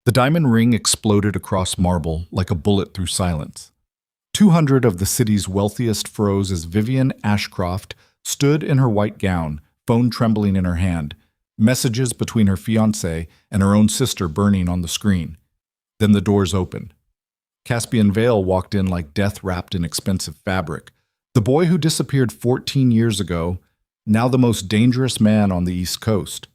The diamond ring exploded across marble like a bullet through silence. 200 of the city's wealthiest froze as Vivienne Ashcroft stood in her white gown, phone trembling in her hand, messages between her fiancé and her own sister burning on the screen. Then the doors opened. Caspian Vale walked in like death wrapped in expensive fabric. The boy who disappeared 14 years ago, now the most dangerous man on the East Coast.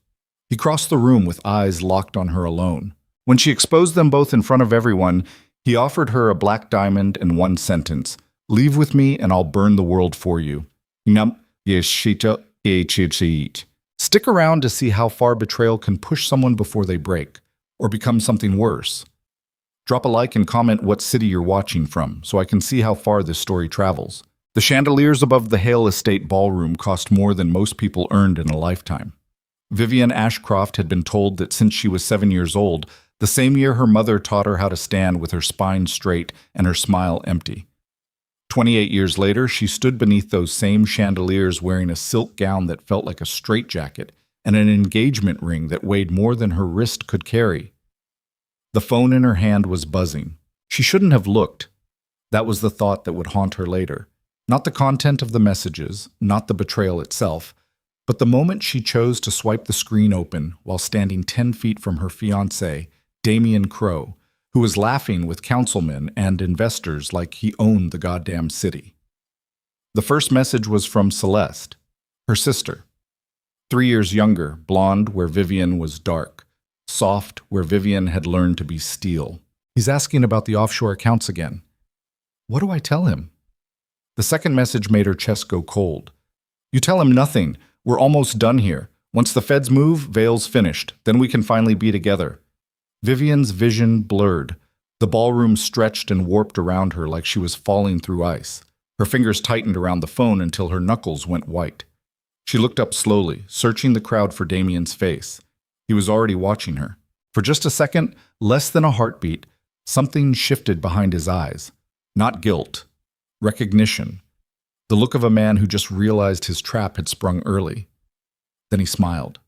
He crossed the room with eyes locked on her alone. When she exposed them both in front of everyone, he offered her a black diamond and one sentence: "Leave with me and I'll burn the world for you." Stick around to see how far betrayal can push someone before they break, or become something worse. Drop a like and comment what city you're watching from, so I can see how far this story travels. The chandeliers above the Hale Estate ballroom cost more than most people earned in a lifetime. Vivienne Ashcroft had been told that since she was 7 years old, the same year her mother taught her how to stand with her spine straight and her smile empty. 28 years later, she stood beneath those same chandeliers wearing a silk gown that felt like a straitjacket and an engagement ring that weighed more than her wrist could carry. The phone in her hand was buzzing. She shouldn't have looked. That was the thought that would haunt her later. Not the content of the messages, not the betrayal itself, but the moment she chose to swipe the screen open while standing 10 feet from her fiancé, Damien Crowe, who was laughing with councilmen and investors like he owned the goddamn city. The first message was from Celeste, her sister. 3 years younger, blonde where Vivienne was dark, soft where Vivienne had learned to be steel. He's asking about the offshore accounts again. What do I tell him? The second message made her chest go cold. You tell him nothing. We're almost done here. Once the feds move, Vale's finished. Then we can finally be together. Vivienne's vision blurred. The ballroom stretched and warped around her like she was falling through ice. Her fingers tightened around the phone until her knuckles went white. She looked up slowly, searching the crowd for Damien's face. He was already watching her. For just a second, less than a heartbeat, something shifted behind his eyes. Not guilt. Recognition. The look of a man who just realized his trap had sprung early. Then he smiled.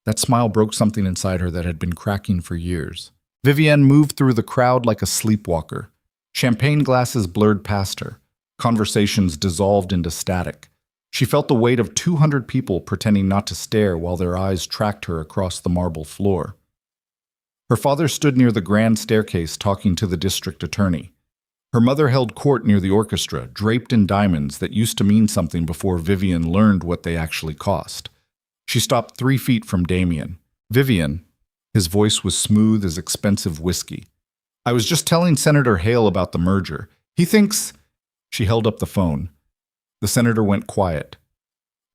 That smile broke something inside her that had been cracking for years. Vivienne moved through the crowd like a sleepwalker. Champagne glasses blurred past her. Conversations dissolved into static. She felt the weight of 200 people pretending not to stare while their eyes tracked her across the marble floor. Her father stood near the grand staircase talking to the district attorney. Her mother held court near the orchestra, draped in diamonds that used to mean something before Vivienne learned what they actually cost. She stopped 3 feet from Damien. Vivienne, his voice was smooth as expensive whiskey. I was just telling Senator Hale about the merger. He thinks... She held up the phone. The senator went quiet.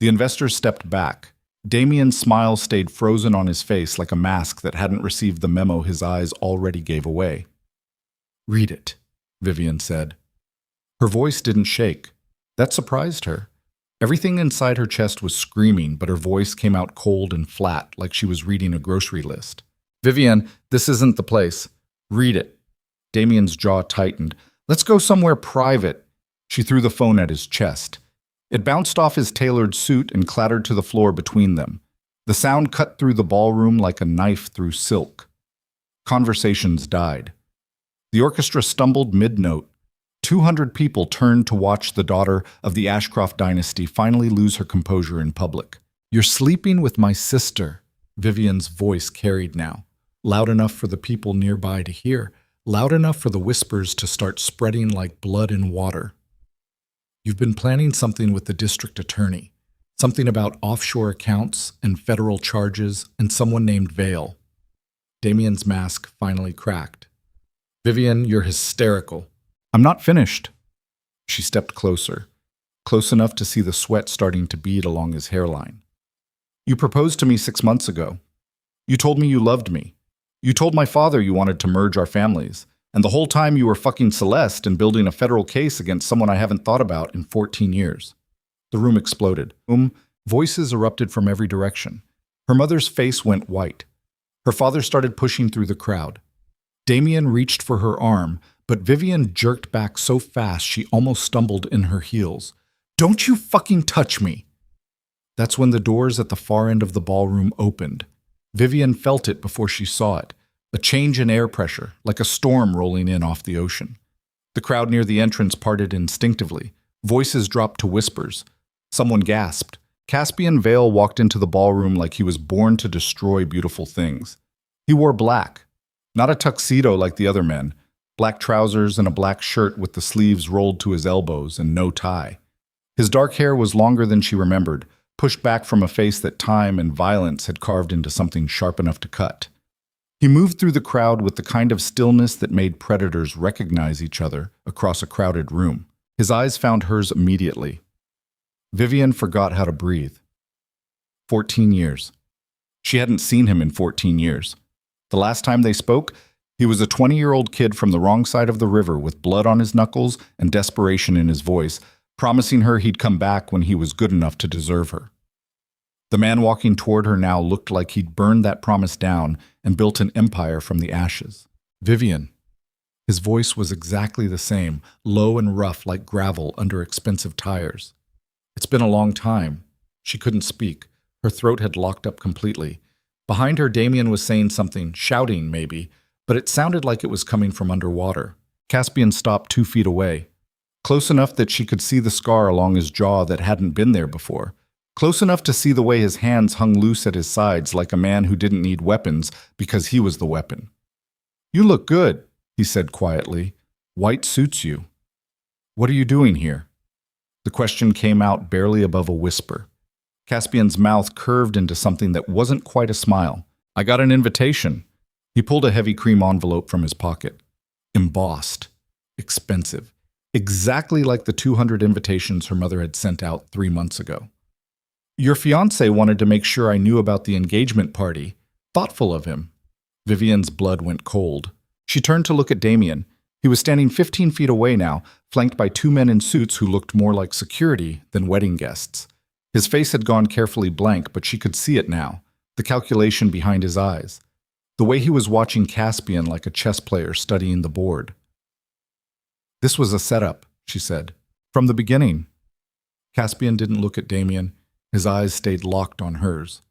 The investors stepped back. Damien's smile stayed frozen on his face like a mask that hadn't received the memo his eyes already gave away. Read it, Vivienne said. Her voice didn't shake. That surprised her. Everything inside her chest was screaming, but her voice came out cold and flat, like she was reading a grocery list. Vivienne, this isn't the place. Read it. Damien's jaw tightened. Let's go somewhere private. She threw the phone at his chest. It bounced off his tailored suit and clattered to the floor between them. The sound cut through the ballroom like a knife through silk. Conversations died. The orchestra stumbled mid-note. 200 people turned to watch the daughter of the Ashcroft dynasty finally lose her composure in public. You're sleeping with my sister, Vivienne's voice carried now, loud enough for the people nearby to hear, loud enough for the whispers to start spreading like blood in water. You've been planning something with the district attorney, something about offshore accounts and federal charges and someone named Vale. Damien's mask finally cracked. Vivienne, you're hysterical. I'm not finished. She stepped closer, close enough to see the sweat starting to bead along his hairline. You proposed to me 6 months ago. You told me you loved me. You told my father you wanted to merge our families. And the whole time you were fucking Celeste and building a federal case against someone I haven't thought about in 14 years. The room exploded. Voices erupted from every direction. Her mother's face went white. Her father started pushing through the crowd. Damien reached for her arm, but Vivienne jerked back so fast she almost stumbled in her heels. Don't you fucking touch me! That's when the doors at the far end of the ballroom opened. Vivienne felt it before she saw it. A change in air pressure, like a storm rolling in off the ocean. The crowd near the entrance parted instinctively. Voices dropped to whispers. Someone gasped. Caspian Vale walked into the ballroom like he was born to destroy beautiful things. He wore black. Not a tuxedo like the other men. Black trousers and a black shirt with the sleeves rolled to his elbows and no tie. His dark hair was longer than she remembered, pushed back from a face that time and violence had carved into something sharp enough to cut. He moved through the crowd with the kind of stillness that made predators recognize each other across a crowded room. His eyes found hers immediately. Vivienne forgot how to breathe. 14 years. She hadn't seen him in 14 years. The last time they spoke, he was a 20-year-old kid from the wrong side of the river with blood on his knuckles and desperation in his voice, promising her he'd come back when he was good enough to deserve her. The man walking toward her now looked like he'd burned that promise down and built an empire from the ashes. Vivienne. His voice was exactly the same, low and rough like gravel under expensive tires. It's been a long time. She couldn't speak. Her throat had locked up completely. Behind her, Damien was saying something, shouting maybe, but it sounded like it was coming from underwater. Caspian stopped 2 feet away, close enough that she could see the scar along his jaw that hadn't been there before, close enough to see the way his hands hung loose at his sides like a man who didn't need weapons because he was the weapon. "You look good," he said quietly. "White suits you. What are you doing here?" The question came out barely above a whisper. Caspian's mouth curved into something that wasn't quite a smile. "I got an invitation." He pulled a heavy cream envelope from his pocket. Embossed. Expensive. Exactly like the 200 invitations her mother had sent out 3 months ago. "Your fiancé wanted to make sure I knew about the engagement party." Thoughtful of him. Vivienne's blood went cold. She turned to look at Damien. He was standing 15 feet away now, flanked by 2 men in suits who looked more like security than wedding guests. His face had gone carefully blank, but she could see it now, the calculation behind his eyes. The way he was watching Caspian like a chess player studying the board. "This was a setup," she said. "From the beginning." Caspian didn't look at Damien. His eyes stayed locked on hers.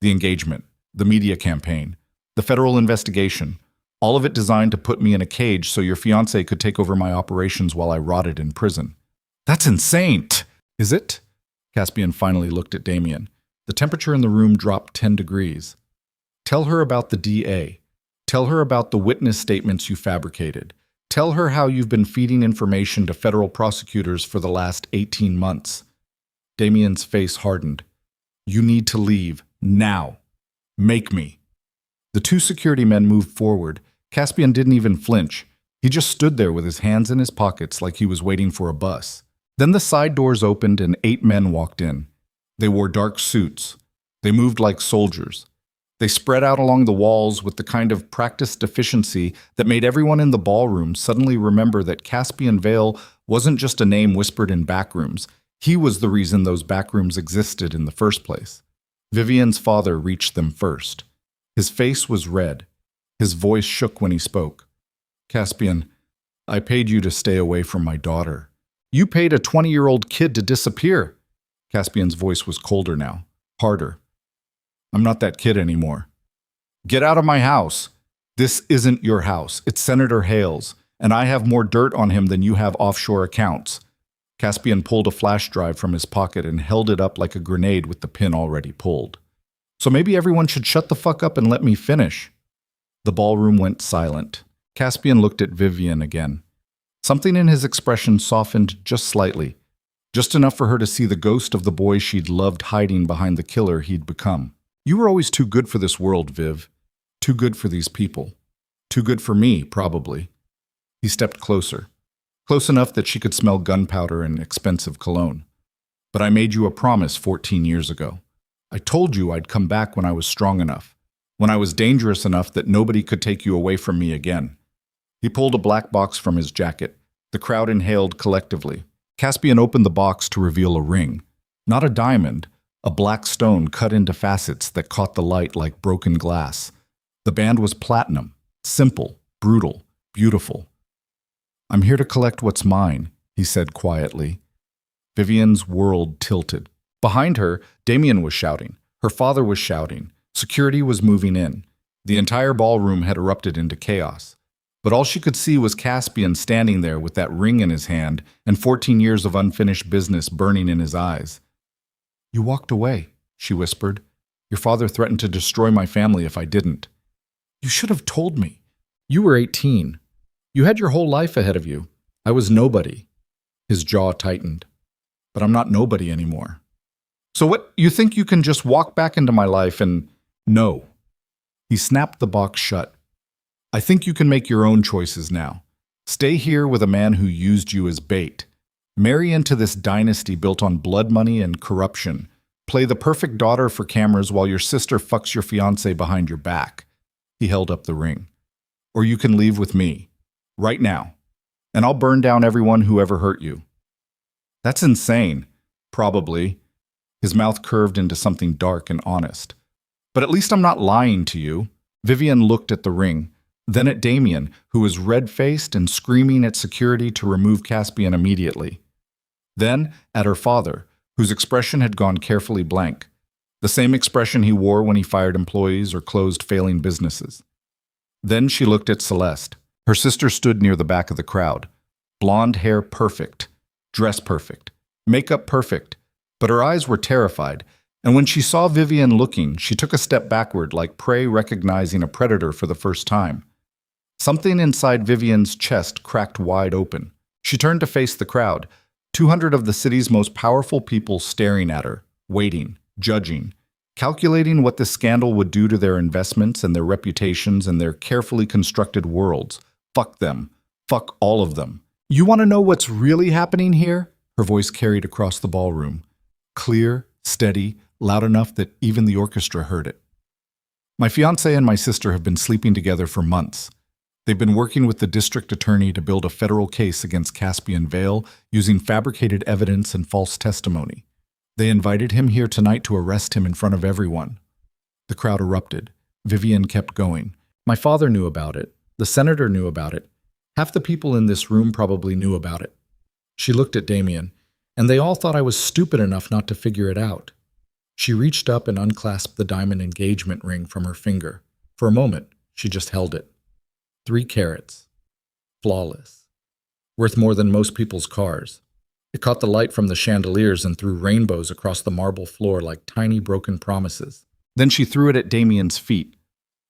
The engagement, the media campaign, the federal investigation, all of it designed to put me in a cage so your fiancé could take over my operations while I rotted in prison. "That's insane!" "Is it?" Caspian finally looked at Damien. The temperature in the room dropped 10 degrees. "Tell her about the DA. Tell her about the witness statements you fabricated. Tell her how you've been feeding information to federal prosecutors for the last 18 months. Damien's face hardened. "You need to leave. Now. Make me." The 2 security men moved forward. Caspian didn't even flinch. He just stood there with his hands in his pockets like he was waiting for a bus. Then the side doors opened and 8 men walked in. They wore dark suits. They moved like soldiers. They spread out along the walls with the kind of practiced efficiency that made everyone in the ballroom suddenly remember that Caspian Vale wasn't just a name whispered in backrooms. He was the reason those backrooms existed in the first place. Vivienne's father reached them first. His face was red. His voice shook when he spoke. "Caspian, I paid you to stay away from my daughter. You paid a 20-year-old kid to disappear." Caspian's voice was colder now, harder. "I'm not that kid anymore. Get out of my house. This isn't your house. It's Senator Hale's, and I have more dirt on him than you have offshore accounts." Caspian pulled a flash drive from his pocket and held it up like a grenade with the pin already pulled. "So maybe everyone should shut the fuck up and let me finish." The ballroom went silent. Caspian looked at Vivienne again. Something in his expression softened just slightly, just enough for her to see the ghost of the boy she'd loved hiding behind the killer he'd become. "You were always too good for this world, Viv. Too good for these people. Too good for me, probably." He stepped closer, close enough that she could smell gunpowder and expensive cologne. "But I made you a promise 14 years ago. I told you I'd come back when I was strong enough, when I was dangerous enough that nobody could take you away from me again." He pulled a black box from his jacket. The crowd inhaled collectively. Caspian opened the box to reveal a ring. Not a diamond, a black stone cut into facets that caught the light like broken glass. The band was platinum, simple, brutal, beautiful. "I'm here to collect what's mine," he said quietly. Vivienne's world tilted. Behind her, Damien was shouting. Her father was shouting. Security was moving in. The entire ballroom had erupted into chaos. But all she could see was Caspian standing there with that ring in his hand and 14 years of unfinished business burning in his eyes. "You walked away," she whispered. "Your father threatened to destroy my family if I didn't. You should have told me. You were 18. You had your whole life ahead of you. I was nobody." His jaw tightened. "But I'm not nobody anymore. So what, you think you can just walk back into my life and—" "No." He snapped the box shut. "I think you can make your own choices now. Stay here with a man who used you as bait. Marry into this dynasty built on blood money and corruption. Play the perfect daughter for cameras while your sister fucks your fiancé behind your back." He held up the ring. "Or you can leave with me. Right now. And I'll burn down everyone who ever hurt you." "That's insane." "Probably." His mouth curved into something dark and honest. "But at least I'm not lying to you." Vivienne looked at the ring, then at Damien, who was red-faced and screaming at security to remove Caspian immediately. Then at her father, whose expression had gone carefully blank, the same expression he wore when he fired employees or closed failing businesses. Then she looked at Celeste. Her sister stood near the back of the crowd. Blonde hair perfect, dress perfect, makeup perfect, but her eyes were terrified, and when she saw Vivienne looking, she took a step backward like prey recognizing a predator for the first time. Something inside Vivienne's chest cracked wide open. She turned to face the crowd, 200 of the city's most powerful people staring at her, waiting, judging, calculating what this scandal would do to their investments and their reputations and their carefully constructed worlds. Fuck them. Fuck all of them. "You want to know what's really happening here?" Her voice carried across the ballroom. Clear, steady, loud enough that even the orchestra heard it. "My fiancé and my sister have been sleeping together for months. They've been working with the district attorney to build a federal case against Caspian Vale using fabricated evidence and false testimony. They invited him here tonight to arrest him in front of everyone." The crowd erupted. Vivienne kept going. "My father knew about it. The senator knew about it. Half the people in this room probably knew about it." She looked at Damien, and they all thought I was stupid enough not to figure it out. She reached up and unclasped the diamond engagement ring from her finger. For a moment, she just held it. 3 carats. Flawless. Worth more than most people's cars. It caught the light from the chandeliers and threw rainbows across the marble floor like tiny broken promises. Then she threw it at Damien's feet.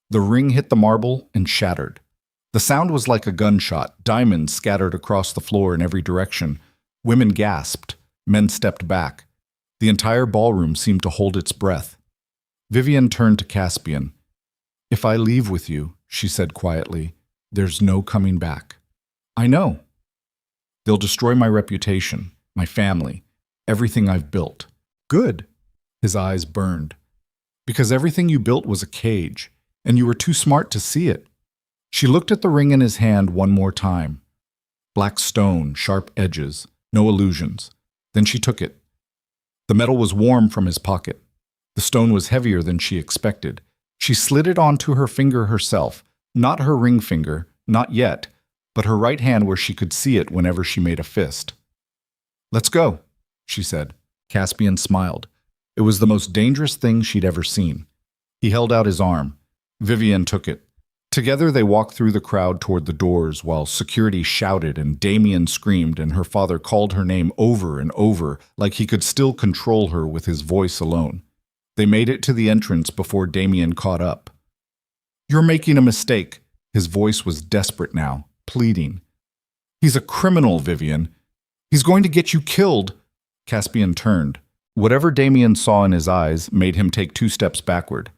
The ring hit the marble and shattered. The sound was like a gunshot, diamonds scattered across the floor in every direction. Women gasped, men stepped back. The entire ballroom seemed to hold its breath. Vivienne turned to Caspian. "If I leave with you," she said quietly, "there's no coming back." "I know." "They'll destroy my reputation, my family, everything I've built." "Good." His eyes burned. "Because everything you built was a cage, and you were too smart to see it." She looked at the ring in his hand one more time. Black stone, sharp edges, no illusions. Then she took it. The metal was warm from his pocket. The stone was heavier than she expected. She slid it onto her finger herself, not her ring finger, not yet, but her right hand where she could see it whenever she made a fist. "Let's go," she said. Caspian smiled. It was the most dangerous thing she'd ever seen. He held out his arm. Vivienne took it. Together they walked through the crowd toward the doors while security shouted and Damien screamed and her father called her name over and over like he could still control her with his voice alone. They made it to the entrance before Damien caught up. "You're making a mistake." His voice was desperate now, pleading. "He's a criminal, Vivienne. He's going to get you killed." Caspian turned. Whatever Damien saw in his eyes made him take 2 steps backward.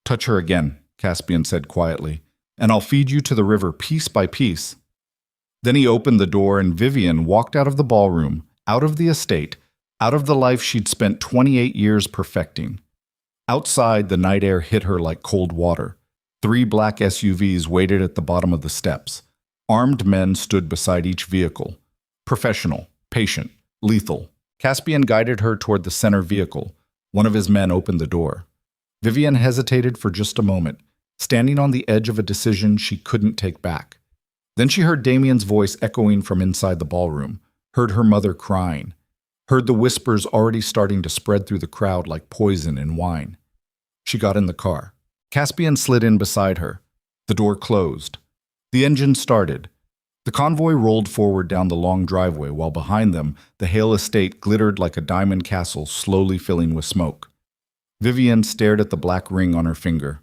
"Touch her again," Caspian said quietly, "and I'll feed you to the river piece by piece." Then he opened the door and Vivienne walked out of the ballroom, out of the estate, out of the life she'd spent 28 years perfecting. Outside, the night air hit her like cold water. 3 black SUVs waited at the bottom of the steps. Armed men stood beside each vehicle. Professional, patient, lethal. Caspian guided her toward the center vehicle. One of his men opened the door. Vivienne hesitated for just a moment, standing on the edge of a decision she couldn't take back. Then she heard Damien's voice echoing from inside the ballroom, heard her mother crying, heard the whispers already starting to spread through the crowd like poison in wine. She got in the car. Caspian slid in beside her. The door closed. The engine started. The convoy rolled forward down the long driveway while behind them, the Hale estate glittered like a diamond castle slowly filling with smoke. Vivienne stared at the black ring on her finger.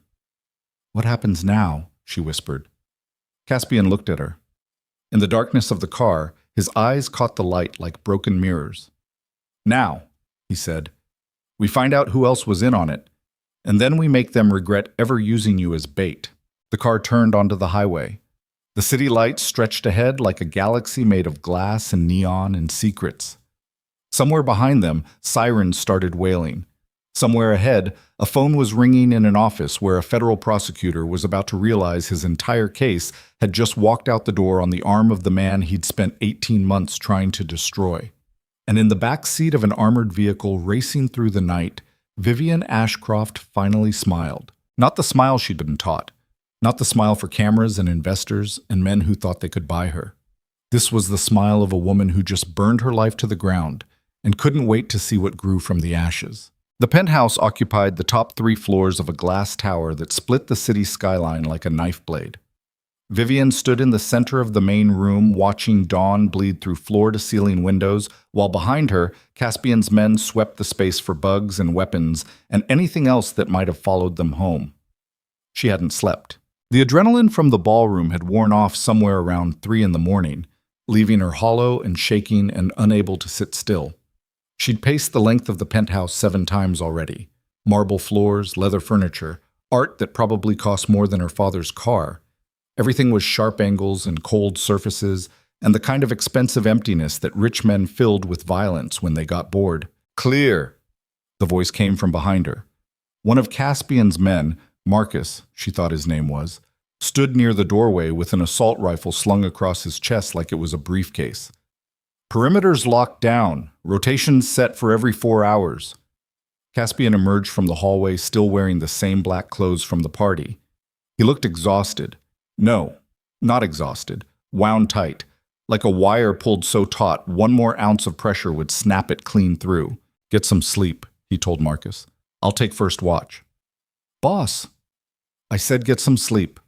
"What happens now?" she whispered. Caspian looked at her. In the darkness of the car, his eyes caught the light like broken mirrors. "Now," he said, "we find out who else was in on it, and then we make them regret ever using you as bait." The car turned onto the highway. The city lights stretched ahead like a galaxy made of glass and neon and secrets. Somewhere behind them, sirens started wailing. Somewhere ahead, a phone was ringing in an office where a federal prosecutor was about to realize his entire case had just walked out the door on the arm of the man he'd spent 18 months trying to destroy. And in the back seat of an armored vehicle racing through the night, Vivienne Ashcroft finally smiled. Not the smile she'd been taught. Not the smile for cameras and investors and men who thought they could buy her. This was the smile of a woman who just burned her life to the ground and couldn't wait to see what grew from the ashes. The penthouse occupied the top 3 floors of a glass tower that split the city skyline like a knife blade. Vivienne stood in the center of the main room watching dawn bleed through floor-to-ceiling windows, while behind her, Caspian's men swept the space for bugs and weapons and anything else that might have followed them home. She hadn't slept. The adrenaline from the ballroom had worn off somewhere around 3 in the morning, leaving her hollow and shaking and unable to sit still. She'd paced the length of the penthouse 7 times already. Marble floors, leather furniture, art that probably cost more than her father's car. Everything was sharp angles and cold surfaces, and the kind of expensive emptiness that rich men filled with violence when they got bored. "Clear!" The voice came from behind her. One of Caspian's men, Marcus, she thought his name was, stood near the doorway with an assault rifle slung across his chest like it was a briefcase. "Perimeters locked down. Rotations set for every 4 hours." Caspian emerged from the hallway still wearing the same black clothes from the party. He looked exhausted. No, not exhausted. Wound tight. Like a wire pulled so taut, 1 more ounce of pressure would snap it clean through. "Get some sleep," he told Marcus. "I'll take first watch." "Boss." "I said get some sleep."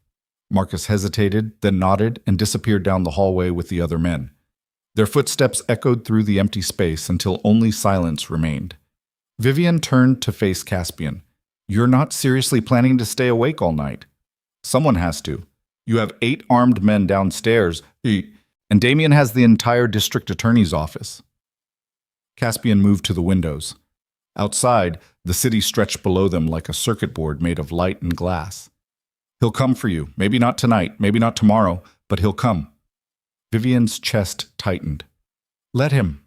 Marcus hesitated, then nodded and disappeared down the hallway with the other men. Their footsteps echoed through the empty space until only silence remained. Vivienne turned to face Caspian. "You're not seriously planning to stay awake all night?" "Someone has to. You have 8 armed men downstairs, and Damien has the entire district attorney's office." Caspian moved to the windows. Outside, the city stretched below them like a circuit board made of light and glass. "He'll come for you. Maybe not tonight, maybe not tomorrow, but he'll come." Vivienne's chest tightened. "Let him."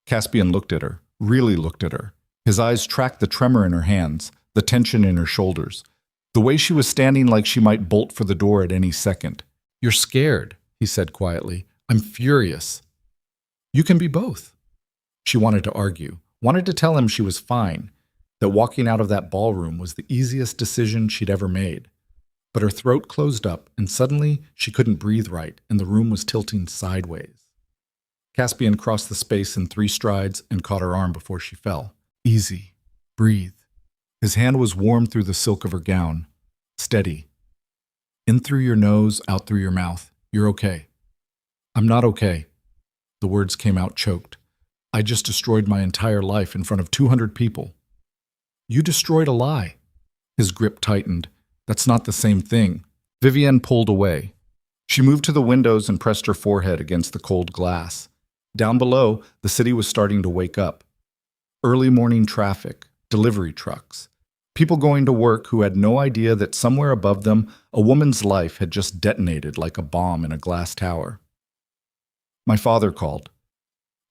Caspian looked at her, really looked at her. His eyes tracked the tremor in her hands, the tension in her shoulders, the way she was standing like she might bolt for the door at any second. "You're scared," he said quietly. "I'm furious." "You can be both." She wanted to argue, wanted to tell him she was fine, that walking out of that ballroom was the easiest decision she'd ever made. But her throat closed up, and suddenly she couldn't breathe right, and the room was tilting sideways. Caspian crossed the space in 3 strides and caught her arm before she fell. "Easy. Breathe." His hand was warm through the silk of her gown. "Steady. In through your nose, out through your mouth. You're okay." "I'm not okay." The words came out choked. "I just destroyed my entire life in front of 200 people." "You destroyed a lie." His grip tightened. "That's not the same thing." Vivienne pulled away. She moved to the windows and pressed her forehead against the cold glass. Down below, the city was starting to wake up. Early morning traffic, delivery trucks, people going to work who had no idea that somewhere above them, a woman's life had just detonated like a bomb in a glass tower. "My father called."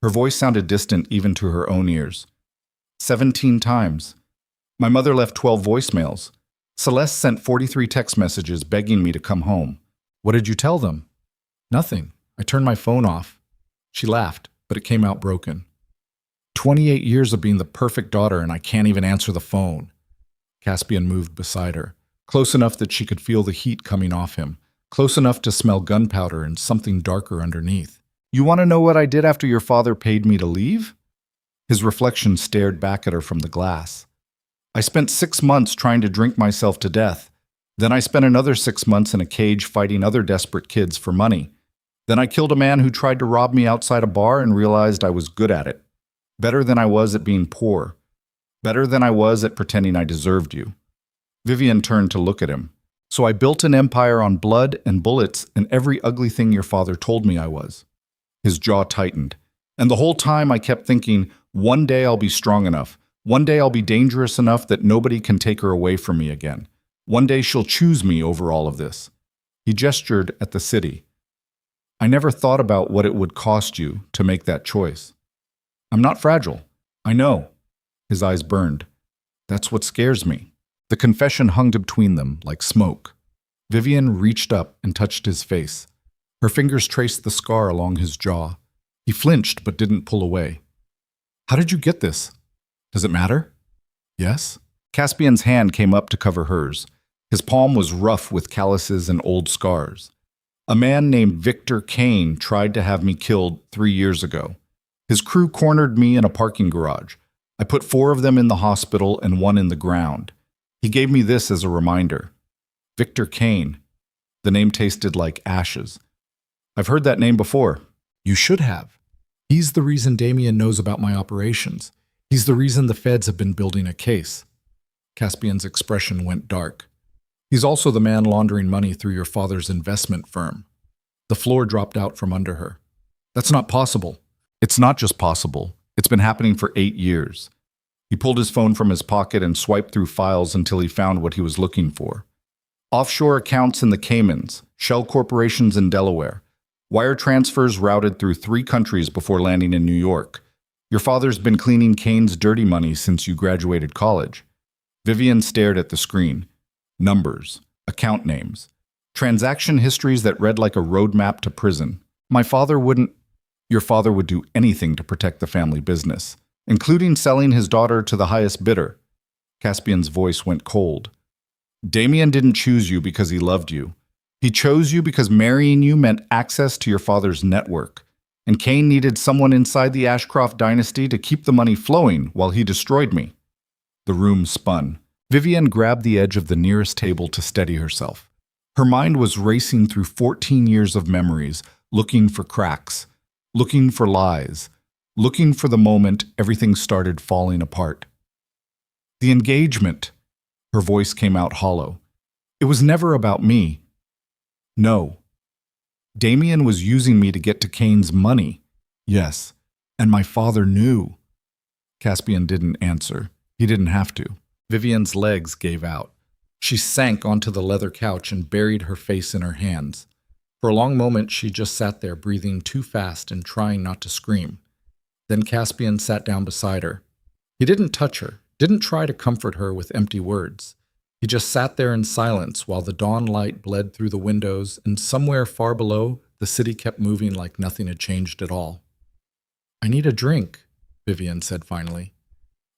Her voice sounded distant even to her own ears. 17 times. My mother left 12 voicemails. Celeste sent 43 text messages begging me to come home. "What did you tell them?" "Nothing. I turned my phone off." She laughed, but it came out broken. 28 years of being the perfect daughter and I can't even answer the phone." Caspian moved beside her, close enough that she could feel the heat coming off him, close enough to smell gunpowder and something darker underneath. "You want to know what I did after your father paid me to leave?" His reflection stared back at her from the glass. I spent 6 months trying to drink myself to death. Then I spent another 6 months in a cage fighting other desperate kids for money. Then I killed a man who tried to rob me outside a bar and realized I was good at it. Better than I was at being poor. Better than I was at pretending I deserved you. Vivienne turned to look at him. So I built an empire on blood and bullets and every ugly thing your father told me I was. His jaw tightened. And the whole time I kept thinking, one day I'll be strong enough. One day I'll be dangerous enough that nobody can take her away from me again. One day she'll choose me over all of this. He gestured at the city. I never thought about what it would cost you to make that choice. I'm not fragile. I know. His eyes burned. That's what scares me. The confession hung between them like smoke. Vivienne reached up and touched his face. Her fingers traced the scar along his jaw. He flinched but didn't pull away. How did you get this? Does it matter? Yes? Caspian's hand came up to cover hers. His palm was rough with calluses and old scars. A man named Victor Kane tried to have me killed 3 years ago. His crew cornered me in a parking garage. I put 4 of them in the hospital and 1 in the ground. He gave me this as a reminder. Victor Kane. The name tasted like ashes. I've heard that name before. You should have. He's the reason Damien knows about my operations. He's the reason the feds have been building a case. Caspian's expression went dark. He's also the man laundering money through your father's investment firm. The floor dropped out from under her. That's not possible. It's not just possible. It's been happening for 8 years. He pulled his phone from his pocket and swiped through files until he found what he was looking for. Offshore accounts in the Caymans, shell corporations in Delaware, wire transfers routed through 3 countries before landing in New York. Your father's been cleaning Kane's dirty money since you graduated college. Vivienne stared at the screen. Numbers, account names, transaction histories that read like a roadmap to prison. Your father would do anything to protect the family business, including selling his daughter to the highest bidder. Caspian's voice went cold. Damien didn't choose you because he loved you. He chose you because marrying you meant access to your father's network. And Kane needed someone inside the Ashcroft dynasty to keep the money flowing while he destroyed me. The room spun. Vivienne grabbed the edge of the nearest table to steady herself. Her mind was racing through 14 years of memories, looking for cracks, looking for lies, looking for the moment everything started falling apart. The engagement. Her voice came out hollow. It was never about me. No. Damien was using me to get to Kane's money. Yes, and my father knew. Caspian didn't answer. He didn't have to. Vivienne's legs gave out. She sank onto the leather couch and buried her face in her hands. For a long moment, she just sat there, breathing too fast and trying not to scream. Then Caspian sat down beside her. He didn't touch her, didn't try to comfort her with empty words. He just sat there in silence while the dawn light bled through the windows, and somewhere far below, the city kept moving like nothing had changed at all. I need a drink, Vivienne said finally.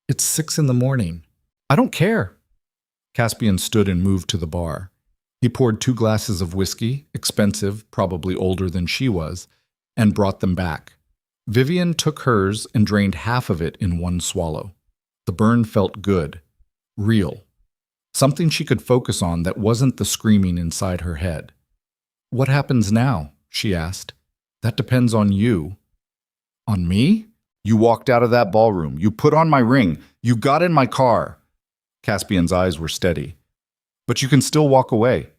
It's 6 a.m. I don't care. Caspian stood and moved to the bar. He poured 2 glasses of whiskey, expensive, probably older than she was, and brought them back. Vivienne took hers and drained half of it in one swallow. The burn felt good, real. Something she could focus on that wasn't the screaming inside her head. What happens now? She asked. That depends on you. On me? You walked out of that ballroom. You put on my ring. You got in my car. Caspian's eyes were steady. But you can still walk away.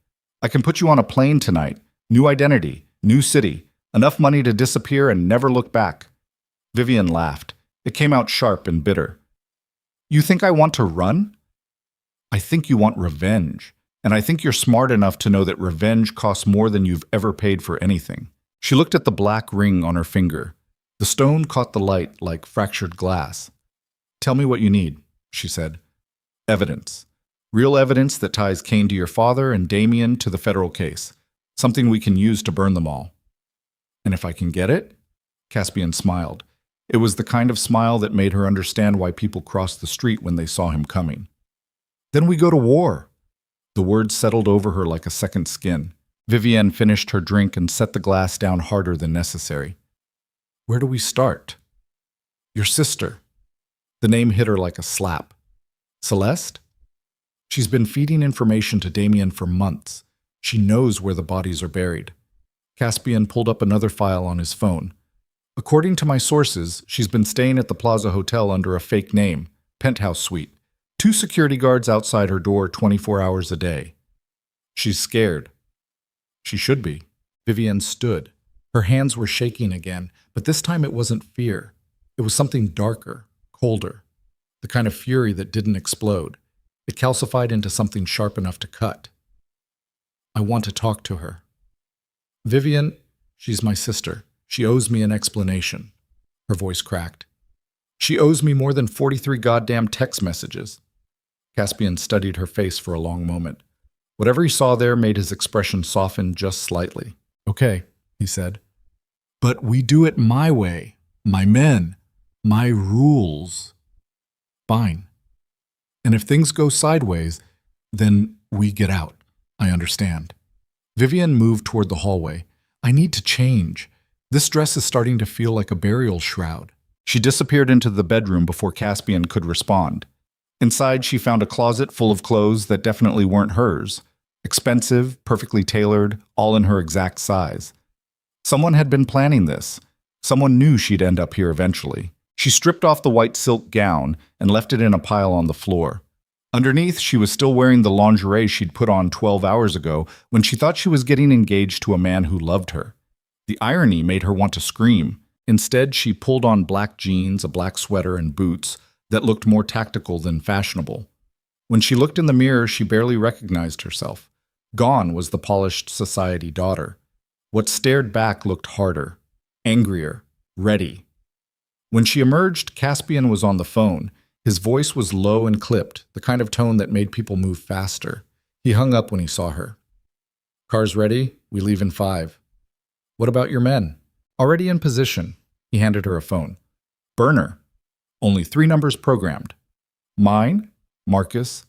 I can put you on a plane tonight. New identity, new city, enough money to disappear and never look back. Vivienne laughed. It came out sharp and bitter. You think I want to run? I think you want revenge. And I think you're smart enough to know that revenge costs more than you've ever paid for anything. She looked at the black ring on her finger. The stone caught the light like fractured glass. Tell me what you need, she said. Evidence. Real evidence that ties Kane to your father and Damien to the federal case. Something we can use to burn them all. And if I can get it? Caspian smiled. It was the kind of smile that made her understand why people crossed the street when they saw him coming. Then we go to war. The words settled over her like a second skin. Vivienne finished her drink and set the glass down harder than necessary. Where do we start? Your sister. The name hit her like a slap. Celeste? She's been feeding information to Damien for months. She knows where the bodies are buried. Caspian pulled up another file on his phone. According to my sources, she's been staying at the Plaza Hotel under a fake name, Penthouse Suite. 2 security guards outside her door 24 hours a day. She's scared. She should be. Vivienne stood. Her hands were shaking again, but this time it wasn't fear. It was something darker, colder. The kind of fury that didn't explode. It calcified into something sharp enough to cut. I want to talk to her. Vivienne, she's my sister. She owes me an explanation. Her voice cracked. She owes me more than 43 goddamn text messages. Caspian studied her face for a long moment. Whatever he saw there made his expression soften just slightly. Okay, he said. But we do it my way. My men. My rules. Fine. And if things go sideways, then we get out. I understand. Vivienne moved toward the hallway. I need to change. This dress is starting to feel like a burial shroud. She disappeared into the bedroom before Caspian could respond. Inside, she found a closet full of clothes that definitely weren't hers. Expensive, perfectly tailored, all in her exact size. Someone had been planning this. Someone knew she'd end up here eventually. She stripped off the white silk gown and left it in a pile on the floor. Underneath, she was still wearing the lingerie she'd put on 12 hours ago when she thought she was getting engaged to a man who loved her. The irony made her want to scream. Instead, she pulled on black jeans, a black sweater, and boots that looked more tactical than fashionable. When she looked in the mirror, she barely recognized herself. Gone was the polished society daughter. What stared back looked harder, angrier, ready. When she emerged, Caspian was on the phone. His voice was low and clipped, the kind of tone that made people move faster. He hung up when he saw her. Car's ready? We leave in 5. What about your men? Already in position. He handed her a phone. Burner. Only 3 numbers programmed. Mine, Marcus,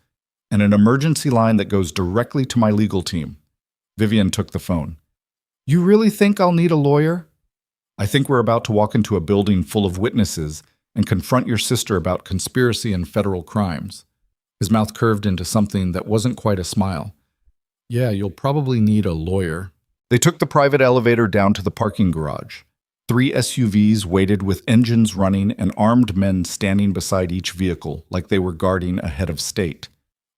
and an emergency line that goes directly to my legal team. Vivienne took the phone. You really think I'll need a lawyer? I think we're about to walk into a building full of witnesses and confront your sister about conspiracy and federal crimes. His mouth curved into something that wasn't quite a smile. Yeah, you'll probably need a lawyer. They took the private elevator down to the parking garage. 3 SUVs waited with engines running and armed men standing beside each vehicle like they were guarding a head of state.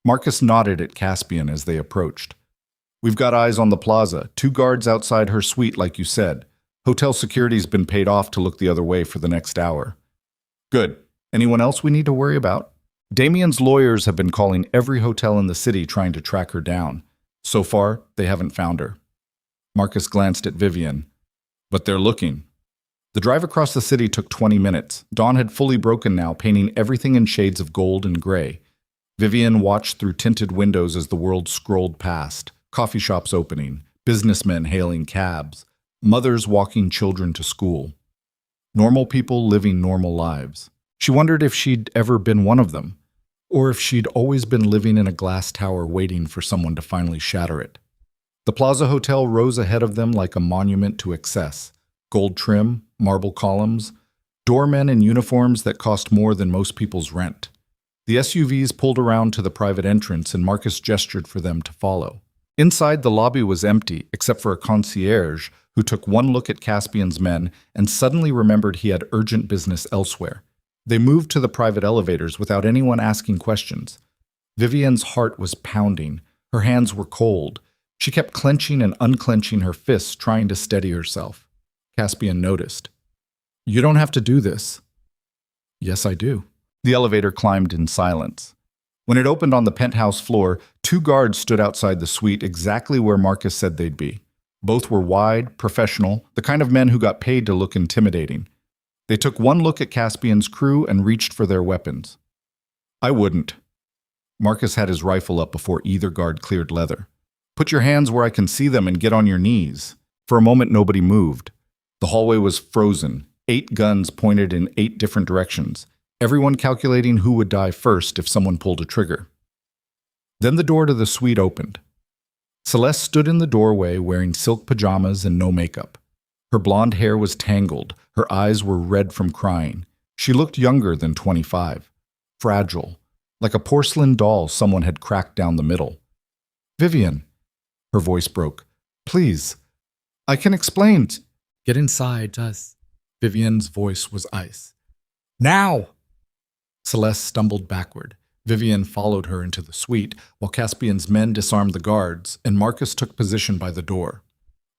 Marcus nodded at Caspian as they approached. We've got eyes on the plaza, 2 guards outside her suite like you said. Hotel security's been paid off to look the other way for the next hour. Good. Anyone else we need to worry about? Damien's lawyers have been calling every hotel in the city trying to track her down. So far, they haven't found her. Marcus glanced at Vivienne. But they're looking. The drive across the city took 20 minutes. Dawn had fully broken now, painting everything in shades of gold and gray. Vivienne watched through tinted windows as the world scrolled past. Coffee shops opening, businessmen hailing cabs, mothers walking children to school. Normal people living normal lives. She wondered if she'd ever been one of them, or if she'd always been living in a glass tower waiting for someone to finally shatter it. The Plaza Hotel rose ahead of them like a monument to excess. Gold trim, marble columns, doormen in uniforms that cost more than most people's rent. The SUVs pulled around to the private entrance and Marcus gestured for them to follow. Inside, the lobby was empty, except for a concierge who took one look at Caspian's men and suddenly remembered he had urgent business elsewhere. They moved to the private elevators without anyone asking questions. Vivienne's heart was pounding. Her hands were cold. She kept clenching and unclenching her fists, trying to steady herself. Caspian noticed. You don't have to do this. Yes, I do. The elevator climbed in silence. When it opened on the penthouse floor, 2 guards stood outside the suite exactly where Marcus said they'd be. Both were wide, professional, the kind of men who got paid to look intimidating. They took one look at Caspian's crew and reached for their weapons. I wouldn't. Marcus had his rifle up before either guard cleared leather. Put your hands where I can see them and get on your knees. For a moment, nobody moved. The hallway was frozen, 8 guns pointed in 8 different directions, everyone calculating who would die first if someone pulled a trigger. Then the door to the suite opened. Celeste stood in the doorway wearing silk pajamas and no makeup. Her blonde hair was tangled, her eyes were red from crying. She looked younger than 25, fragile, Like a porcelain doll someone had cracked down the middle. Vivienne, her voice broke. Please, I can explain. Get inside, us. Vivienne's voice was ice. Now! Celeste stumbled backward. Vivienne followed her into the suite, while Caspian's men disarmed the guards, and Marcus took position by the door.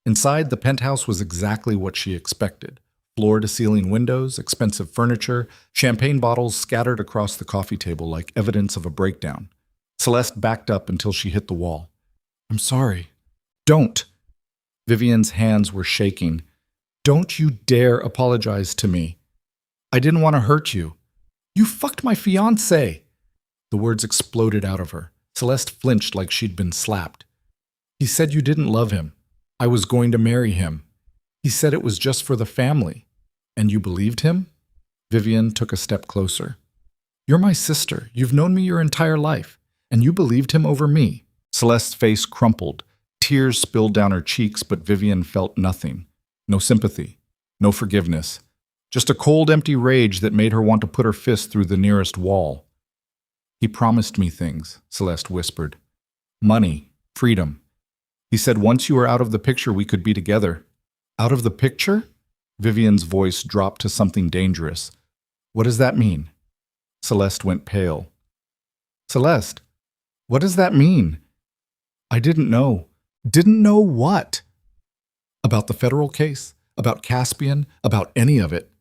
Inside, the penthouse was exactly what she expected. Floor-to-ceiling windows, expensive furniture, champagne bottles scattered across the coffee table like evidence of a breakdown. Celeste backed up until she hit the wall. I'm sorry. Don't. Vivienne's hands were shaking. Don't you dare apologize to me. I didn't want to hurt you. You fucked my fiancé. The words exploded out of her. Celeste flinched like she'd been slapped. He said you didn't love him. I was going to marry him. He said it was just for the family. And you believed him? Vivienne took a step closer. You're my sister. You've known me your entire life. And you believed him over me. Celeste's face crumpled. Tears spilled down her cheeks, but Vivienne felt nothing. No sympathy. No forgiveness. Just a cold, empty rage that made her want to put her fist through the nearest wall. He promised me things, Celeste whispered. Money. Freedom. He said once you were out of the picture, we could be together. Out of the picture? Vivienne's voice dropped to something dangerous. What does that mean? Celeste went pale. Celeste, what does that mean? I didn't know. Didn't know what? About the federal case? About Caspian? About any of it?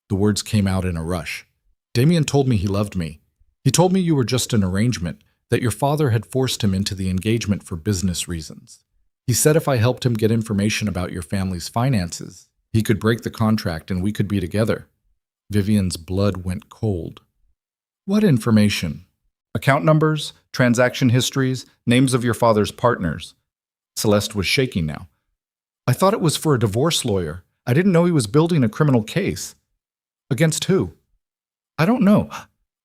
The words came out in a rush. Damien told me he loved me. He told me you were just an arrangement, that your father had forced him into the engagement for business reasons. He said if I helped him get information about your family's finances, he could break the contract and we could be together. Vivienne's blood went cold. What information? Account numbers, transaction histories, names of your father's partners. Celeste was shaking now. I thought it was for a divorce lawyer. I didn't know he was building a criminal case. Against who? I don't know.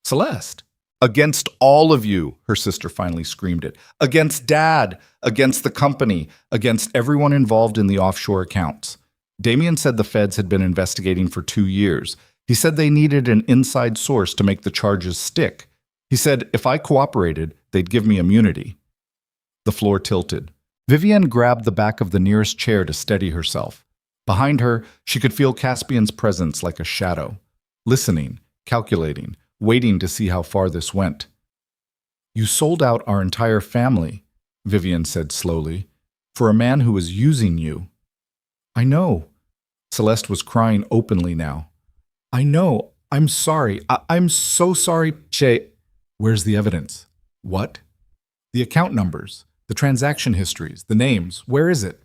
Celeste. Against all of you, her sister finally screamed it. Against Dad, against the company, against everyone involved in the offshore accounts. Damien said the feds had been investigating for 2 years. He said they needed an inside source to make the charges stick. He said if I cooperated, they'd give me immunity. The floor tilted. Vivienne grabbed the back of the nearest chair to steady herself. Behind her, she could feel Caspian's presence like a shadow, listening, calculating, waiting to see how far this went. You sold out our entire family, Vivienne said slowly, for a man who was using you. I know. Celeste was crying openly now. I know. I'm sorry. I'm so sorry, Che. Where's the evidence? What? The account numbers, the transaction histories, the names. Where is it?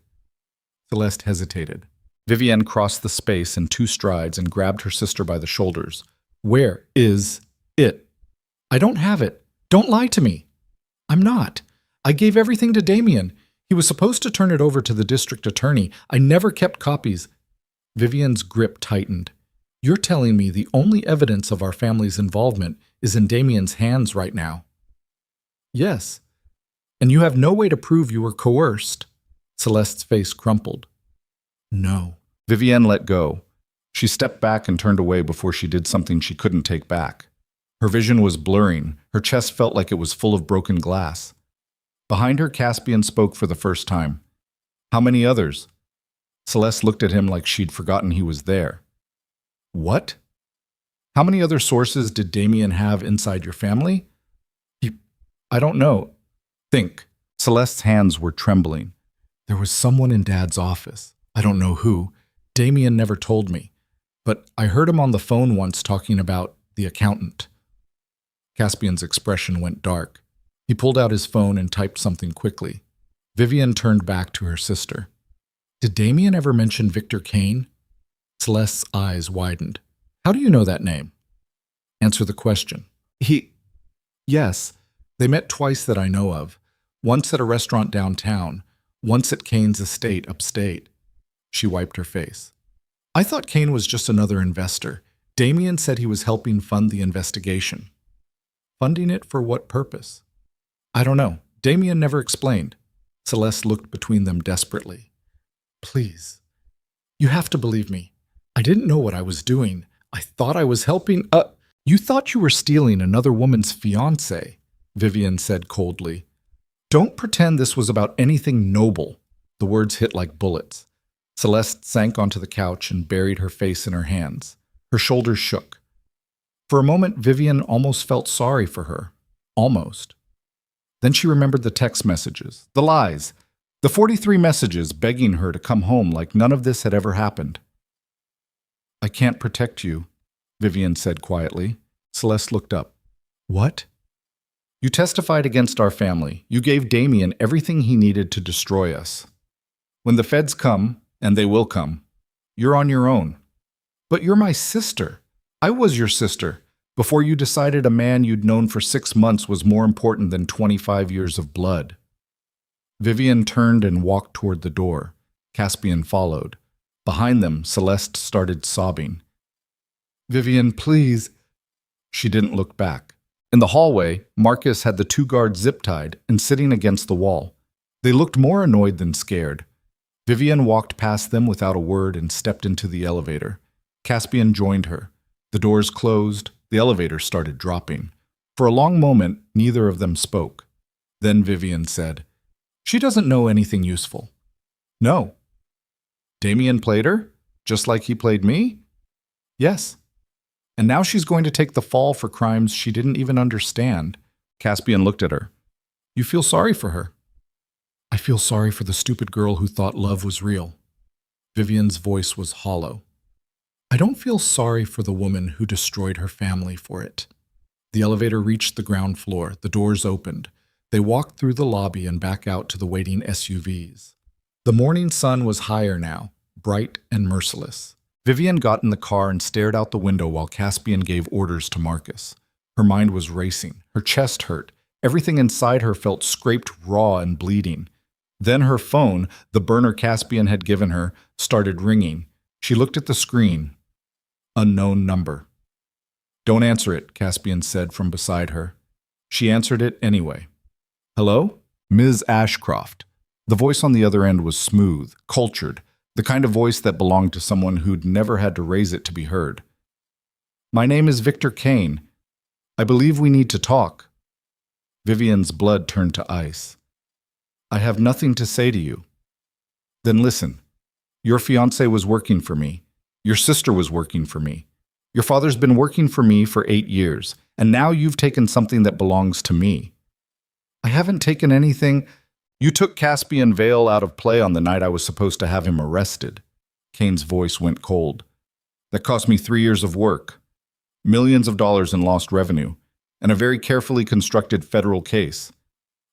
Celeste hesitated. Vivienne crossed the space in 2 strides and grabbed her sister by the shoulders. Where is it? I don't have it. Don't lie to me. I'm not. I gave everything to Damien. He was supposed to turn it over to the district attorney. I never kept copies. Vivienne's grip tightened. You're telling me the only evidence of our family's involvement is in Damien's hands right now? Yes. And you have no way to prove you were coerced. Celeste's face crumpled. No. Vivienne let go. She stepped back and turned away before she did something she couldn't take back. Her vision was blurring. Her chest felt like it was full of broken glass. Behind her, Caspian spoke for the first time. How many others? Celeste looked at him like she'd forgotten he was there. What? How many other sources did Damien have inside your family? I don't know. Think. Celeste's hands were trembling. There was someone in Dad's office. I don't know who. Damien never told me. But I heard him on the phone once talking about the accountant. Caspian's expression went dark. He pulled out his phone and typed something quickly. Vivienne turned back to her sister. Did Damien ever mention Victor Kane? Celeste's eyes widened. How do you know that name? Answer the question. Yes. They met twice that I know of. Once at a restaurant downtown, once at Kane's estate upstate. She wiped her face. I thought Kane was just another investor. Damien said he was helping fund the investigation. Funding it for what purpose? I don't know. Damien never explained. Celeste looked between them desperately. Please. You have to believe me. I didn't know what I was doing. I thought I was helping. You thought you were stealing another woman's fiancé, Vivienne said coldly. Don't pretend this was about anything noble. The words hit like bullets. Celeste sank onto the couch and buried her face in her hands. Her shoulders shook. For a moment, Vivienne almost felt sorry for her. Almost. Then she remembered the text messages, the lies, the 43 messages begging her to come home like none of this had ever happened. I can't protect you, Vivienne said quietly. Celeste looked up. What? You testified against our family. You gave Damien everything he needed to destroy us. When the feds come, and they will come, you're on your own. But you're my sister. I was your sister, before you decided a man you'd known for 6 months was more important than 25 years of blood. Vivienne turned and walked toward the door. Caspian followed. Behind them, Celeste started sobbing. Vivienne, please. She didn't look back. In the hallway, Marcus had the 2 guards zip-tied and sitting against the wall. They looked more annoyed than scared. Vivienne walked past them without a word and stepped into the elevator. Caspian joined her. The doors closed. The elevator started dropping. For a long moment, neither of them spoke. Then Vivienne said, She doesn't know anything useful. No. Damien played her? Just like he played me? Yes. And now she's going to take the fall for crimes she didn't even understand. Caspian looked at her. You feel sorry for her? I feel sorry for the stupid girl who thought love was real. Vivienne's voice was hollow. I don't feel sorry for the woman who destroyed her family for it. The elevator reached the ground floor. The doors opened. They walked through the lobby and back out to the waiting SUVs. The morning sun was higher now, bright and merciless. Vivienne got in the car and stared out the window while Caspian gave orders to Marcus. Her mind was racing. Her chest hurt. Everything inside her felt scraped raw and bleeding. Then her phone, the burner Caspian had given her, started ringing. She looked at the screen. Unknown number. Don't answer it, Caspian said from beside her. She answered it anyway. Hello? Ms. Ashcroft. The voice on the other end was smooth, cultured, the kind of voice that belonged to someone who'd never had to raise it to be heard. My name is Victor Kane. I believe we need to talk. Vivienne's blood turned to ice. I have nothing to say to you. Then listen. Your fiancé was working for me. Your sister was working for me. Your father's been working for me for 8 years, and now you've taken something that belongs to me. I haven't taken anything. You took Caspian Vale out of play on the night I was supposed to have him arrested. Kane's voice went cold. That cost me 3 years of work, millions of dollars in lost revenue, and a very carefully constructed federal case.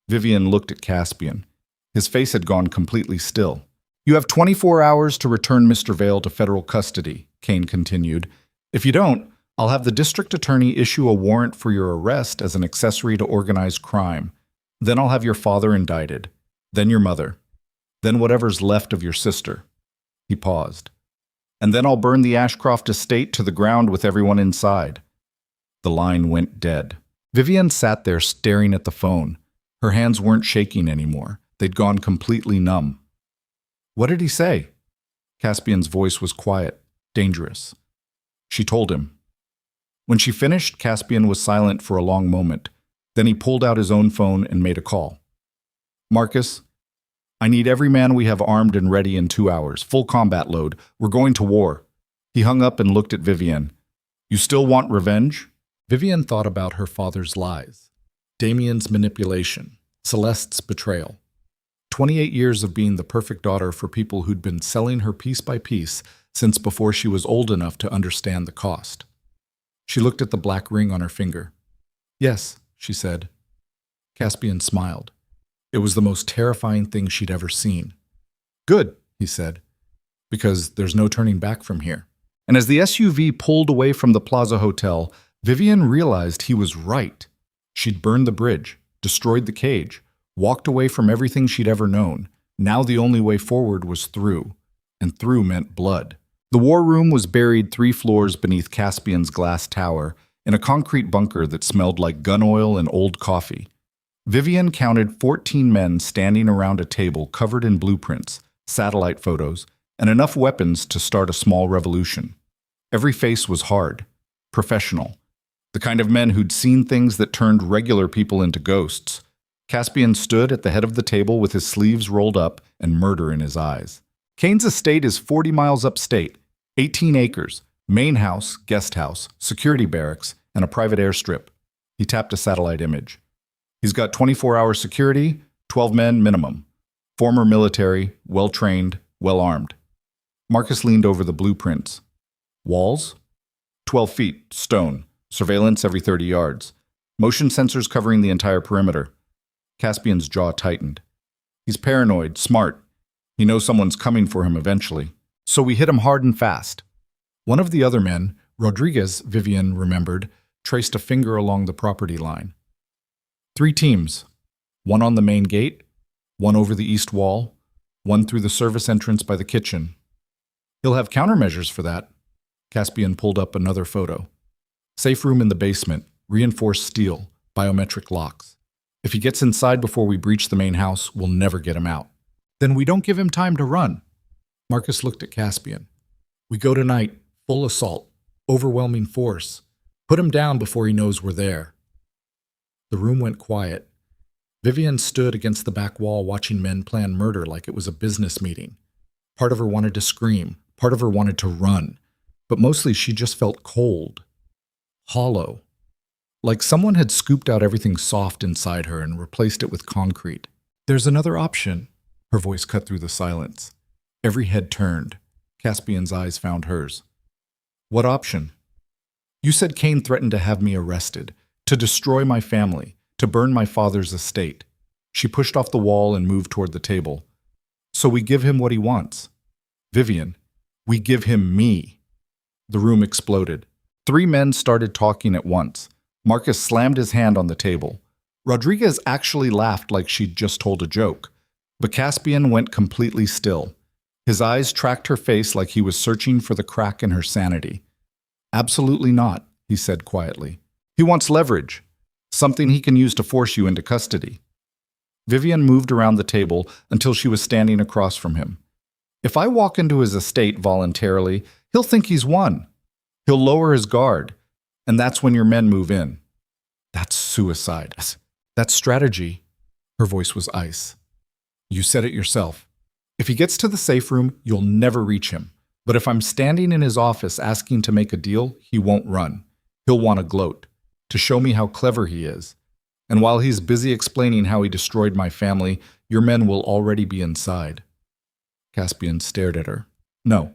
Vivienne looked at Caspian. His face had gone completely still. You have 24 hours to return Mr. Vale to federal custody, Kane continued. If you don't, I'll have the district attorney issue a warrant for your arrest as an accessory to organized crime. Then I'll have your father indicted. Then your mother. Then whatever's left of your sister. He paused. And then I'll burn the Ashcroft estate to the ground with everyone inside. The line went dead. Vivienne sat there staring at the phone. Her hands weren't shaking anymore. They'd gone completely numb. What did he say? Caspian's voice was quiet, dangerous. She told him. When she finished, Caspian was silent for a long moment. Then he pulled out his own phone and made a call. Marcus, I need every man we have armed and ready in 2 hours. Full combat load. We're going to war. He hung up and looked at Vivienne. You still want revenge? Vivienne thought about her father's lies. Damien's manipulation. Celeste's betrayal. 28 years of being the perfect daughter for people who'd been selling her piece by piece since before she was old enough to understand the cost. She looked at the black ring on her finger. Yes, she said. Caspian smiled. It was the most terrifying thing she'd ever seen. Good, he said, because there's no turning back from here. And as the SUV pulled away from the Plaza Hotel, Vivienne realized he was right. She'd burned the bridge, destroyed the cage, walked away from everything she'd ever known. Now the only way forward was through, and through meant blood. The war room was buried 3 floors beneath Caspian's glass tower in a concrete bunker that smelled like gun oil and old coffee. Vivienne counted 14 men standing around a table covered in blueprints, satellite photos, and enough weapons to start a small revolution. Every face was hard, professional. The kind of men who'd seen things that turned regular people into ghosts. Caspian stood at the head of the table with his sleeves rolled up and murder in his eyes. Kane's estate is 40 miles upstate, 18 acres, main house, guest house, security barracks, and a private airstrip. He tapped a satellite image. He's got 24-hour security, 12 men minimum. Former military, well-trained, well-armed. Marcus leaned over the blueprints. Walls? 12 feet, stone. Surveillance every 30 yards. Motion sensors covering the entire perimeter. Caspian's jaw tightened. He's paranoid, smart. He knows someone's coming for him eventually. So we hit him hard and fast. One of the other men, Rodriguez, Vivienne remembered, traced a finger along the property line. 3 teams. One on the main gate, one over the east wall, one through the service entrance by the kitchen. He'll have countermeasures for that. Caspian pulled up another photo. Safe room in the basement, reinforced steel, biometric locks. If he gets inside before we breach the main house, we'll never get him out. Then we don't give him time to run. Marcus looked at Caspian. We go tonight, full assault, overwhelming force. Put him down before he knows we're there. The room went quiet. Vivienne stood against the back wall watching men plan murder like it was a business meeting. Part of her wanted to scream, part of her wanted to run, but mostly she just felt cold, hollow, like someone had scooped out everything soft inside her and replaced it with concrete. There's another option, her voice cut through the silence. Every head turned. Caspian's eyes found hers. What option? You said Kane threatened to have me arrested, to destroy my family, to burn my father's estate. She pushed off the wall and moved toward the table. So we give him what he wants. Vivienne, we give him me. The room exploded. 3 men started talking at once. Marcus slammed his hand on the table. Rodriguez actually laughed like she'd just told a joke. But Caspian went completely still. His eyes tracked her face like he was searching for the crack in her sanity. Absolutely not, he said quietly. He wants leverage, something he can use to force you into custody. Vivienne moved around the table until she was standing across from him. If I walk into his estate voluntarily, he'll think he's won. He'll lower his guard, and that's when your men move in. That's suicide. That's strategy. Her voice was ice. You said it yourself. If he gets to the safe room, you'll never reach him. But if I'm standing in his office asking to make a deal, he won't run. He'll want to gloat, to show me how clever he is. And while he's busy explaining how he destroyed my family, your men will already be inside. Caspian stared at her. No.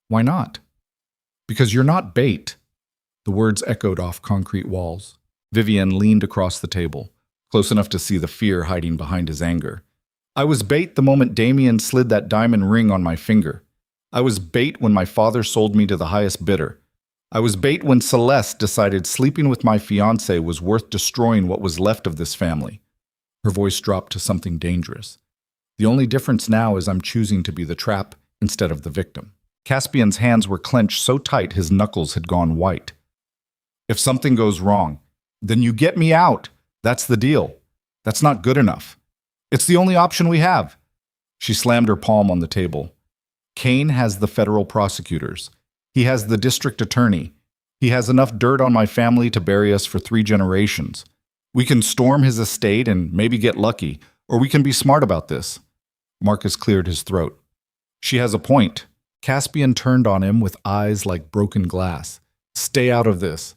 Why not? Because you're not bait. The words echoed off concrete walls. Vivienne leaned across the table, close enough to see the fear hiding behind his anger. I was bait the moment Damien slid that diamond ring on my finger. I was bait when my father sold me to the highest bidder. I was bait when Celeste decided sleeping with my fiancé was worth destroying what was left of this family. Her voice dropped to something dangerous. The only difference now is I'm choosing to be the trap instead of the victim. Caspian's hands were clenched so tight his knuckles had gone white. If something goes wrong, then you get me out. That's the deal. That's not good enough. It's the only option we have. She slammed her palm on the table. Kane has the federal prosecutors. He has the district attorney. He has enough dirt on my family to bury us for 3 generations. We can storm his estate and maybe get lucky, or we can be smart about this. Marcus cleared his throat. She has a point. Caspian turned on him with eyes like broken glass. Stay out of this.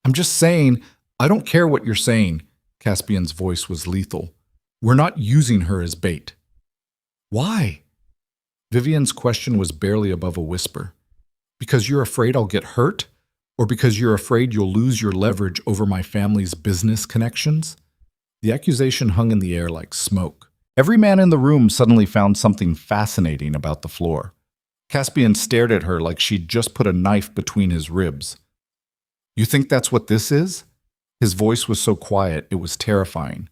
I'm just saying, I don't care what you're saying. Caspian's voice was lethal. We're not using her as bait. Why? Vivienne's question was barely above a whisper. Because you're afraid I'll get hurt? Or because you're afraid you'll lose your leverage over my family's business connections? The accusation hung in the air like smoke. Every man in the room suddenly found something fascinating about the floor. Caspian stared at her like she'd just put a knife between his ribs. You think that's what this is? His voice was so quiet, it was terrifying.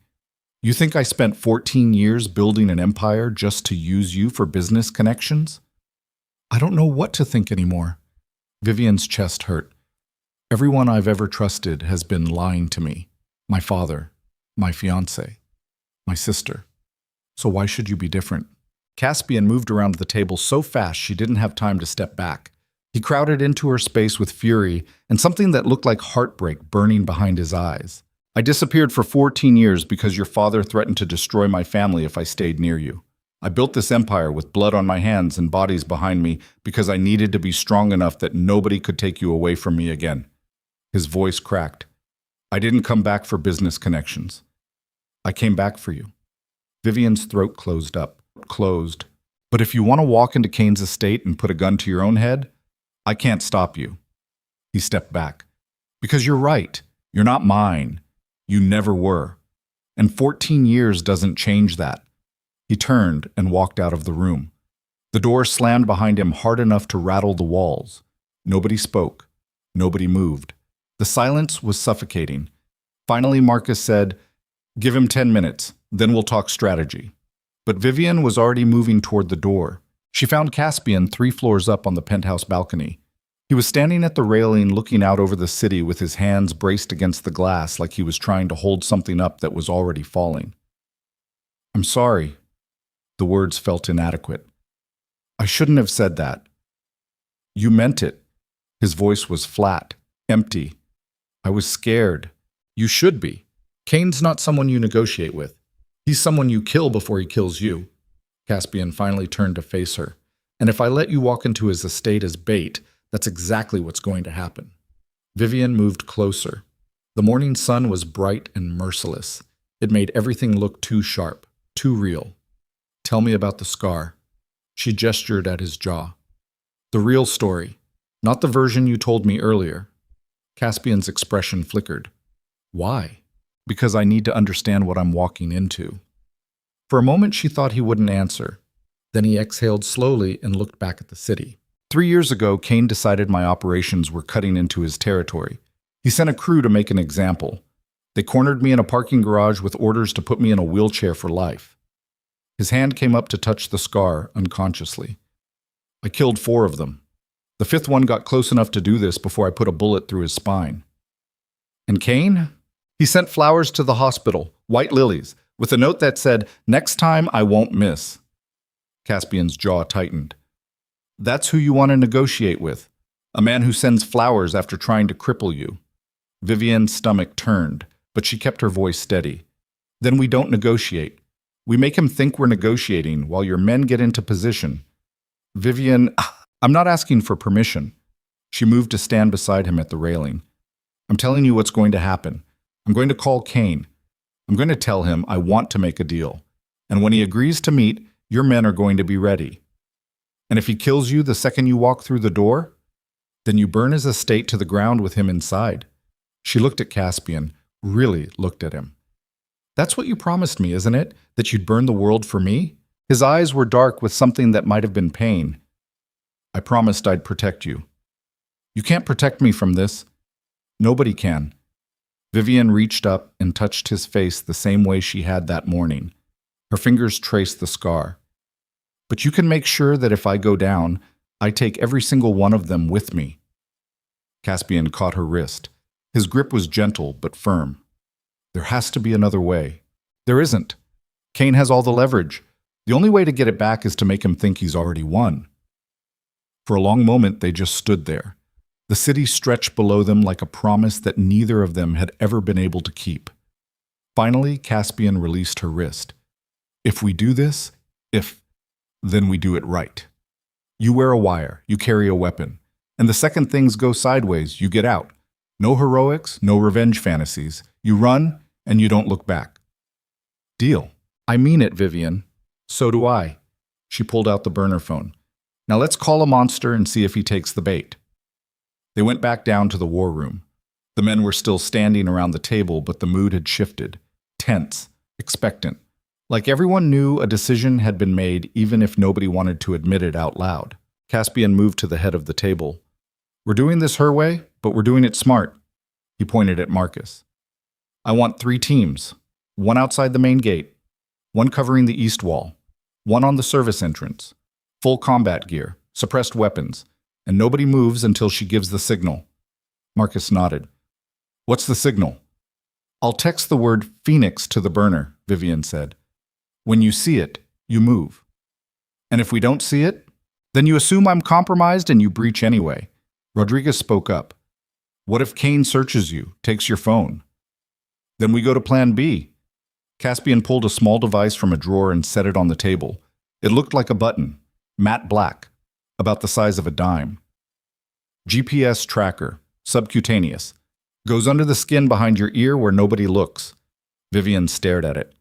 You think I spent 14 years building an empire just to use you for business connections? I don't know what to think anymore. Vivienne's chest hurt. Everyone I've ever trusted has been lying to me. My father, my fiancé, my sister. So why should you be different? Caspian moved around the table so fast she didn't have time to step back. He crowded into her space with fury and something that looked like heartbreak burning behind his eyes. I disappeared for 14 years because your father threatened to destroy my family if I stayed near you. I built this empire with blood on my hands and bodies behind me because I needed to be strong enough that nobody could take you away from me again. His voice cracked. I didn't come back for business connections. I came back for you. Vivienne's throat closed up. Closed. But if you want to walk into Kane's estate and put a gun to your own head, I can't stop you. He stepped back. Because you're right. You're not mine. You never were. And 14 years doesn't change that. He turned and walked out of the room. The door slammed behind him hard enough to rattle the walls. Nobody spoke. Nobody moved. The silence was suffocating. Finally, Marcus said, "Give him 10 minutes, then we'll talk strategy." But Vivienne was already moving toward the door. She found Caspian 3 floors up on the penthouse balcony. He was standing at the railing looking out over the city with his hands braced against the glass like he was trying to hold something up that was already falling. "I'm sorry." The words felt inadequate. "I shouldn't have said that." "You meant it." His voice was flat, empty. "I was scared." "You should be. Kane's not someone you negotiate with. He's someone you kill before he kills you." Caspian finally turned to face her. "And if I let you walk into his estate as bait, that's exactly what's going to happen." Vivienne moved closer. The morning sun was bright and merciless. It made everything look too sharp, too real. "Tell me about the scar." She gestured at his jaw. "The real story, not the version you told me earlier." Caspian's expression flickered. "Why?" "Because I need to understand what I'm walking into." For a moment she thought he wouldn't answer. Then he exhaled slowly and looked back at the city. 3 years ago, Kane decided my operations were cutting into his territory. He sent a crew to make an example. They cornered me in a parking garage with orders to put me in a wheelchair for life. His hand came up to touch the scar unconsciously. I killed 4 of them. The 5th one got close enough to do this before I put a bullet through his spine. And Kane? He sent flowers to the hospital, white lilies, with a note that said, "Next time I won't miss." Caspian's jaw tightened. "That's who you want to negotiate with. A man who sends flowers after trying to cripple you." Vivienne's stomach turned, but she kept her voice steady. "Then we don't negotiate. We make him think we're negotiating while your men get into position." "Vivienne, I'm not asking for permission." She moved to stand beside him at the railing. "I'm telling you what's going to happen. I'm going to call Kane. I'm going to tell him I want to make a deal. And when he agrees to meet, your men are going to be ready. And if he kills you the second you walk through the door, then you burn his estate to the ground with him inside." She looked at Caspian, really looked at him. "That's what you promised me, isn't it? That you'd burn the world for me?" His eyes were dark with something that might have been pain. "I promised I'd protect you." "You can't protect me from this." "Nobody can." Vivienne reached up and touched his face the same way she had that morning. Her fingers traced the scar. "But you can make sure that if I go down, I take every single one of them with me." Caspian caught her wrist. His grip was gentle but firm. "There has to be another way." "There isn't. Kane has all the leverage. The only way to get it back is to make him think he's already won." For a long moment, they just stood there. The city stretched below them like a promise that neither of them had ever been able to keep. Finally, Caspian released her wrist. "If we do this, then we do it right. You wear a wire, you carry a weapon, and the second things go sideways, you get out. No heroics, no revenge fantasies. You run, and you don't look back." "Deal." "I mean it, Vivienne." "So do I." She pulled out the burner phone. "Now let's call a monster and see if he takes the bait." They went back down to the war room. The men were still standing around the table, but the mood had shifted. Tense, expectant. Like everyone knew a decision had been made, even if nobody wanted to admit it out loud. Caspian moved to the head of the table. "We're doing this her way, but we're doing it smart." He pointed at Marcus. "I want 3 teams. 1 outside the main gate, 1 covering the east wall, 1 on the service entrance. Full combat gear, suppressed weapons, and nobody moves until she gives the signal." Marcus nodded. "What's the signal?" "I'll text the word Phoenix to the burner," Vivienne said. "When you see it, you move. And if we don't see it, Then you assume I'm compromised and you breach anyway. Rodriguez spoke up. What if Kane searches you, takes your phone? Then we go to plan B. Caspian pulled a small device from a drawer and set it on the table. It looked like a button, matte black, about the size of a dime. GPS tracker, subcutaneous. Goes under the skin behind your ear where nobody looks. Vivienne stared at it.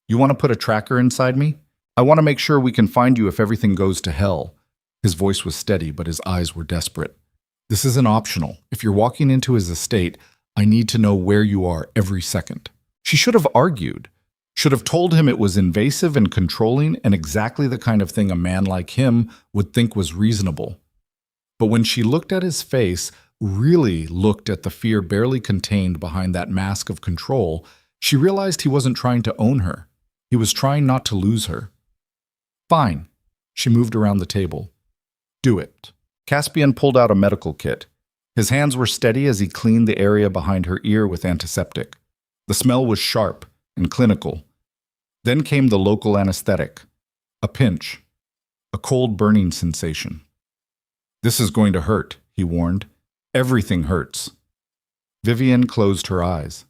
You want to put a tracker inside me? I want to make sure we can find you if everything goes to hell. His voice was steady, but his eyes were desperate. This isn't optional. If you're walking into his estate, I need to know where you are every second. She should have argued. Should have told him it was invasive and controlling and exactly the kind of thing a man like him would think was reasonable. But when she looked at his face, really looked at the fear barely contained behind that mask of control, she realized he wasn't trying to own her. He was trying not to lose her. Fine. She moved around the table. Do it. Caspian pulled out a medical kit. His hands were steady as he cleaned the area behind her ear with antiseptic. The smell was sharp and clinical. Then came the local anesthetic. A pinch. A cold burning sensation. This is going to hurt, he warned. Everything hurts. Vivienne closed her eyes.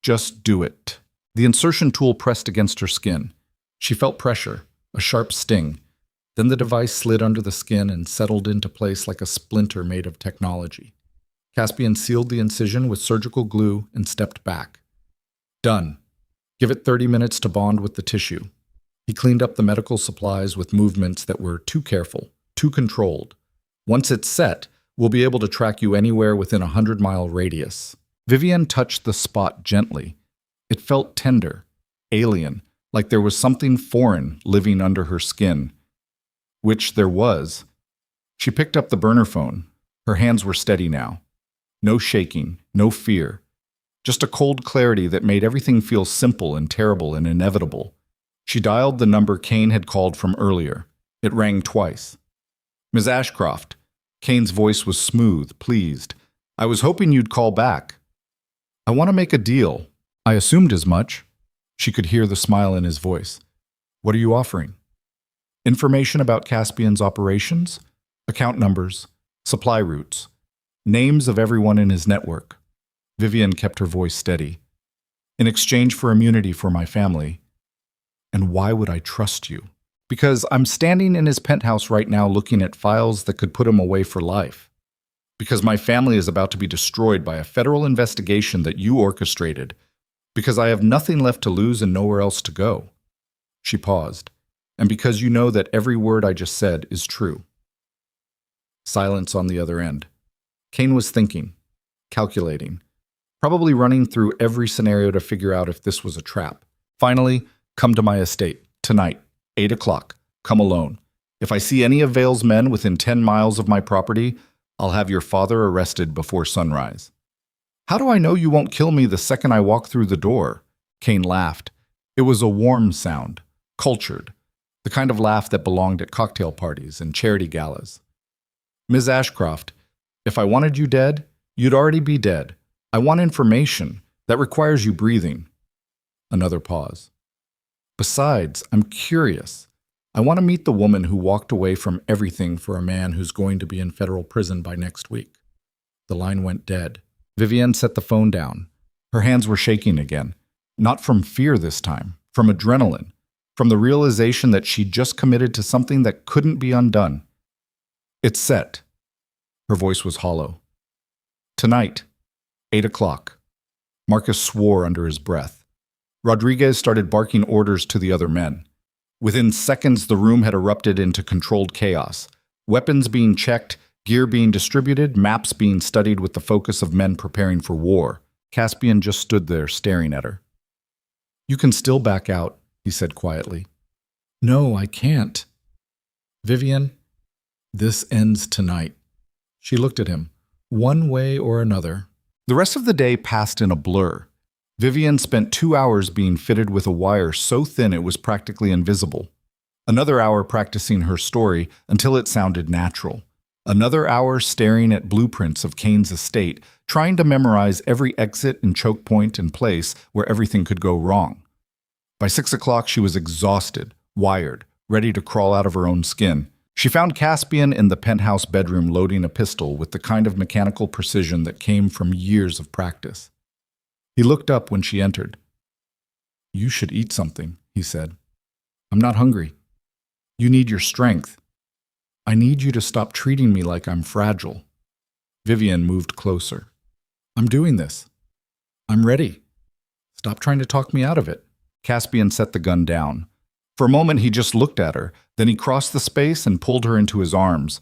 Just do it. The insertion tool pressed against her skin. She felt pressure, a sharp sting. Then the device slid under the skin and settled into place like a splinter made of technology. Caspian sealed the incision with surgical glue and stepped back. Done. Give it 30 minutes to bond with the tissue. He cleaned up the medical supplies with movements that were too careful, too controlled. Once it's set, we'll be able to track you anywhere within a 100-mile radius. Vivienne touched the spot gently. It felt tender, alien, like there was something foreign living under her skin. Which there was. She picked up the burner phone. Her hands were steady now. No shaking, no fear. Just a cold clarity that made everything feel simple and terrible and inevitable. She dialed the number Kane had called from earlier. It rang twice. Ms. Ashcroft. Kane's voice was smooth, pleased. I was hoping you'd call back. I want to make a deal. I assumed as much. She could hear the smile in his voice. What are you offering? Information about Caspian's operations, account numbers, supply routes, names of everyone in his network. Vivienne kept her voice steady. In exchange for immunity for my family. And why would I trust you? Because I'm standing in his penthouse right now looking at files that could put him away for life. Because my family is about to be destroyed by a federal investigation that you orchestrated. Because I have nothing left to lose and nowhere else to go. She paused. And because you know that every word I just said is true. Silence on the other end. Kane was thinking, calculating, probably running through every scenario to figure out if this was a trap. Finally, come to my estate, tonight, 8 o'clock. Come alone. If I see any of Vale's men within 10 miles of my property, I'll have your father arrested before sunrise. How do I know you won't kill me the second I walk through the door? Kane laughed. It was a warm sound, cultured. The kind of laugh that belonged at cocktail parties and charity galas. Ms. Ashcroft, if I wanted you dead, you'd already be dead. I want information. That requires you breathing. Another pause. Besides, I'm curious. I want to meet the woman who walked away from everything for a man who's going to be in federal prison by next week. The line went dead. Vivienne set the phone down. Her hands were shaking again. Not from fear this time, from adrenaline. From the realization that she'd just committed to something that couldn't be undone. It's set. Her voice was hollow. Tonight, 8 o'clock. Marcus swore under his breath. Rodriguez started barking orders to the other men. Within seconds, the room had erupted into controlled chaos. Weapons being checked, gear being distributed, maps being studied with the focus of men preparing for war. Caspian just stood there staring at her. You can still back out, he said quietly. No, I can't. Vivienne, this ends tonight. She looked at him, one way or another. The rest of the day passed in a blur. Vivienne spent 2 hours being fitted with a wire so thin it was practically invisible. Another hour practicing her story until it sounded natural. Another hour staring at blueprints of Kane's estate, trying to memorize every exit and choke point and place where everything could go wrong. By 6 o'clock, she was exhausted, wired, ready to crawl out of her own skin. She found Caspian in the penthouse bedroom loading a pistol with the kind of mechanical precision that came from years of practice. He looked up when she entered. "You should eat something," he said. "I'm not hungry. You need your strength. I need you to stop treating me like I'm fragile." Vivienne moved closer. "I'm doing this. I'm ready. Stop trying to talk me out of it." Caspian set the gun down. For a moment, he just looked at her. Then he crossed the space and pulled her into his arms.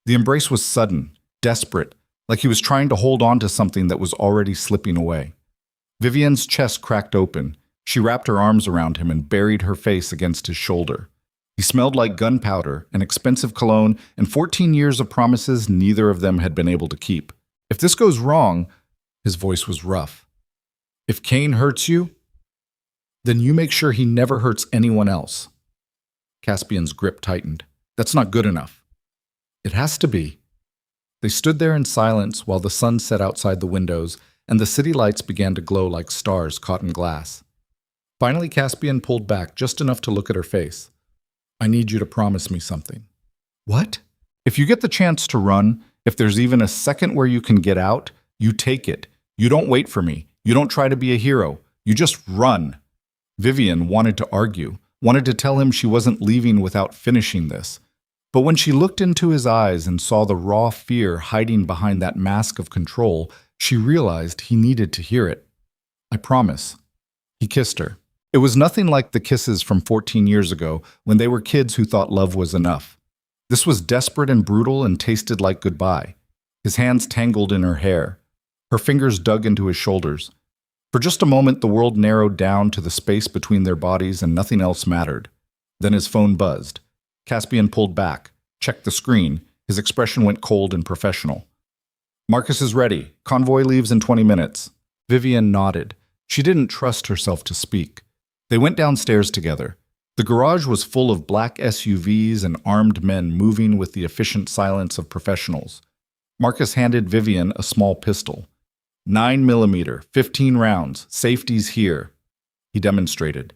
The embrace was sudden, desperate, like he was trying to hold on to something that was already slipping away. Vivienne's chest cracked open. She wrapped her arms around him and buried her face against his shoulder. He smelled like gunpowder, an expensive cologne, and 14 years of promises neither of them had been able to keep. "If this goes wrong," his voice was rough, "if Kane hurts you, then you make sure he never hurts anyone else." Caspian's grip tightened. "That's not good enough." "It has to be." They stood there in silence while the sun set outside the windows and the city lights began to glow like stars caught in glass. Finally, Caspian pulled back just enough to look at her face. "I need you to promise me something." "What?" "If you get the chance to run, if there's even a second where you can get out, you take it. You don't wait for me. You don't try to be a hero. You just run." Vivienne wanted to argue, wanted to tell him she wasn't leaving without finishing this. But when she looked into his eyes and saw the raw fear hiding behind that mask of control, she realized he needed to hear it. "I promise." He kissed her. It was nothing like the kisses from 14 years ago when they were kids who thought love was enough. This was desperate and brutal and tasted like goodbye. His hands tangled in her hair. Her fingers dug into his shoulders. For just a moment, the world narrowed down to the space between their bodies and nothing else mattered. Then his phone buzzed. Caspian pulled back, checked the screen. His expression went cold and professional. "Marcus is ready. Convoy leaves in 20 minutes. Vivienne nodded. She didn't trust herself to speak. They went downstairs together. The garage was full of black SUVs and armed men moving with the efficient silence of professionals. Marcus handed Vivienne a small pistol. 9mm, 15 rounds, safety's here. He demonstrated.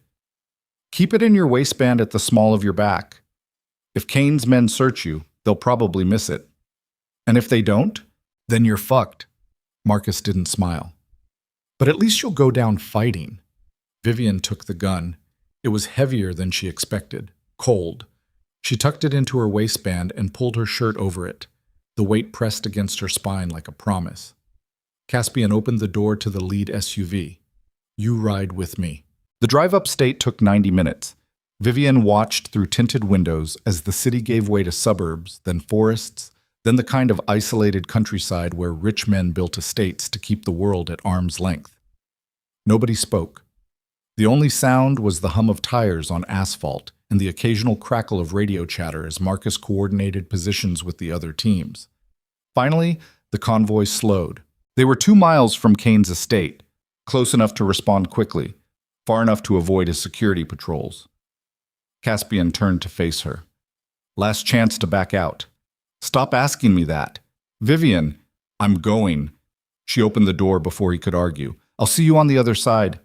"Keep it in your waistband at the small of your back. If Kane's men search you, they'll probably miss it. And if they don't, then you're fucked." Marcus didn't smile. "But at least you'll go down fighting." Vivienne took the gun. It was heavier than she expected, cold. She tucked it into her waistband and pulled her shirt over it. The weight pressed against her spine like a promise. Caspian opened the door to the lead SUV. "You ride with me." The drive upstate took 90 minutes. Vivienne watched through tinted windows as the city gave way to suburbs, then forests, then the kind of isolated countryside where rich men built estates to keep the world at arm's length. Nobody spoke. The only sound was the hum of tires on asphalt and the occasional crackle of radio chatter as Marcus coordinated positions with the other teams. Finally, the convoy slowed. They were 2 miles from Kane's estate, close enough to respond quickly, far enough to avoid his security patrols. Caspian turned to face her. "Last chance to back out." "Stop asking me that." "Vivienne, I'm going." She opened the door before he could argue. "I'll see you on the other side."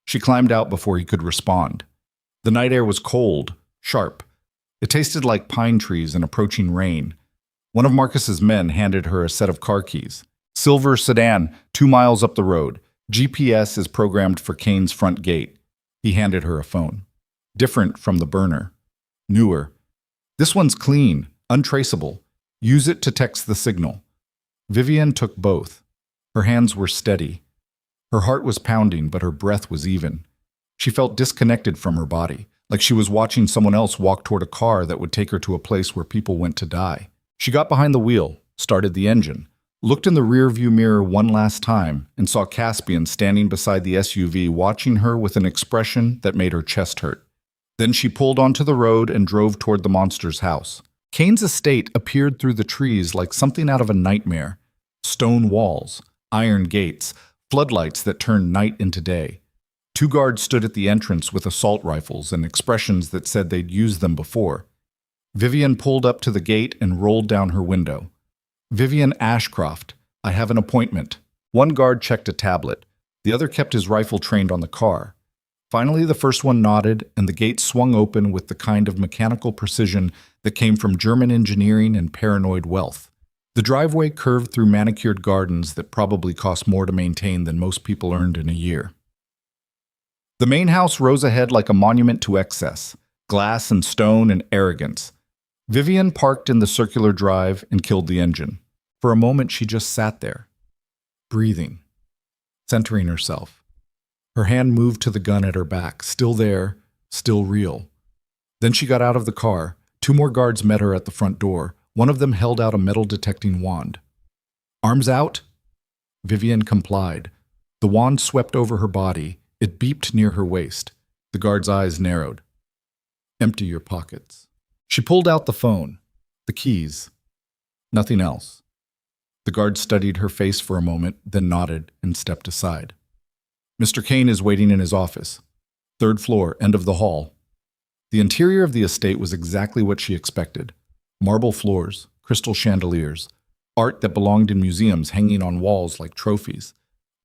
She climbed out before he could respond. The night air was cold, sharp. It tasted like pine trees and approaching rain. One of Marcus's men handed her a set of car keys. "Silver sedan, 2 miles up the road. GPS is programmed for Kane's front gate." He handed her a phone. Different from the burner. Newer. "This one's clean, untraceable. Use it to text the signal." Vivienne took both. Her hands were steady. Her heart was pounding, but her breath was even. She felt disconnected from her body, like she was watching someone else walk toward a car that would take her to a place where people went to die. She got behind the wheel, started the engine, looked in the rearview mirror one last time, and saw Caspian standing beside the SUV watching her with an expression that made her chest hurt. Then she pulled onto the road and drove toward the monster's house. Kane's estate appeared through the trees like something out of a nightmare. Stone walls, iron gates, floodlights that turned night into day. 2 guards stood at the entrance with assault rifles and expressions that said they'd used them before. Vivienne pulled up to the gate and rolled down her window. "Vivienne Ashcroft, I have an appointment." One guard checked a tablet. The other kept his rifle trained on the car. Finally, the first one nodded, and the gate swung open with the kind of mechanical precision that came from German engineering and paranoid wealth. The driveway curved through manicured gardens that probably cost more to maintain than most people earned in a year. The main house rose ahead like a monument to excess, glass and stone and arrogance. Vivienne parked in the circular drive and killed the engine. For a moment, she just sat there, breathing, centering herself. Her hand moved to the gun at her back, still there, still real. Then she got out of the car. 2 more guards met her at the front door. One of them held out a metal-detecting wand. Arms out? Vivienne complied. The wand swept over her body. It beeped near her waist. The guard's eyes narrowed. Empty your pockets. She pulled out the phone, the keys. Nothing else. The guard studied her face for a moment, then nodded and stepped aside. Mr. Kane is waiting in his office. 3rd floor, end of the hall. The interior of the estate was exactly what she expected. Marble floors, crystal chandeliers, art that belonged in museums hanging on walls like trophies.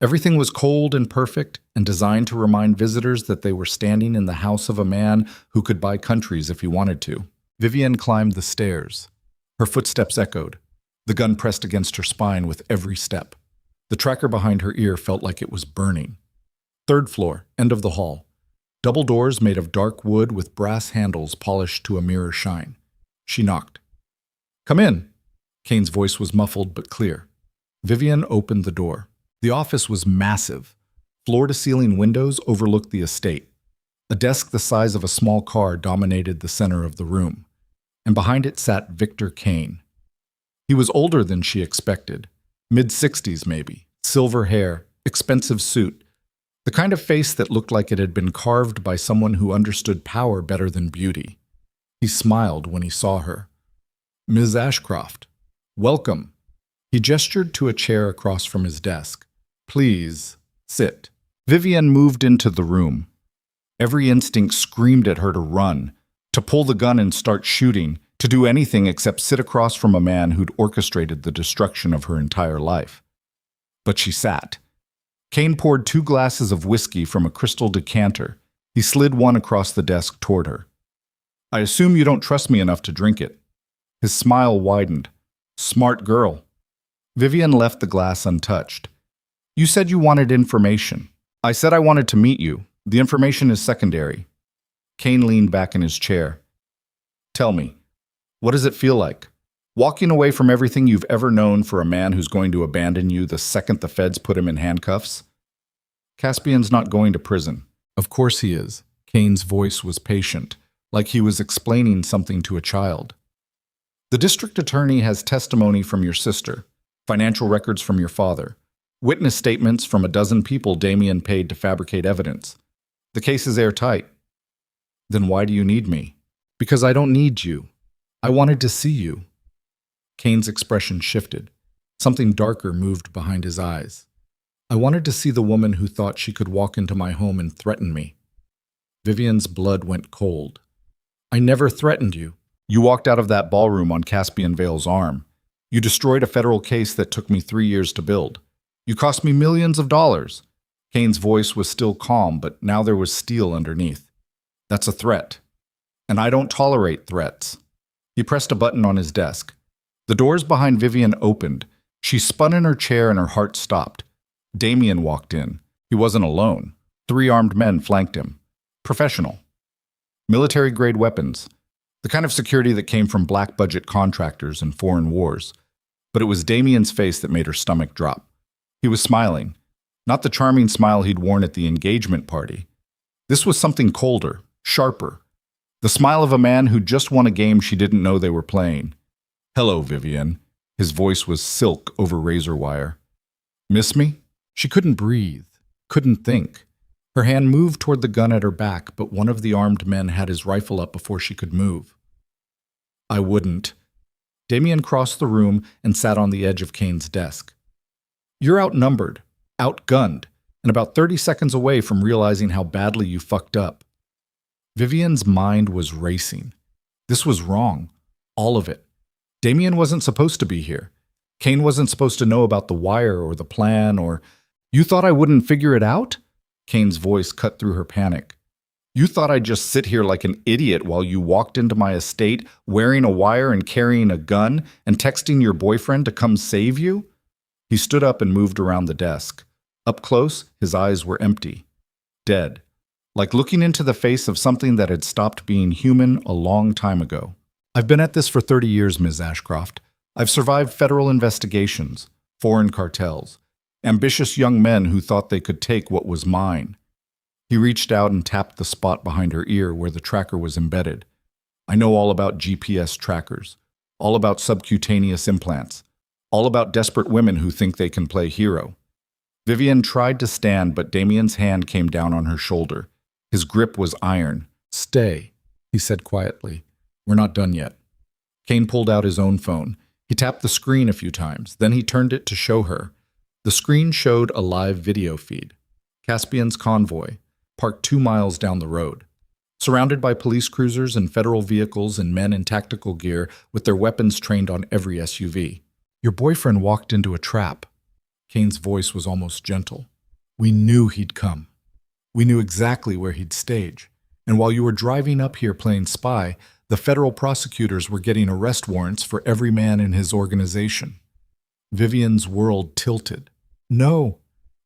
Everything was cold and perfect and designed to remind visitors that they were standing in the house of a man who could buy countries if he wanted to. Vivienne climbed the stairs. Her footsteps echoed. The gun pressed against her spine with every step. The tracker behind her ear felt like it was burning. 3rd floor, end of the hall. Double doors made of dark wood with brass handles polished to a mirror shine. She knocked. Come in. Kane's voice was muffled but clear. Vivienne opened the door. The office was massive. Floor-to-ceiling windows overlooked the estate. A desk the size of a small car dominated the center of the room, and behind it sat Victor Kane. He was older than she expected, mid-60s maybe, silver hair, expensive suit, the kind of face that looked like it had been carved by someone who understood power better than beauty. He smiled when he saw her. Ms. Ashcroft, welcome. He gestured to a chair across from his desk. Please, sit. Vivienne moved into the room. Every instinct screamed at her to run, to pull the gun and start shooting, to do anything except sit across from a man who'd orchestrated the destruction of her entire life. But she sat. Kane poured 2 glasses of whiskey from a crystal decanter. He slid one across the desk toward her. I assume you don't trust me enough to drink it. His smile widened. Smart girl. Vivienne left the glass untouched. You said you wanted information. I said I wanted to meet you. The information is secondary. Kane leaned back in his chair. Tell me, what does it feel like? Walking away from everything you've ever known for a man who's going to abandon you the second the feds put him in handcuffs? Caspian's not going to prison. Of course he is. Kane's voice was patient, like he was explaining something to a child. The district attorney has testimony from your sister, financial records from your father, witness statements from a dozen people Damien paid to fabricate evidence. The case is airtight. Then why do you need me? Because I don't need you. I wanted to see you. Kane's expression shifted. Something darker moved behind his eyes. I wanted to see the woman who thought she could walk into my home and threaten me. Vivienne's blood went cold. I never threatened you. You walked out of that ballroom on Caspian Vale's arm. You destroyed a federal case that took me 3 years to build. You cost me millions of dollars. Kane's voice was still calm, but now there was steel underneath. That's a threat. And I don't tolerate threats. He pressed a button on his desk. The doors behind Vivienne opened. She spun in her chair and her heart stopped. Damien walked in. He wasn't alone. 3 armed men flanked him. Professional. Military-grade weapons. The kind of security that came from black-budget contractors in foreign wars. But it was Damien's face that made her stomach drop. He was smiling. Not the charming smile he'd worn at the engagement party. This was something colder, sharper. The smile of a man who just won a game she didn't know they were playing. Hello, Vivienne. His voice was silk over razor wire. Miss me? She couldn't breathe, couldn't think. Her hand moved toward the gun at her back, but one of the armed men had his rifle up before she could move. I wouldn't. Damien crossed the room and sat on the edge of Kane's desk. You're outnumbered, outgunned, and about 30 seconds away from realizing how badly you fucked up. Vivienne's mind was racing. This was wrong. All of it. Damien wasn't supposed to be here. Kane wasn't supposed to know about the wire or the plan or... You thought I wouldn't figure it out? Kane's voice cut through her panic. You thought I'd just sit here like an idiot while you walked into my estate wearing a wire and carrying a gun and texting your boyfriend to come save you? He stood up and moved around the desk. Up close, his eyes were empty, dead, like looking into the face of something that had stopped being human a long time ago. I've been at this for 30 years, Ms. Ashcroft. I've survived federal investigations, foreign cartels, ambitious young men who thought they could take what was mine. He reached out and tapped the spot behind her ear where the tracker was embedded. I know all about GPS trackers, all about subcutaneous implants, all about desperate women who think they can play hero. Vivienne tried to stand, but Damien's hand came down on her shoulder. His grip was iron. Stay, he said quietly. We're not done yet. Kane pulled out his own phone. He tapped the screen a few times, then he turned it to show her. The screen showed a live video feed. Caspian's convoy, parked 2 miles down the road, surrounded by police cruisers and federal vehicles and men in tactical gear with their weapons trained on every SUV. Your boyfriend walked into a trap. Kane's voice was almost gentle. We knew he'd come. We knew exactly where he'd stage. And while you were driving up here playing spy, the federal prosecutors were getting arrest warrants for every man in his organization. Vivienne's world tilted. No,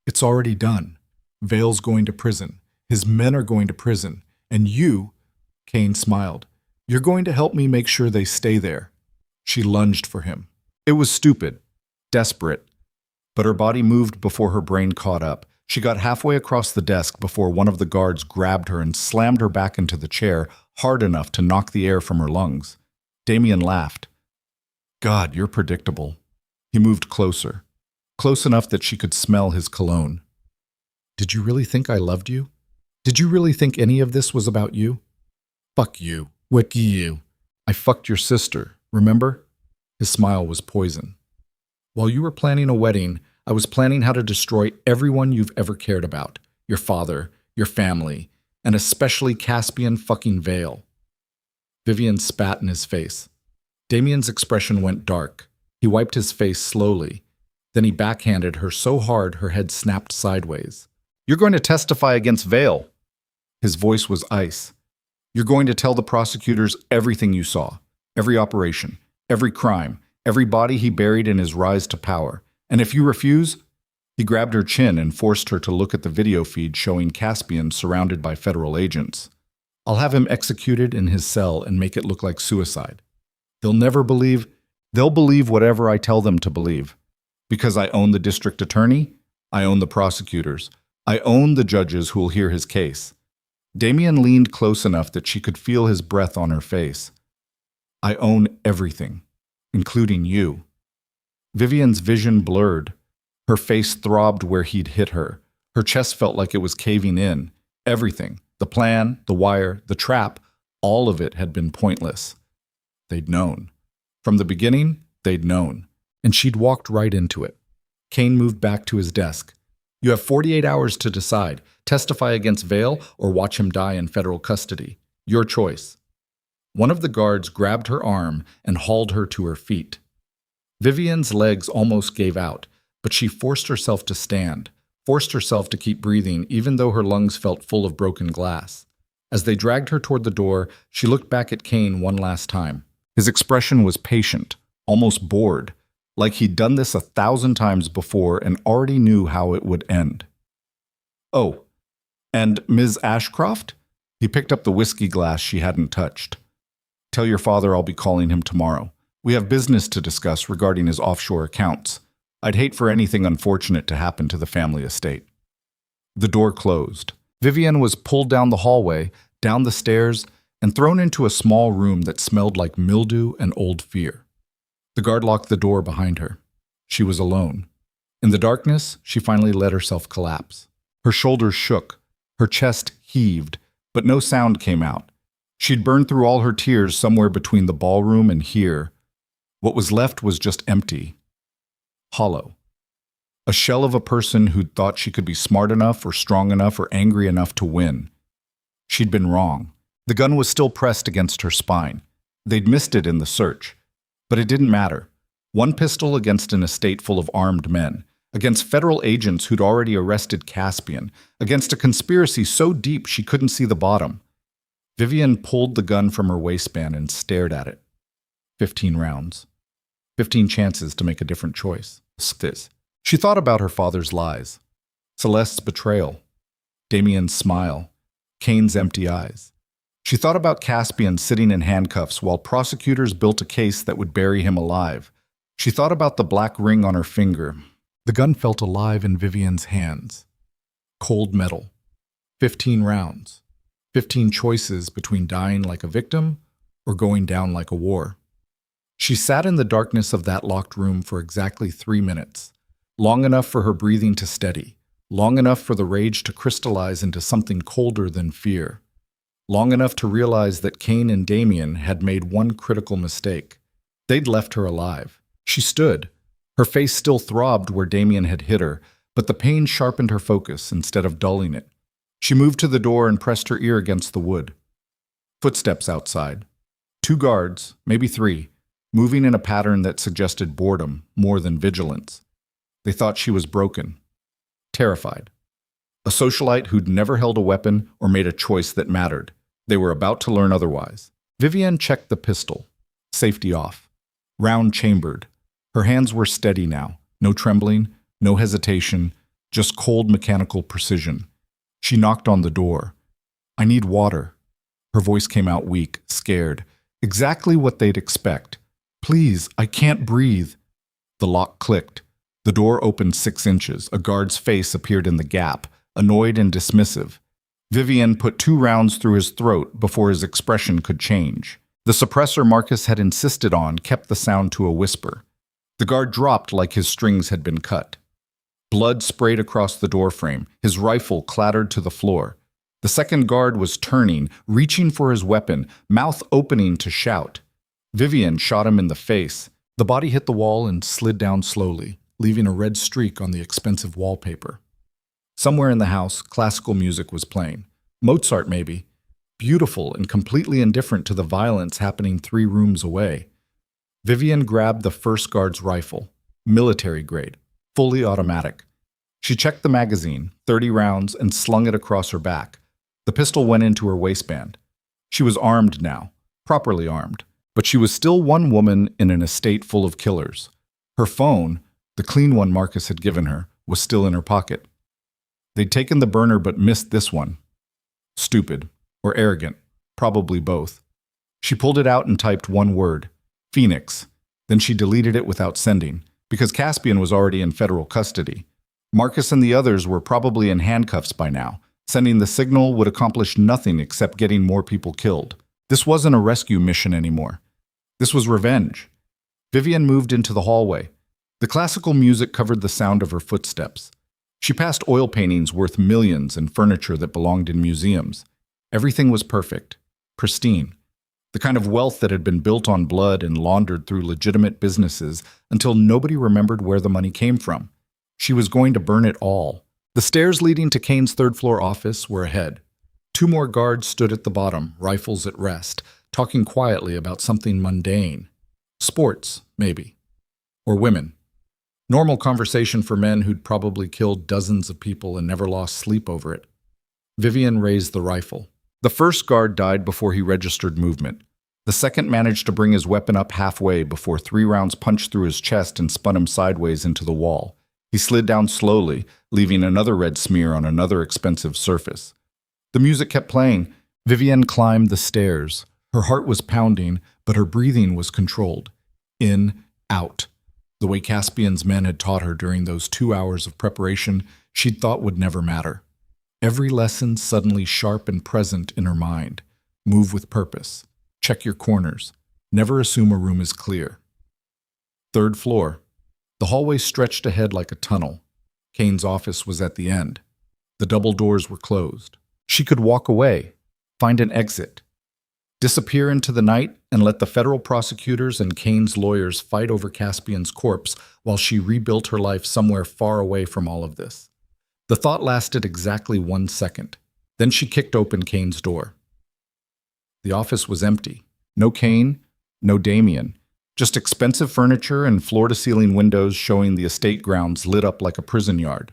it's already done. Vale's going to prison. His men are going to prison. And you, Kane smiled, you're going to help me make sure they stay there. She lunged for him. It was stupid, desperate, but her body moved before her brain caught up. She got halfway across the desk before one of the guards grabbed her and slammed her back into the chair hard enough to knock the air from her lungs. Damien laughed. God, you're predictable. He moved closer, close enough that she could smell his cologne. Did you really think I loved you? Did you really think any of this was about you? Fuck you. What you? I fucked your sister, remember? His smile was poison. While you were planning a wedding, I was planning how to destroy everyone you've ever cared about. Your father, your family, and especially Caspian fucking Vale. Vivienne spat in his face. Damien's expression went dark. He wiped his face slowly. Then he backhanded her so hard her head snapped sideways. You're going to testify against Vale. His voice was ice. You're going to tell the prosecutors everything you saw, every operation, every crime, every body he buried in his rise to power. And if you refuse, he grabbed her chin and forced her to look at the video feed showing Caspian surrounded by federal agents. I'll have him executed in his cell and make it look like suicide. They'll believe whatever I tell them to believe. Because I own the district attorney, I own the prosecutors, I own the judges who will hear his case. Damien leaned close enough that she could feel his breath on her face. I own everything, including you. Vivienne's vision blurred. Her face throbbed where he'd hit her. Her chest felt like it was caving in. Everything, the plan, the wire, the trap, all of it had been pointless. They'd known. From the beginning, they'd known. And she'd walked right into it. Kane moved back to his desk. You have 48 hours to decide. Testify against Vale or watch him die in federal custody. Your choice. One of the guards grabbed her arm and hauled her to her feet. Vivienne's legs almost gave out, but she forced herself to stand, forced herself to keep breathing even though her lungs felt full of broken glass. As they dragged her toward the door, she looked back at Kane one last time. His expression was patient, almost bored, like he'd done this 1,000 times before and already knew how it would end. Oh, and Ms. Ashcroft? He picked up the whiskey glass she hadn't touched. Tell your father I'll be calling him tomorrow. We have business to discuss regarding his offshore accounts. I'd hate for anything unfortunate to happen to the family estate. The door closed. Vivienne was pulled down the hallway, down the stairs, and thrown into a small room that smelled like mildew and old fear. The guard locked the door behind her. She was alone. In the darkness, she finally let herself collapse. Her shoulders shook. Her chest heaved, but no sound came out. She'd burned through all her tears somewhere between the ballroom and here. What was left was just empty. Hollow. A shell of a person who'd thought she could be smart enough or strong enough or angry enough to win. She'd been wrong. The gun was still pressed against her spine. They'd missed it in the search. But it didn't matter. One pistol against an estate full of armed men. against federal agents who'd already arrested Caspian, against a conspiracy so deep she couldn't see the bottom. Vivienne pulled the gun from her waistband and stared at it. 15 rounds. 15 chances to make a different choice. She thought about her father's lies, Celeste's betrayal, Damien's smile, Kane's empty eyes. She thought about Caspian sitting in handcuffs while prosecutors built a case that would bury him alive. She thought about the black ring on her finger. The gun felt alive in Vivienne's hands. Cold metal. 15 rounds. 15 choices between dying like a victim or going down like a war. She sat in the darkness of that locked room for exactly 3 minutes, long enough for her breathing to steady, long enough for the rage to crystallize into something colder than fear, long enough to realize that Kane and Damien had made one critical mistake. They'd left her alive. She stood. Her face still throbbed where Damien had hit her, but the pain sharpened her focus instead of dulling it. She moved to the door and pressed her ear against the wood. Footsteps outside. 2 guards, maybe 3, moving in a pattern that suggested boredom more than vigilance. They thought she was broken, terrified. A socialite who'd never held a weapon or made a choice that mattered. They were about to learn otherwise. Vivienne checked the pistol. Safety off. Round chambered. Her hands were steady now. No trembling, no hesitation, just cold mechanical precision. She knocked on the door. "I need water." Her voice came out weak, scared. Exactly what they'd expect. "Please, I can't breathe." The lock clicked. The door opened 6 inches. A guard's face appeared in the gap, annoyed and dismissive. Vivienne put 2 rounds through his throat before his expression could change. The suppressor Marcus had insisted on kept the sound to a whisper. The guard dropped like his strings had been cut. Blood sprayed across the doorframe. His rifle clattered to the floor. The second guard was turning, reaching for his weapon, mouth opening to shout. Vivienne shot him in the face. The body hit the wall and slid down slowly, leaving a red streak on the expensive wallpaper. Somewhere in the house, classical music was playing. Mozart, maybe. Beautiful and completely indifferent to the violence happening 3 rooms away. Vivienne grabbed the first guard's rifle, military grade, fully automatic. She checked the magazine, 30 rounds, and slung it across her back. The pistol went into her waistband. She was armed now, properly armed, but she was still one woman in an estate full of killers. Her phone, the clean one Marcus had given her, was still in her pocket. They'd taken the burner but missed this one. Stupid, or arrogant, probably both. She pulled it out and typed one word, Phoenix. Then she deleted it without sending, because Caspian was already in federal custody. Marcus and the others were probably in handcuffs by now. Sending the signal would accomplish nothing except getting more people killed. This wasn't a rescue mission anymore. This was revenge. Vivienne moved into the hallway. The classical music covered the sound of her footsteps. She passed oil paintings worth millions and furniture that belonged in museums. Everything was perfect, pristine. The kind of wealth that had been built on blood and laundered through legitimate businesses until nobody remembered where the money came from. She was going to burn it all. The stairs leading to Kane's 3rd-floor office were ahead. 2 more guards stood at the bottom, rifles at rest, talking quietly about something mundane. Sports, maybe. Or women. Normal conversation for men who'd probably killed dozens of people and never lost sleep over it. Vivienne raised the rifle. The first guard died before he registered movement. The second managed to bring his weapon up halfway before 3 rounds punched through his chest and spun him sideways into the wall. He slid down slowly, leaving another red smear on another expensive surface. The music kept playing. Vivienne climbed the stairs. Her heart was pounding, but her breathing was controlled. In, out. The way Caspian's men had taught her during those 2 hours of preparation she'd thought would never matter. Every lesson suddenly sharp and present in her mind. Move with purpose. Check your corners. Never assume a room is clear. 3rd floor. The hallway stretched ahead like a tunnel. Kane's office was at the end. The double doors were closed. She could walk away, find an exit, disappear into the night and let the federal prosecutors and Kane's lawyers fight over Caspian's corpse while she rebuilt her life somewhere far away from all of this. The thought lasted exactly 1 second. Then she kicked open Kane's door. The office was empty. No Kane, no Damien, Just expensive furniture and floor-to-ceiling windows showing the estate grounds lit up like a prison yard.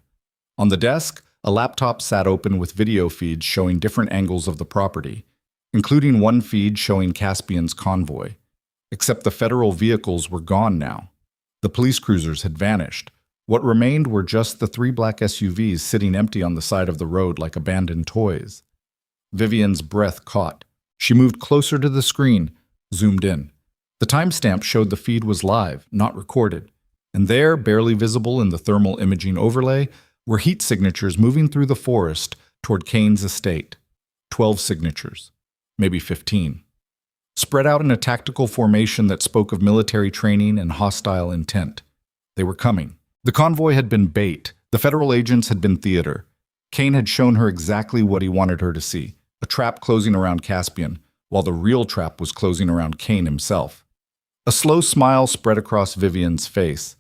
On the desk, a laptop sat open with video feeds showing different angles of the property, including one feed showing Caspian's convoy. Except the federal vehicles were gone now. The police cruisers had vanished. What remained were just the 3 black SUVs sitting empty on the side of the road like abandoned toys. Vivienne's breath caught. She moved closer to the screen, zoomed in. The timestamp showed the feed was live, not recorded. And there, barely visible in the thermal imaging overlay, were heat signatures moving through the forest toward Kane's estate. 12 signatures, maybe 15. Spread out in a tactical formation that spoke of military training and hostile intent. They were coming. The convoy had been bait. The federal agents had been theater. Kane had shown her exactly what he wanted her to see, a trap closing around Caspian, while the real trap was closing around Kane himself. A slow smile spread across Vivienne's face.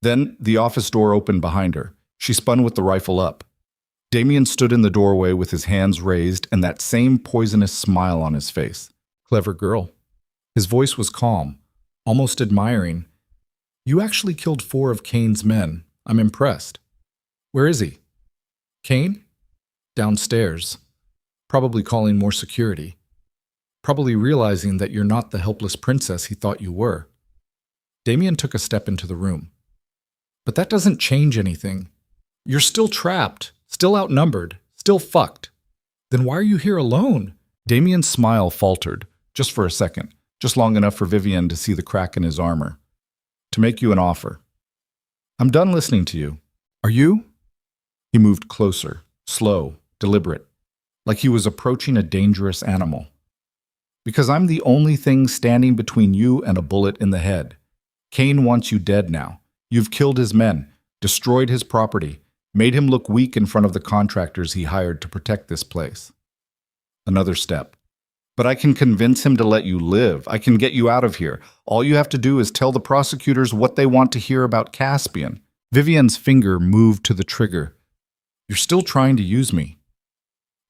Then the office door opened behind her. She spun with the rifle up. Damien stood in the doorway with his hands raised and that same poisonous smile on his face. Clever girl. His voice was calm, almost admiring. You actually killed 4 of Kane's men. I'm impressed. Where is he? Kane? Downstairs. Probably calling more security. Probably realizing that you're not the helpless princess he thought you were. Damien took a step into the room. But that doesn't change anything. You're still trapped, still outnumbered, still fucked. Then why are you here alone? Damien's smile faltered, just for a second, just long enough for Vivienne to see the crack in his armor. To make you an offer. I'm done listening to you. Are you? He moved closer, slow, deliberate, like he was approaching a dangerous animal. Because I'm the only thing standing between you and a bullet in the head. Kane wants you dead now. You've killed his men, destroyed his property, made him look weak in front of the contractors he hired to protect this place. Another step. But I can convince him to let you live. I can get you out of here. All you have to do is tell the prosecutors what they want to hear about Caspian. Vivienne's finger moved to the trigger. You're still trying to use me.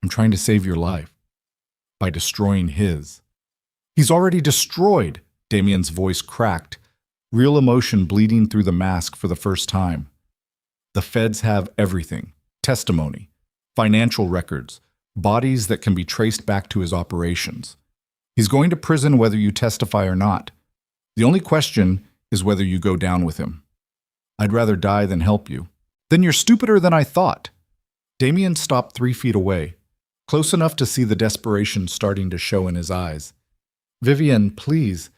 I'm trying to save your life. By destroying his. He's already destroyed. Damien's voice cracked, real emotion bleeding through the mask for the first time. The feds have everything. Testimony, financial records, bodies that can be traced back to his operations. He's going to prison whether you testify or not. The only question is whether you go down with him. I'd rather die than help you. Then you're stupider than I thought. Damien stopped 3 feet away, close enough to see the desperation starting to show in his eyes. Vivienne, please.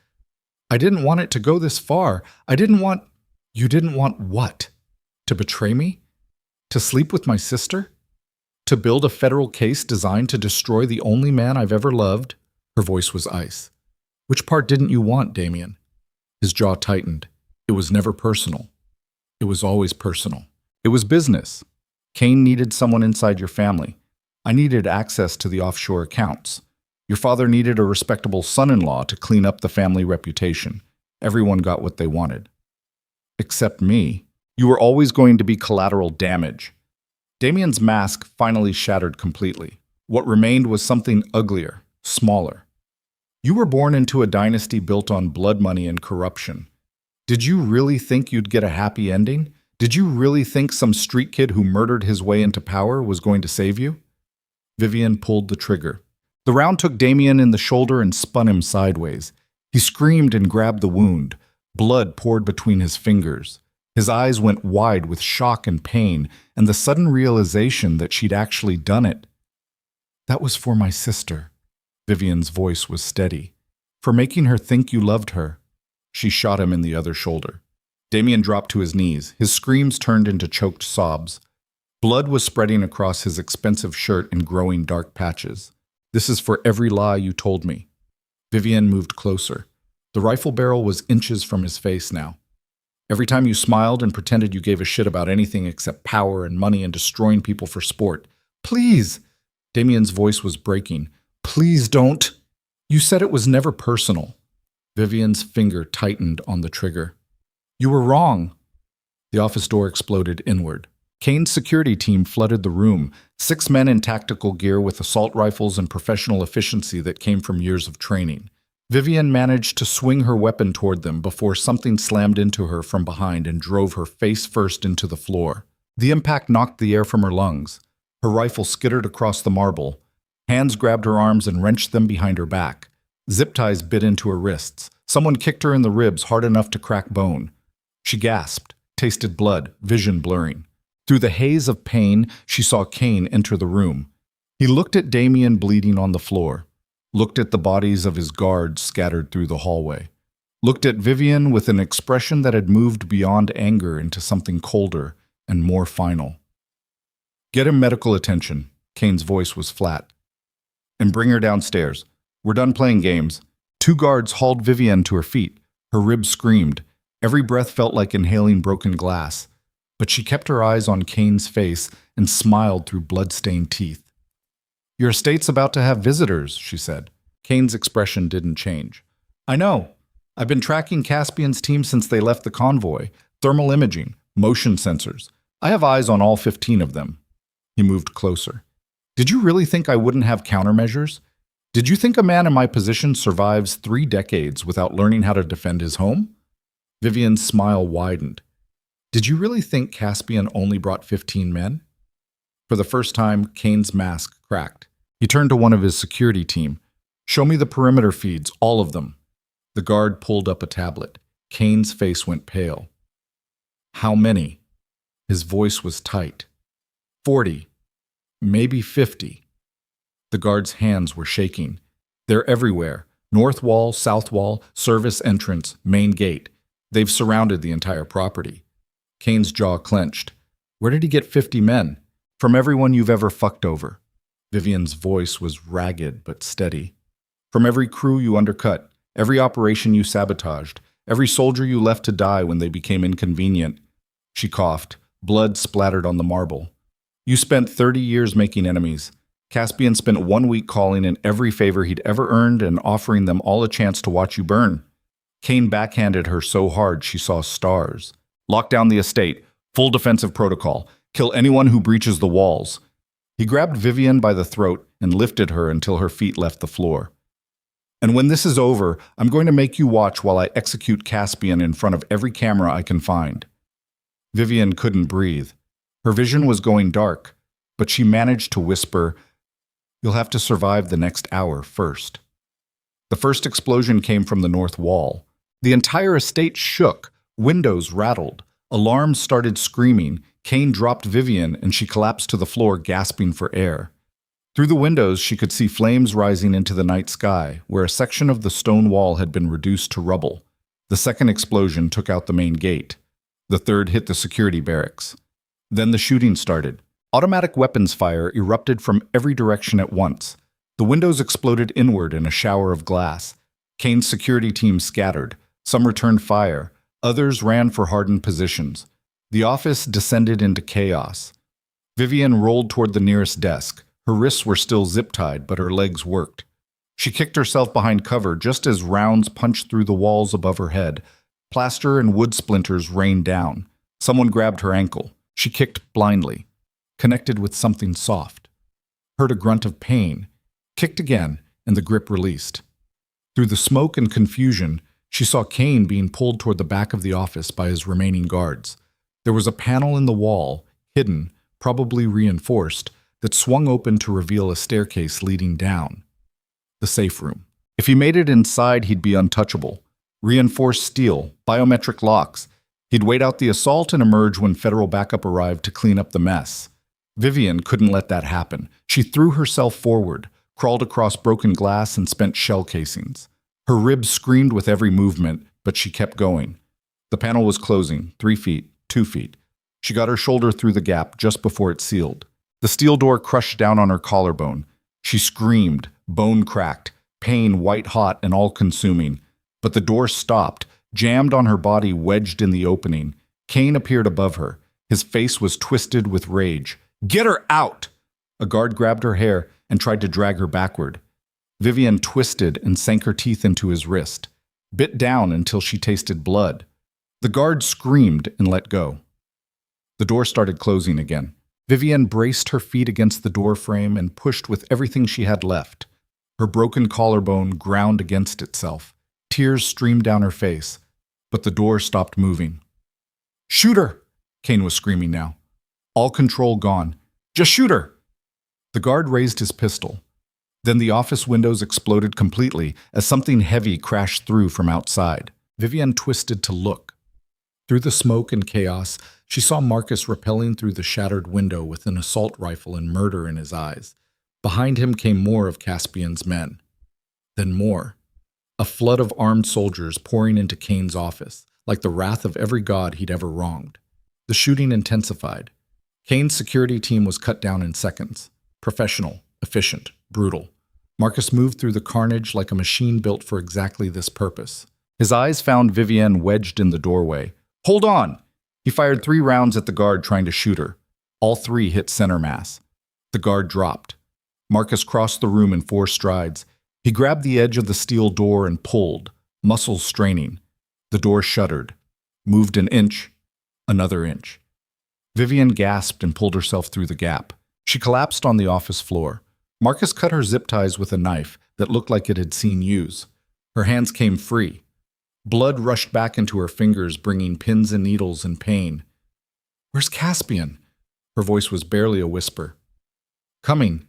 I didn't want it to go this far. You didn't want what? To betray me? To sleep with my sister? To build a federal case designed to destroy the only man I've ever loved? Her voice was ice. Which part didn't you want, Damien? His jaw tightened. It was never personal. It was always personal. It was business. Kane needed someone inside your family. I needed access to the offshore accounts. Your father needed a respectable son-in-law to clean up the family reputation. Everyone got what they wanted. Except me. You were always going to be collateral damage. Damien's mask finally shattered completely. What remained was something uglier, smaller. You were born into a dynasty built on blood money and corruption. Did you really think you'd get a happy ending? Did you really think some street kid who murdered his way into power was going to save you? Vivienne pulled the trigger. The round took Damien in the shoulder and spun him sideways. He screamed and grabbed the wound. Blood poured between his fingers. His eyes went wide with shock and pain, and the sudden realization that she'd actually done it. That was for my sister. Vivienne's voice was steady. For making her think you loved her. She shot him in the other shoulder. Damien dropped to his knees. His screams turned into choked sobs. Blood was spreading across his expensive shirt in growing dark patches. This is for every lie you told me. Vivienne moved closer. The rifle barrel was inches from his face now. Every time you smiled and pretended you gave a shit about anything except power and money and destroying people for sport. Please! Damien's voice was breaking. Please don't! You said it was never personal. Vivienne's finger tightened on the trigger. You were wrong. The office door exploded inward. Kane's security team flooded the room, 6 men in tactical gear with assault rifles and professional efficiency that came from years of training. Vivienne managed to swing her weapon toward them before something slammed into her from behind and drove her face first into the floor. The impact knocked the air from her lungs. Her rifle skittered across the marble. Hands grabbed her arms and wrenched them behind her back. Zip ties bit into her wrists. Someone kicked her in the ribs hard enough to crack bone. She gasped, tasted blood, vision blurring. Through the haze of pain, she saw Kane enter the room. He looked at Damien bleeding on the floor, looked at the bodies of his guards scattered through the hallway, looked at Vivienne with an expression that had moved beyond anger into something colder and more final. "Get him medical attention," Kane's voice was flat. "And bring her downstairs. We're done playing games." Two guards hauled Vivienne to her feet. Her ribs screamed. Every breath felt like inhaling broken glass. But she kept her eyes on Kane's face and smiled through blood-stained teeth. "Your estate's about to have visitors," she said. Kane's expression didn't change. "I know. I've been tracking Caspian's team since they left the convoy. Thermal imaging, motion sensors. I have eyes on all 15 of them." He moved closer. "Did you really think I wouldn't have countermeasures? Did you think a man in my position survives 3 decades without learning how to defend his home?" Vivienne's smile widened. "Did you really think Caspian only brought 15 men?" For the first time, Kane's mask cracked. He turned to one of his security team. "Show me the perimeter feeds, all of them." The guard pulled up a tablet. Kane's face went pale. "How many?" His voice was tight. 40. Maybe 50. The guard's hands were shaking. "They're everywhere. North wall, south wall, service entrance, main gate. They've surrounded the entire property." Kane's jaw clenched. "Where did he get 50 men? From everyone you've ever fucked over." Vivienne's voice was ragged but steady. "From every crew you undercut, every operation you sabotaged, every soldier you left to die when they became inconvenient." She coughed. Blood splattered on the marble. "You spent 30 years making enemies. Caspian spent 1 week calling in every favor he'd ever earned and offering them all a chance to watch you burn." Kane backhanded her so hard she saw stars. "Lock down the estate. Full defensive protocol. Kill anyone who breaches the walls." He grabbed Vivienne by the throat and lifted her until her feet left the floor. "And when this is over, I'm going to make you watch while I execute Caspian in front of every camera I can find." Vivienne couldn't breathe. Her vision was going dark, but she managed to whisper, "You'll have to survive the next hour first." The first explosion came from the north wall. The entire estate shook. Windows rattled. Alarms started screaming. Kane dropped Vivienne and she collapsed to the floor, gasping for air. Through the windows, she could see flames rising into the night sky, where a section of the stone wall had been reduced to rubble. The second explosion took out the main gate. The third hit the security barracks. Then the shooting started. Automatic weapons fire erupted from every direction at once. The windows exploded inward in a shower of glass. Kane's security team scattered. Some returned fire. Others ran for hardened positions. The office descended into chaos. Vivienne rolled toward the nearest desk. Her wrists were still zip-tied, but her legs worked. She kicked herself behind cover just as rounds punched through the walls above her head. Plaster and wood splinters rained down. Someone grabbed her ankle. She kicked blindly, connected with something soft. Heard a grunt of pain. Kicked again, and the grip released. Through the smoke and confusion, she saw Kane being pulled toward the back of the office by his remaining guards. There was a panel in the wall, hidden, probably reinforced, that swung open to reveal a staircase leading down. The safe room. If he made it inside, he'd be untouchable. Reinforced steel, biometric locks. He'd wait out the assault and emerge when federal backup arrived to clean up the mess. Vivienne couldn't let that happen. She threw herself forward, crawled across broken glass and spent shell casings. Her ribs screamed with every movement, but she kept going. The panel was closing, 3 feet, 2 feet. She got her shoulder through the gap just before it sealed. The steel door crushed down on her collarbone. She screamed, bone cracked, pain white-hot and all-consuming. But the door stopped, jammed on her body, wedged in the opening. Kane appeared above her. His face was twisted with rage. "Get her out!" A guard grabbed her hair and tried to drag her backward. Vivienne twisted and sank her teeth into his wrist, bit down until she tasted blood. The guard screamed and let go. The door started closing again. Vivienne braced her feet against the door frame and pushed with everything she had left. Her broken collarbone ground against itself. Tears streamed down her face, but the door stopped moving. "Shoot her!" Kane was screaming now. All control gone. "Just shoot her!" The guard raised his pistol. Then the office windows exploded completely as something heavy crashed through from outside. Vivienne twisted to look. Through the smoke and chaos, she saw Marcus rappelling through the shattered window with an assault rifle and murder in his eyes. Behind him came more of Caspian's men. Then more. A flood of armed soldiers pouring into Kane's office, like the wrath of every god he'd ever wronged. The shooting intensified. Kane's security team was cut down in seconds. Professional, efficient, brutal. Marcus moved through the carnage like a machine built for exactly this purpose. His eyes found Vivienne wedged in the doorway. "Hold on!" He fired 3 rounds at the guard trying to shoot her. All 3 hit center mass. The guard dropped. Marcus crossed the room in 4 strides. He grabbed the edge of the steel door and pulled, muscles straining. The door shuddered, moved an inch, another inch. Vivienne gasped and pulled herself through the gap. She collapsed on the office floor. Marcus cut her zip ties with a knife that looked like it had seen use. Her hands came free. Blood rushed back into her fingers, bringing pins and needles and pain. "Where's Caspian?" Her voice was barely a whisper. "Coming."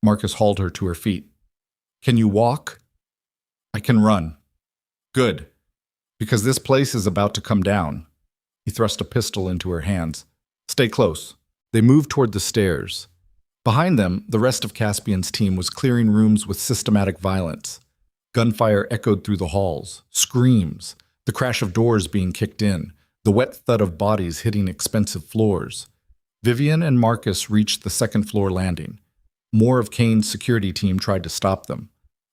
Marcus hauled her to her feet. "Can you walk?" "I can run." "Good. Because this place is about to come down." He thrust a pistol into her hands. "Stay close." They moved toward the stairs. Behind them, the rest of Caspian's team was clearing rooms with systematic violence. Gunfire echoed through the halls, screams, the crash of doors being kicked in, the wet thud of bodies hitting expensive floors. Vivienne and Marcus reached the second-floor landing. More of Kane's security team tried to stop them.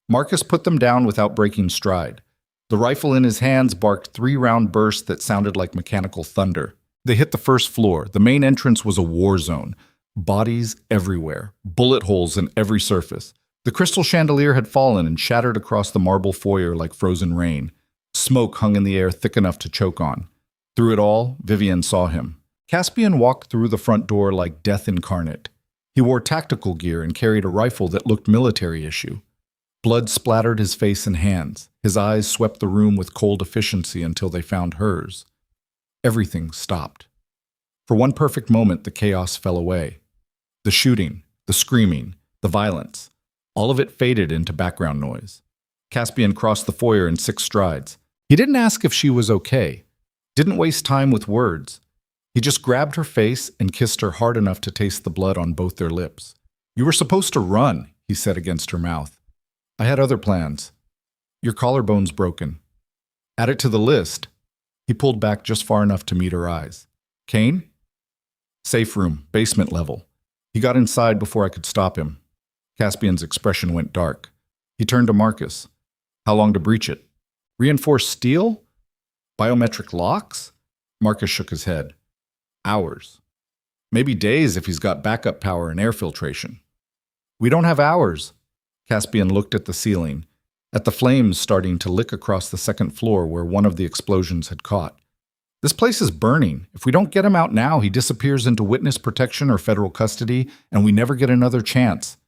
Marcus put them down without breaking stride. The rifle in his hands barked 3-round bursts that sounded like mechanical thunder. They hit the first floor. The main entrance was a war zone. Bodies everywhere, bullet holes in every surface. The crystal chandelier had fallen and shattered across the marble foyer like frozen rain. Smoke hung in the air thick enough to choke on. Through it all, Vivienne saw him. Caspian walked through the front door like death incarnate. He wore tactical gear and carried a rifle that looked military-issue. Blood splattered his face and hands. His eyes swept the room with cold efficiency until they found hers. Everything stopped. For one perfect moment, the chaos fell away. The shooting, the screaming, the violence. All of it faded into background noise. Caspian crossed the foyer in 6 strides. He didn't ask if she was okay. Didn't waste time with words. He just grabbed her face and kissed her hard enough to taste the blood on both their lips. "You were supposed to run," he said against her mouth. "I had other plans. Your collarbone's broken." "Add it to the list." He pulled back just far enough to meet her eyes. "Kane?" "Safe room, basement level. He got inside before I could stop him." Caspian's expression went dark. He turned to Marcus. "How long to breach it?" "Reinforced steel? Biometric locks?" Marcus shook his head. "Hours. Maybe days if he's got backup power and air filtration." "We don't have hours." Caspian looked at the ceiling, at the flames starting to lick across the second floor where one of the explosions had caught. "This place is burning. If we don't get him out now, he disappears into witness protection or federal custody, and we never get another chance."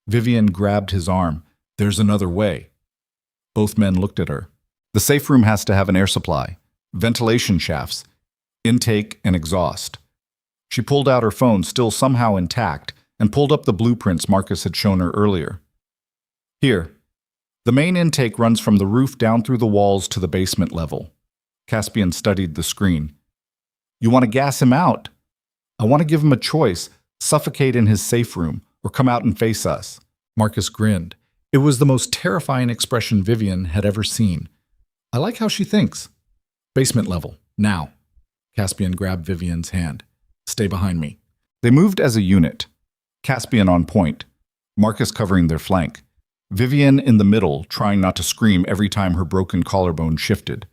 Vivienne grabbed his arm. "There's another way." Both men looked at her. "The safe room has to have an air supply, ventilation shafts, intake and exhaust." She pulled out her phone, still somehow intact, and pulled up the blueprints Marcus had shown her earlier. "Here. The main intake runs from the roof down through the walls to the basement level." Caspian studied the screen. "You want to gas him out?" "I want to give him a choice, suffocate in his safe room, or come out and face us." Marcus grinned. It was the most terrifying expression Vivienne had ever seen. "I like how she thinks." "Basement level, now." Caspian grabbed Vivienne's hand. "Stay behind me." They moved as a unit. Caspian on point, Marcus covering their flank. Vivienne in the middle, trying not to scream every time her broken collarbone shifted.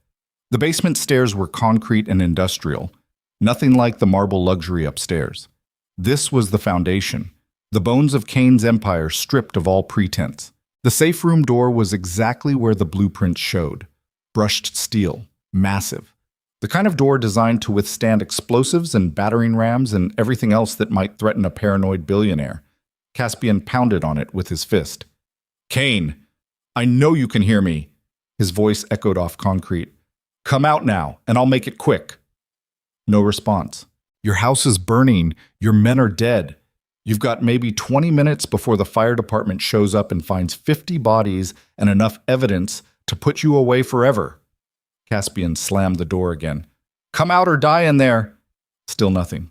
The basement stairs were concrete and industrial, nothing like the marble luxury upstairs. This was the foundation, the bones of Kane's empire stripped of all pretense. The safe room door was exactly where the blueprints showed. Brushed steel, massive. The kind of door designed to withstand explosives and battering rams and everything else that might threaten a paranoid billionaire. Caspian pounded on it with his fist. Kane, I know you can hear me. His voice echoed off concrete. Come out now, and I'll make it quick. No response. Your house is burning. Your men are dead. You've got maybe 20 minutes before the fire department shows up and finds 50 bodies and enough evidence to put you away forever. Caspian slammed the door again. Come out or die in there. Still nothing.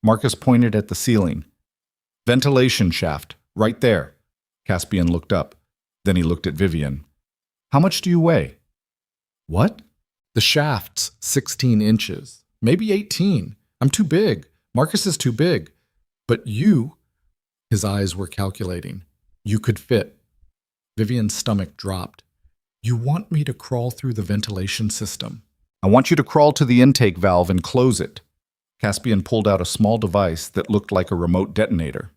Marcus pointed at the ceiling. Ventilation shaft, right there. Caspian looked up. Then he looked at Vivienne. How much do you weigh? What? The shaft's 16 inches, maybe 18. I'm too big. Marcus is too big. But you, his eyes were calculating, you could fit. Vivienne's stomach dropped. You want me to crawl through the ventilation system? I want you to crawl to the intake valve and close it. Caspian pulled out a small device that looked like a remote detonator.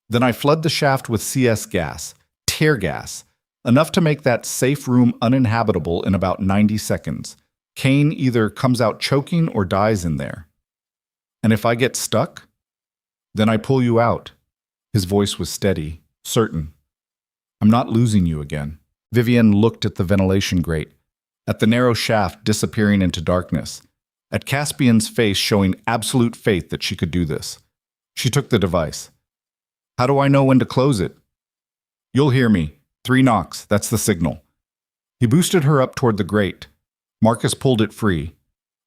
Then I flood the shaft with CS gas, tear gas, enough to make that safe room uninhabitable in about 90 seconds. Kane either comes out choking or dies in there. And if I get stuck, then I pull you out. His voice was steady, certain. I'm not losing you again. Vivienne looked at the ventilation grate, at the narrow shaft disappearing into darkness, at Caspian's face showing absolute faith that she could do this. She took the device. How do I know when to close it? You'll hear me. 3 knocks, that's the signal. He boosted her up toward the grate. Marcus pulled it free.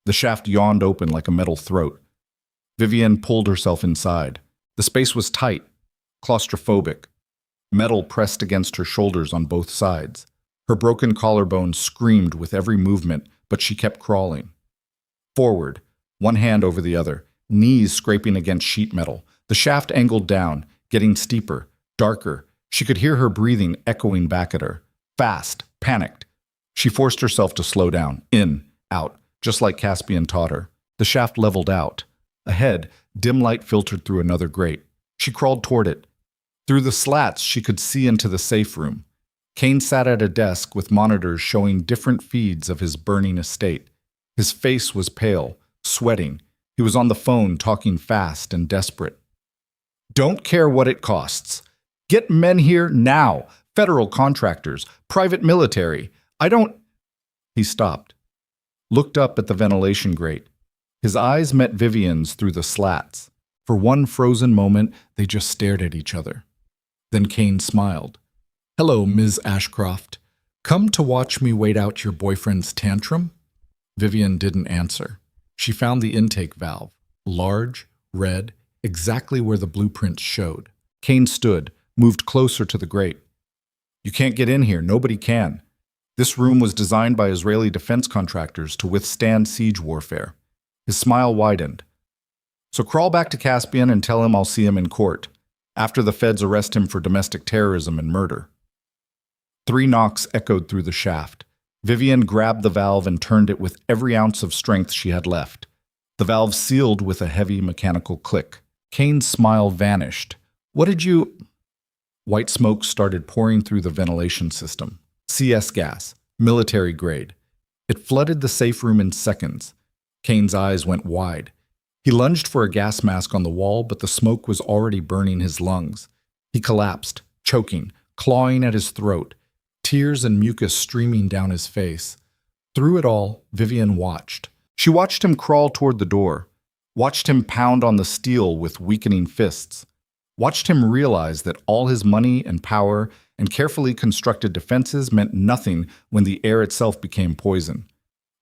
The shaft yawned open like a metal throat. Vivienne pulled herself inside. The space was tight, claustrophobic. Metal pressed against her shoulders on both sides. Her broken collarbone screamed with every movement, but she kept crawling. Forward, one hand over the other, knees scraping against sheet metal. The shaft angled down, getting steeper, darker. She could hear her breathing echoing back at her. Fast, panicked. She forced herself to slow down, in, out, just like Caspian taught her. The shaft leveled out. Ahead, dim light filtered through another grate. She crawled toward it. Through the slats, she could see into the safe room. Kane sat at a desk with monitors showing different feeds of his burning estate. His face was pale, sweating. He was on the phone, talking fast and desperate. Don't care what it costs. Get men here now. Federal contractors, private military. I don't... He stopped. Looked up at the ventilation grate. His eyes met Vivienne's through the slats. For one frozen moment, they just stared at each other. Then Kane smiled. Hello, Ms. Ashcroft. Come to watch me wait out your boyfriend's tantrum? Vivienne didn't answer. She found the intake valve, large, red, exactly where the blueprints showed. Kane stood, moved closer to the grate. You can't get in here. Nobody can. This room was designed by Israeli defense contractors to withstand siege warfare. His smile widened. So crawl back to Caspian and tell him I'll see him in court, after the feds arrest him for domestic terrorism and murder. 3 knocks echoed through the shaft. Vivienne grabbed the valve and turned it with every ounce of strength she had left. The valve sealed with a heavy mechanical click. Kane's smile vanished. What did you... White smoke started pouring through the ventilation system. CS gas, military grade. It flooded the safe room in seconds. Kane's eyes went wide. He lunged for a gas mask on the wall, but the smoke was already burning his lungs. He collapsed, choking, clawing at his throat, tears and mucus streaming down his face. Through it all, Vivienne watched. She watched him crawl toward the door, watched him pound on the steel with weakening fists, watched him realize that all his money and power and carefully constructed defenses meant nothing when the air itself became poison.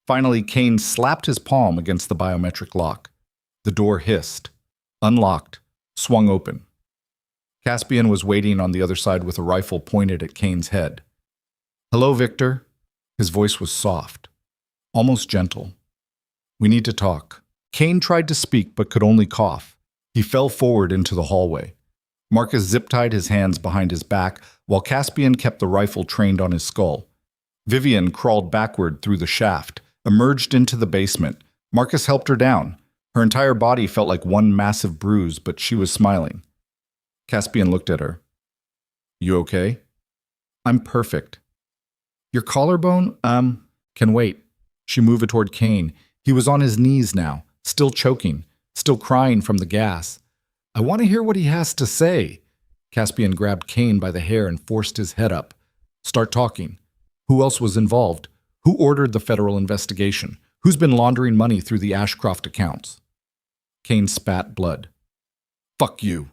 Finally, Kane slapped his palm against the biometric lock. The door hissed, unlocked, swung open. Caspian was waiting on the other side with a rifle pointed at Kane's head. Hello, Victor. His voice was soft, almost gentle. We need to talk. Kane tried to speak but could only cough. He fell forward into the hallway. Marcus zip-tied his hands behind his back while Caspian kept the rifle trained on his skull. Vivienne crawled backward through the shaft, emerged into the basement. Marcus helped her down. Her entire body felt like one massive bruise, but she was smiling. Caspian looked at her. You okay? I'm perfect. Your collarbone? Can wait. She moved toward Kane. He was on his knees now, still choking, still crying from the gas. I want to hear what he has to say. Caspian grabbed Kane by the hair and forced his head up. Start talking. Who else was involved? Who ordered the federal investigation? Who's been laundering money through the Ashcroft accounts? Kane spat blood. Fuck you.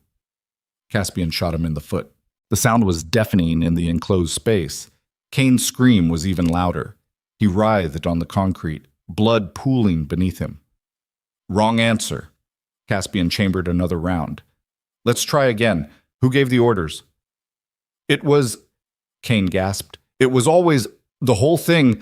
Caspian shot him in the foot. The sound was deafening in the enclosed space. Kane's scream was even louder. He writhed on the concrete, blood pooling beneath him. Wrong answer. Caspian chambered another round. Let's try again. Who gave the orders? It was... Kane gasped. It was always... the whole thing...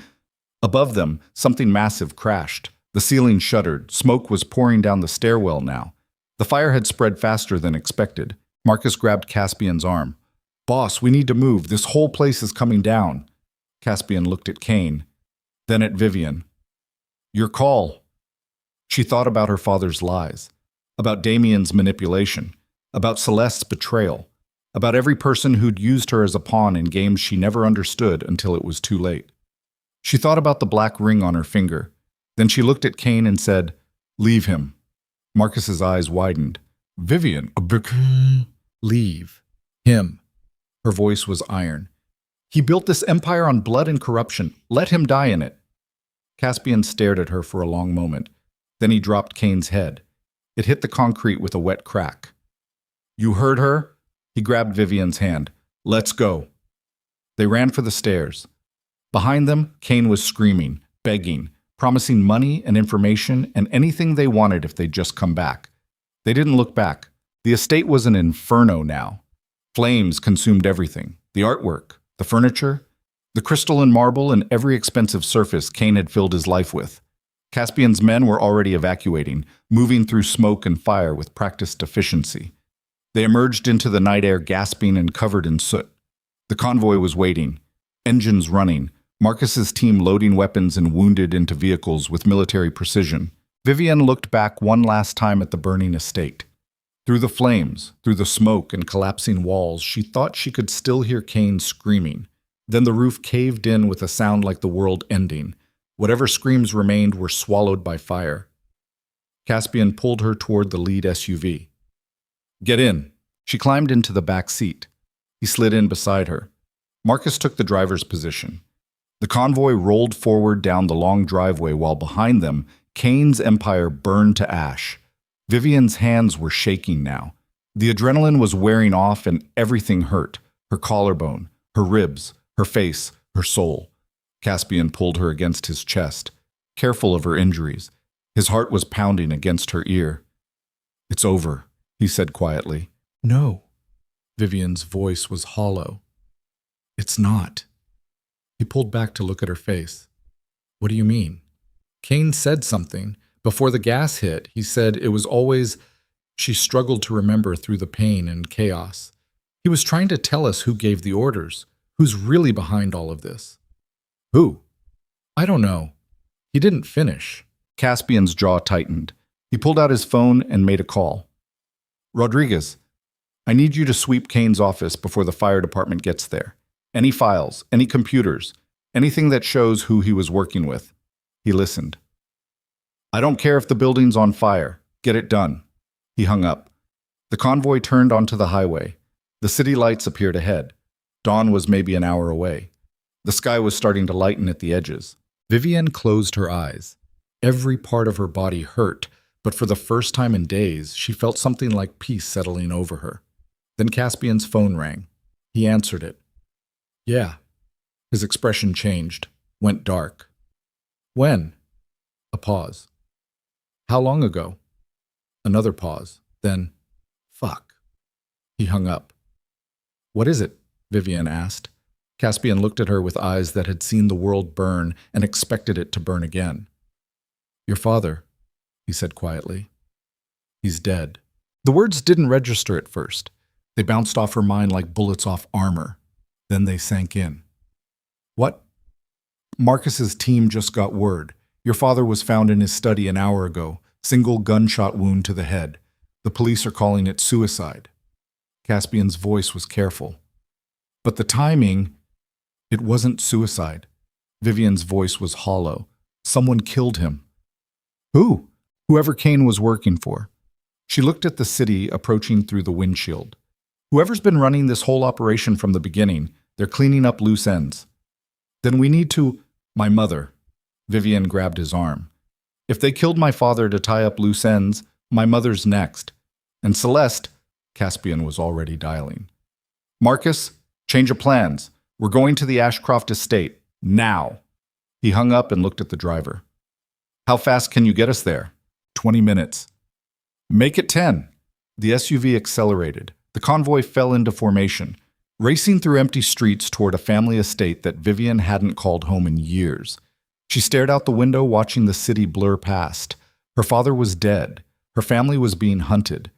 Above them, something massive crashed. The ceiling shuddered. Smoke was pouring down the stairwell now. The fire had spread faster than expected. Marcus grabbed Caspian's arm. Boss, we need to move. This whole place is coming down. Caspian looked at Kane, then at Vivienne. Your call. She thought about her father's lies, about Damien's manipulation, about Celeste's betrayal, about every person who'd used her as a pawn in games she never understood until it was too late. She thought about the black ring on her finger. Then she looked at Kane and said, Leave him. Marcus's eyes widened. Vivienne, leave him. Her voice was iron. He built this empire on blood and corruption. Let him die in it. Caspian stared at her for a long moment. Then he dropped Kane's head. It hit the concrete with a wet crack. You heard her? He grabbed Vivienne's hand. Let's go. They ran for the stairs. Behind them, Kane was screaming, begging, promising money and information and anything they wanted if they'd just come back. They didn't look back. The estate was an inferno now. Flames consumed everything. The artwork, the furniture, the crystal and marble and every expensive surface Kane had filled his life with. Caspian's men were already evacuating, moving through smoke and fire with practiced efficiency. They emerged into the night air gasping and covered in soot. The convoy was waiting, engines running, Marcus's team loading weapons and wounded into vehicles with military precision. Vivienne looked back one last time at the burning estate. Through the flames, through the smoke and collapsing walls, she thought she could still hear Kane screaming. Then the roof caved in with a sound like the world ending. Whatever screams remained were swallowed by fire. Caspian pulled her toward the lead SUV. Get in. She climbed into the back seat. He slid in beside her. Marcus took the driver's position. The convoy rolled forward down the long driveway while behind them, Kane's empire burned to ash. Vivienne's hands were shaking now. The adrenaline was wearing off and everything hurt. Her collarbone, her ribs, her face, her soul. Caspian pulled her against his chest, careful of her injuries. His heart was pounding against her ear. It's over, he said quietly. No. Vivienne's voice was hollow. It's not. He pulled back to look at her face. What do you mean? Kane said something. Before the gas hit, he said it was always... She struggled to remember through the pain and chaos. He was trying to tell us who gave the orders, who's really behind all of this. Who? I don't know. He didn't finish. Caspian's jaw tightened. He pulled out his phone and made a call. Rodriguez, I need you to sweep Kane's office before the fire department gets there. Any files, any computers, anything that shows who he was working with. He listened. I don't care if the building's on fire. Get it done. He hung up. The convoy turned onto the highway. The city lights appeared ahead. Dawn was maybe an hour away. The sky was starting to lighten at the edges. Vivienne closed her eyes. Every part of her body hurt, but for the first time in days, she felt something like peace settling over her. Then Caspian's phone rang. He answered it. Yeah. His expression changed, went dark. When? A pause. How long ago? Another pause. Then, fuck. He hung up. What is it? Vivienne asked. Caspian looked at her with eyes that had seen the world burn and expected it to burn again. Your father, he said quietly. He's dead. The words didn't register at first. They bounced off her mind like bullets off armor. Then they sank in. What? Marcus's team just got word. Your father was found in his study an hour ago. Single gunshot wound to the head. The police are calling it suicide. Caspian's voice was careful. But the timing, it wasn't suicide. Vivienne's voice was hollow. Someone killed him. Who? Whoever Kane was working for. She looked at the city approaching through the windshield. Whoever's been running this whole operation from the beginning, they're cleaning up loose ends. Then we need to— My mother. Vivienne grabbed his arm. If they killed my father to tie up loose ends, my mother's next. And Celeste— Caspian was already dialing. Marcus, change of plans. We're going to the Ashcroft estate. Now. He hung up and looked at the driver. How fast can you get us there? 20 minutes. Make it 10. The SUV accelerated. The convoy fell into formation, racing through empty streets toward a family estate that Vivienne hadn't called home in years. She stared out the window, watching the city blur past. Her father was dead. Her family was being hunted.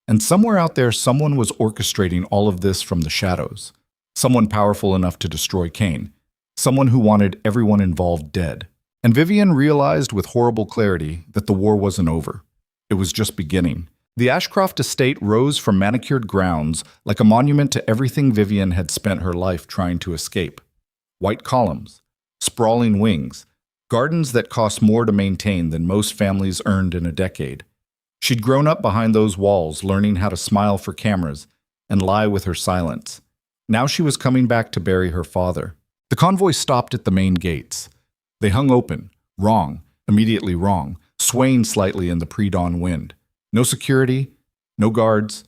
And somewhere out there, someone was orchestrating all of this from the shadows. Someone powerful enough to destroy Kane. Someone who wanted everyone involved dead. And Vivienne realized with horrible clarity that the war wasn't over. It was just beginning. The Ashcroft estate rose from manicured grounds like a monument to everything Vivienne had spent her life trying to escape. White columns, sprawling wings, gardens that cost more to maintain than most families earned in a decade. She'd grown up behind those walls, learning how to smile for cameras and lie with her silence. Now she was coming back to bury her father. The convoy stopped at the main gates. They hung open, wrong, immediately wrong, swaying slightly in the pre-dawn wind. No security, no guards,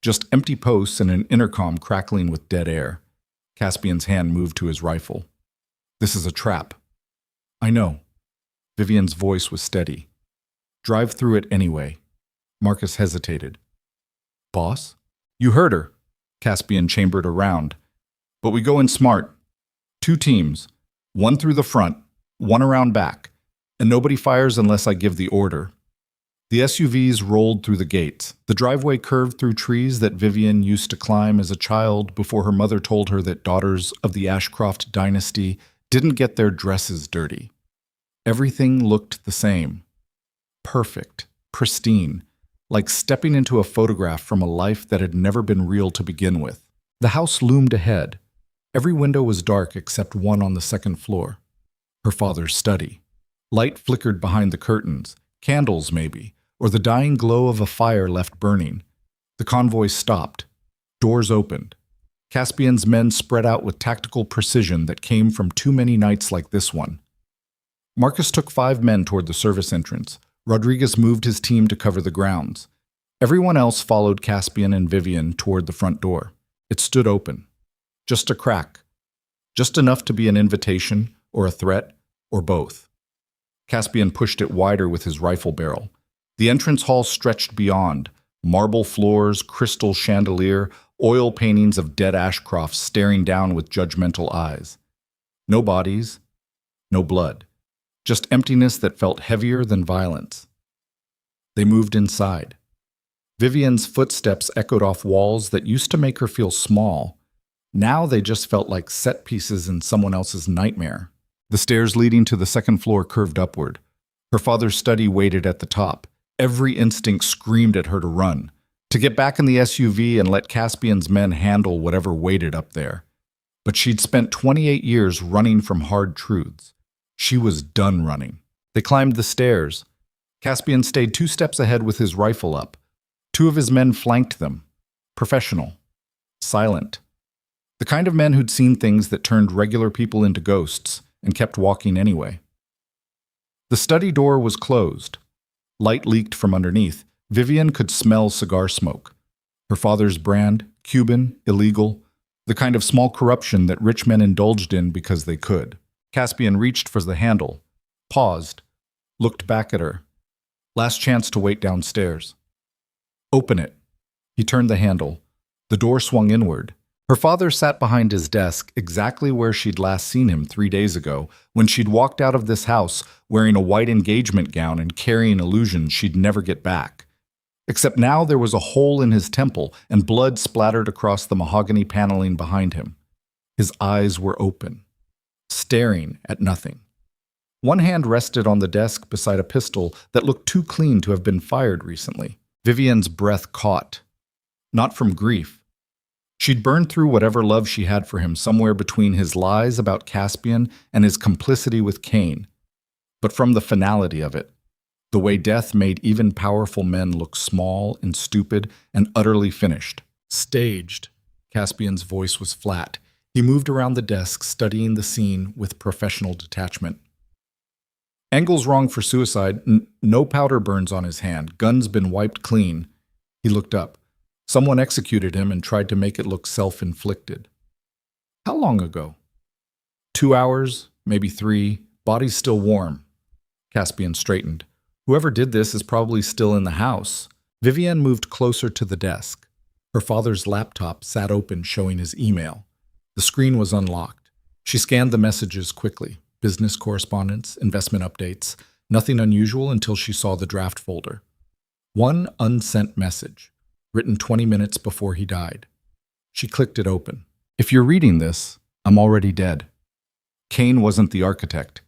just empty posts and an intercom crackling with dead air. Caspian's hand moved to his rifle. This is a trap. I know. Vivienne's voice was steady. Drive through it anyway. Marcus hesitated. Boss? You heard her. Caspian chambered around. But we go in smart. 2 teams. 1 through the front, 1 around back. And nobody fires unless I give the order. The SUVs rolled through the gates. The driveway curved through trees that Vivienne used to climb as a child before her mother told her that daughters of the Ashcroft dynasty didn't get their dresses dirty. Everything looked the same. Perfect, pristine, like stepping into a photograph from a life that had never been real to begin with. The house loomed ahead. Every window was dark except one on the second floor. Her father's study. Light flickered behind the curtains, candles maybe, or the dying glow of a fire left burning. The convoy stopped. Doors opened. Caspian's men spread out with tactical precision that came from too many nights like this one. Marcus took 5 men toward the service entrance. Rodriguez moved his team to cover the grounds. Everyone else followed Caspian and Vivienne toward the front door. It stood open. Just a crack. Just enough to be an invitation, or a threat, or both. Caspian pushed it wider with his rifle barrel. The entrance hall stretched beyond. Marble floors, crystal chandelier, oil paintings of dead Ashcrofts staring down with judgmental eyes. No bodies, no blood. Just emptiness that felt heavier than violence. They moved inside. Vivienne's footsteps echoed off walls that used to make her feel small. Now they just felt like set pieces in someone else's nightmare. The stairs leading to the second floor curved upward. Her father's study waited at the top. Every instinct screamed at her to run, to get back in the SUV and let Caspian's men handle whatever waited up there. But she'd spent 28 years running from hard truths. She was done running. They climbed the stairs. Caspian stayed 2 steps ahead with his rifle up. 2 of his men flanked them. Professional. Silent. The kind of men who'd seen things that turned regular people into ghosts and kept walking anyway. The study door was closed. Light leaked from underneath. Vivienne could smell cigar smoke. Her father's brand, Cuban, illegal, the kind of small corruption that rich men indulged in because they could. Caspian reached for the handle, paused, looked back at her. Last chance to wait downstairs. Open it. He turned the handle. The door swung inward. Her father sat behind his desk exactly where she'd last seen him 3 days ago, when she'd walked out of this house wearing a white engagement gown and carrying illusions she'd never get back. Except now there was a hole in his temple and blood splattered across the mahogany paneling behind him. His eyes were open, staring at nothing. One hand rested on the desk beside a pistol that looked too clean to have been fired recently. Vivienne's breath caught. Not from grief. She'd burned through whatever love she had for him somewhere between his lies about Caspian and his complicity with Kane. But from the finality of it, the way death made even powerful men look small and stupid and utterly finished, Staged. Caspian's voice was flat. He moved around the desk, studying the scene with professional detachment. Engel's wrong for suicide. No powder burns on his hand. Gun's been wiped clean. He looked up. Someone executed him and tried to make it look self-inflicted. How long ago? 2 hours, maybe 3. Body's still warm. Caspian straightened. Whoever did this is probably still in the house. Vivienne moved closer to the desk. Her father's laptop sat open, showing his email. The screen was unlocked. She scanned the messages quickly. Business correspondence, investment updates. Nothing unusual until she saw the draft folder. One unsent message, written 20 minutes before he died. She clicked it open. If you're reading this, I'm already dead. Kane wasn't the architect.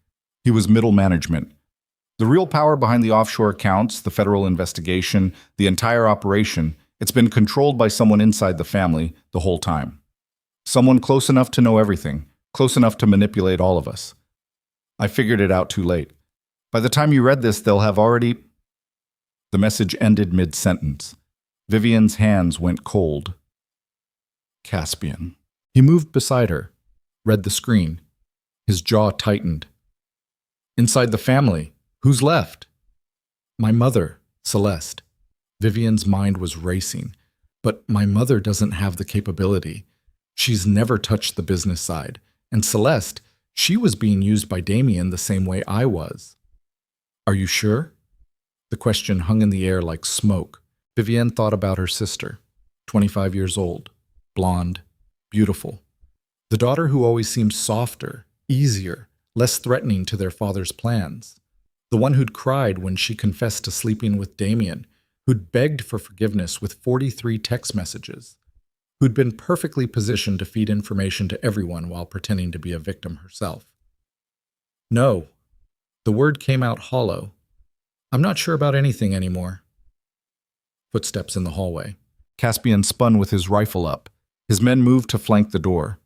He was middle management. The real power behind the offshore accounts, the federal investigation, the entire operation, it's been controlled by someone inside the family the whole time. Someone close enough to know everything, close enough to manipulate all of us. I figured it out too late. By the time you read this, they'll have already... The message ended mid-sentence. Vivienne's hands went cold. Caspian. He moved beside her, read the screen. His jaw tightened. Inside the family, who's left? My mother, Celeste. Vivienne's mind was racing. But my mother doesn't have the capability. She's never touched the business side. And Celeste, she was being used by Damien the same way I was. Are you sure? The question hung in the air like smoke. Vivienne thought about her sister, 25 years old, blonde, beautiful. The daughter who always seemed softer, easier, less threatening to their father's plans. The one who'd cried when she confessed to sleeping with Damien, who'd begged for forgiveness with 43 text messages, who'd been perfectly positioned to feed information to everyone while pretending to be a victim herself. No, the word came out hollow. I'm not sure about anything anymore. Footsteps in the hallway. Caspian spun with his rifle up. His men moved to flank the door.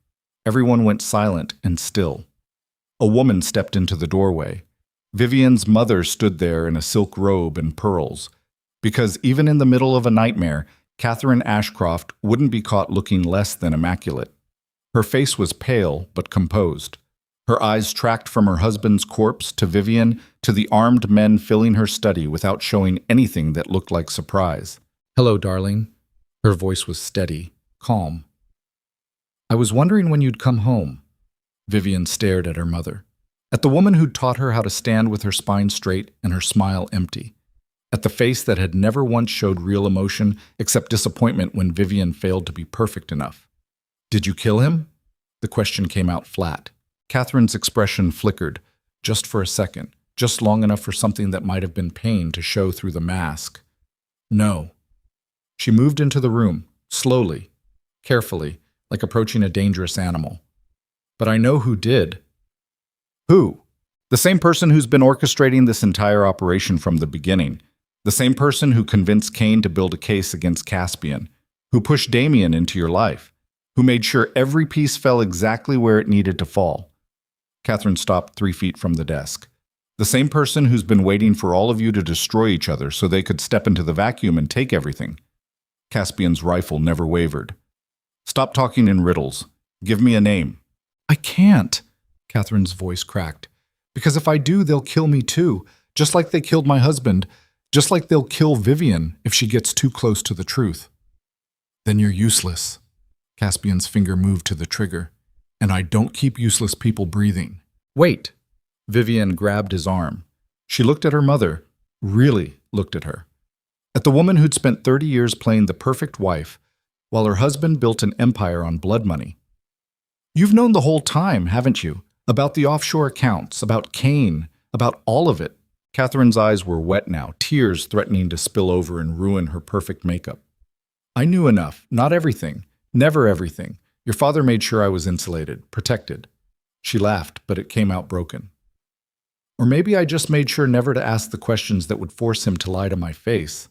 Everyone went silent and still. A woman stepped into the doorway. Vivienne's mother stood there in a silk robe and pearls. Because even in the middle of a nightmare, Catherine Ashcroft wouldn't be caught looking less than immaculate. Her face was pale but composed. Her eyes tracked from her husband's corpse to Vivienne to the armed men filling her study without showing anything that looked like surprise. Hello, darling. Her voice was steady, calm. I was wondering when you'd come home. Vivienne stared at her mother. At the woman who'd taught her how to stand with her spine straight and her smile empty. At the face that had never once showed real emotion except disappointment when Vivienne failed to be perfect enough. Did you kill him? The question came out flat. Catherine's expression flickered, just for a second, just long enough for something that might have been pain to show through the mask. No. She moved into the room, slowly, carefully, like approaching a dangerous animal. But I know who did. Who? The same person who's been orchestrating this entire operation from the beginning. The same person who convinced Kane to build a case against Caspian, who pushed Damien into your life, who made sure every piece fell exactly where it needed to fall. Catherine stopped 3 feet from the desk. The same person who's been waiting for all of you to destroy each other so they could step into the vacuum and take everything. Caspian's rifle never wavered. Stop talking in riddles. Give me a name. I can't, Catherine's voice cracked. Because if I do, they'll kill me too, just like they killed my husband, just like they'll kill Vivienne if she gets too close to the truth. Then you're useless. Caspian's finger moved to the trigger. And I don't keep useless people breathing. Wait. Vivienne grabbed his arm. She looked at her mother, really looked at her. At the woman who'd spent 30 years playing the perfect wife, while her husband built an empire on blood money. You've known the whole time, haven't you? About the offshore accounts, about Kane, about all of it. Catherine's eyes were wet now, tears threatening to spill over and ruin her perfect makeup. I knew enough, not everything, never everything. Your father made sure I was insulated, protected. She laughed, but it came out broken. Or maybe I just made sure never to ask the questions that would force him to lie to my face.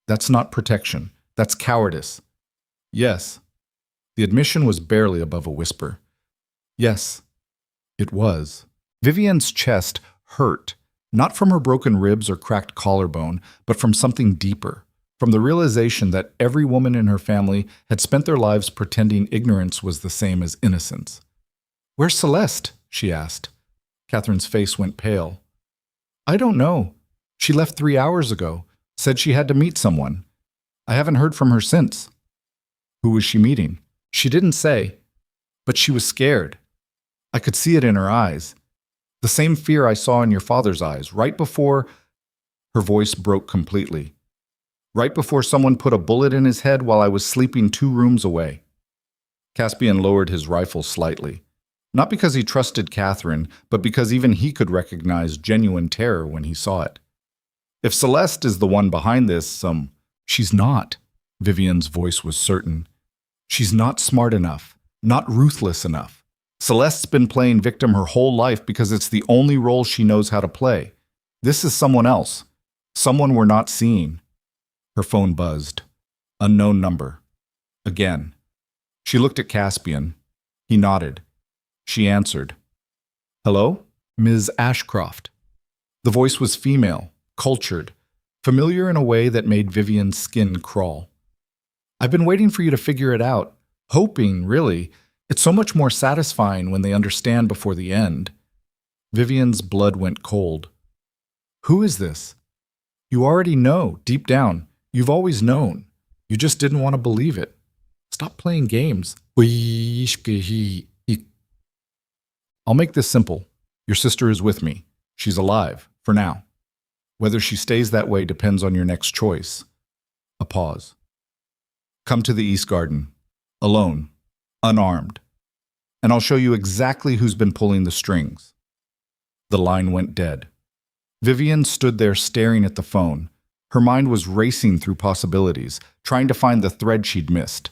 That's not protection. That's cowardice. Yes. The admission was barely above a whisper. Yes, it was. Vivienne's chest hurt, not from her broken ribs or cracked collarbone, but from something deeper. from the realization that every woman in her family had spent their lives pretending ignorance was the same as innocence. "Where's Celeste?" she asked. Catherine's face went pale. "I don't know. She left 3 hours ago, said she had to meet someone. I haven't heard from her since." "Who was she meeting?" "She didn't say, but she was scared. I could see it in her eyes. The same fear I saw in your father's eyes, right before—" Her voice broke completely. "Right before someone put a bullet in his head while I was sleeping 2 rooms away." Caspian lowered his rifle slightly. Not because he trusted Catherine, but because even he could recognize genuine terror when he saw it. "If Celeste is the one behind this, she's not." Vivienne's voice was certain. "She's not smart enough, not ruthless enough. Celeste's been playing victim her whole life because it's the only role she knows how to play. This is someone else, someone we're not seeing." Her phone buzzed. Unknown number. Again. She looked at Caspian. He nodded. She answered. "Hello? Ms. Ashcroft." The voice was female, cultured, familiar in a way that made Vivienne's skin crawl. "I've been waiting for you to figure it out. Hoping, really. It's so much more satisfying when they understand before the end." Vivienne's blood went cold. "Who is this?" "You already know, deep down. You've always known. You just didn't want to believe it. Stop playing games." "I'll make this simple. Your sister is with me. She's alive, for now. Whether she stays that way depends on your next choice." A pause. "Come to the East Garden. Alone. Unarmed. And I'll show you exactly who's been pulling the strings." The line went dead. Vivienne stood there staring at the phone. Her mind was racing through possibilities, trying to find the thread she'd missed.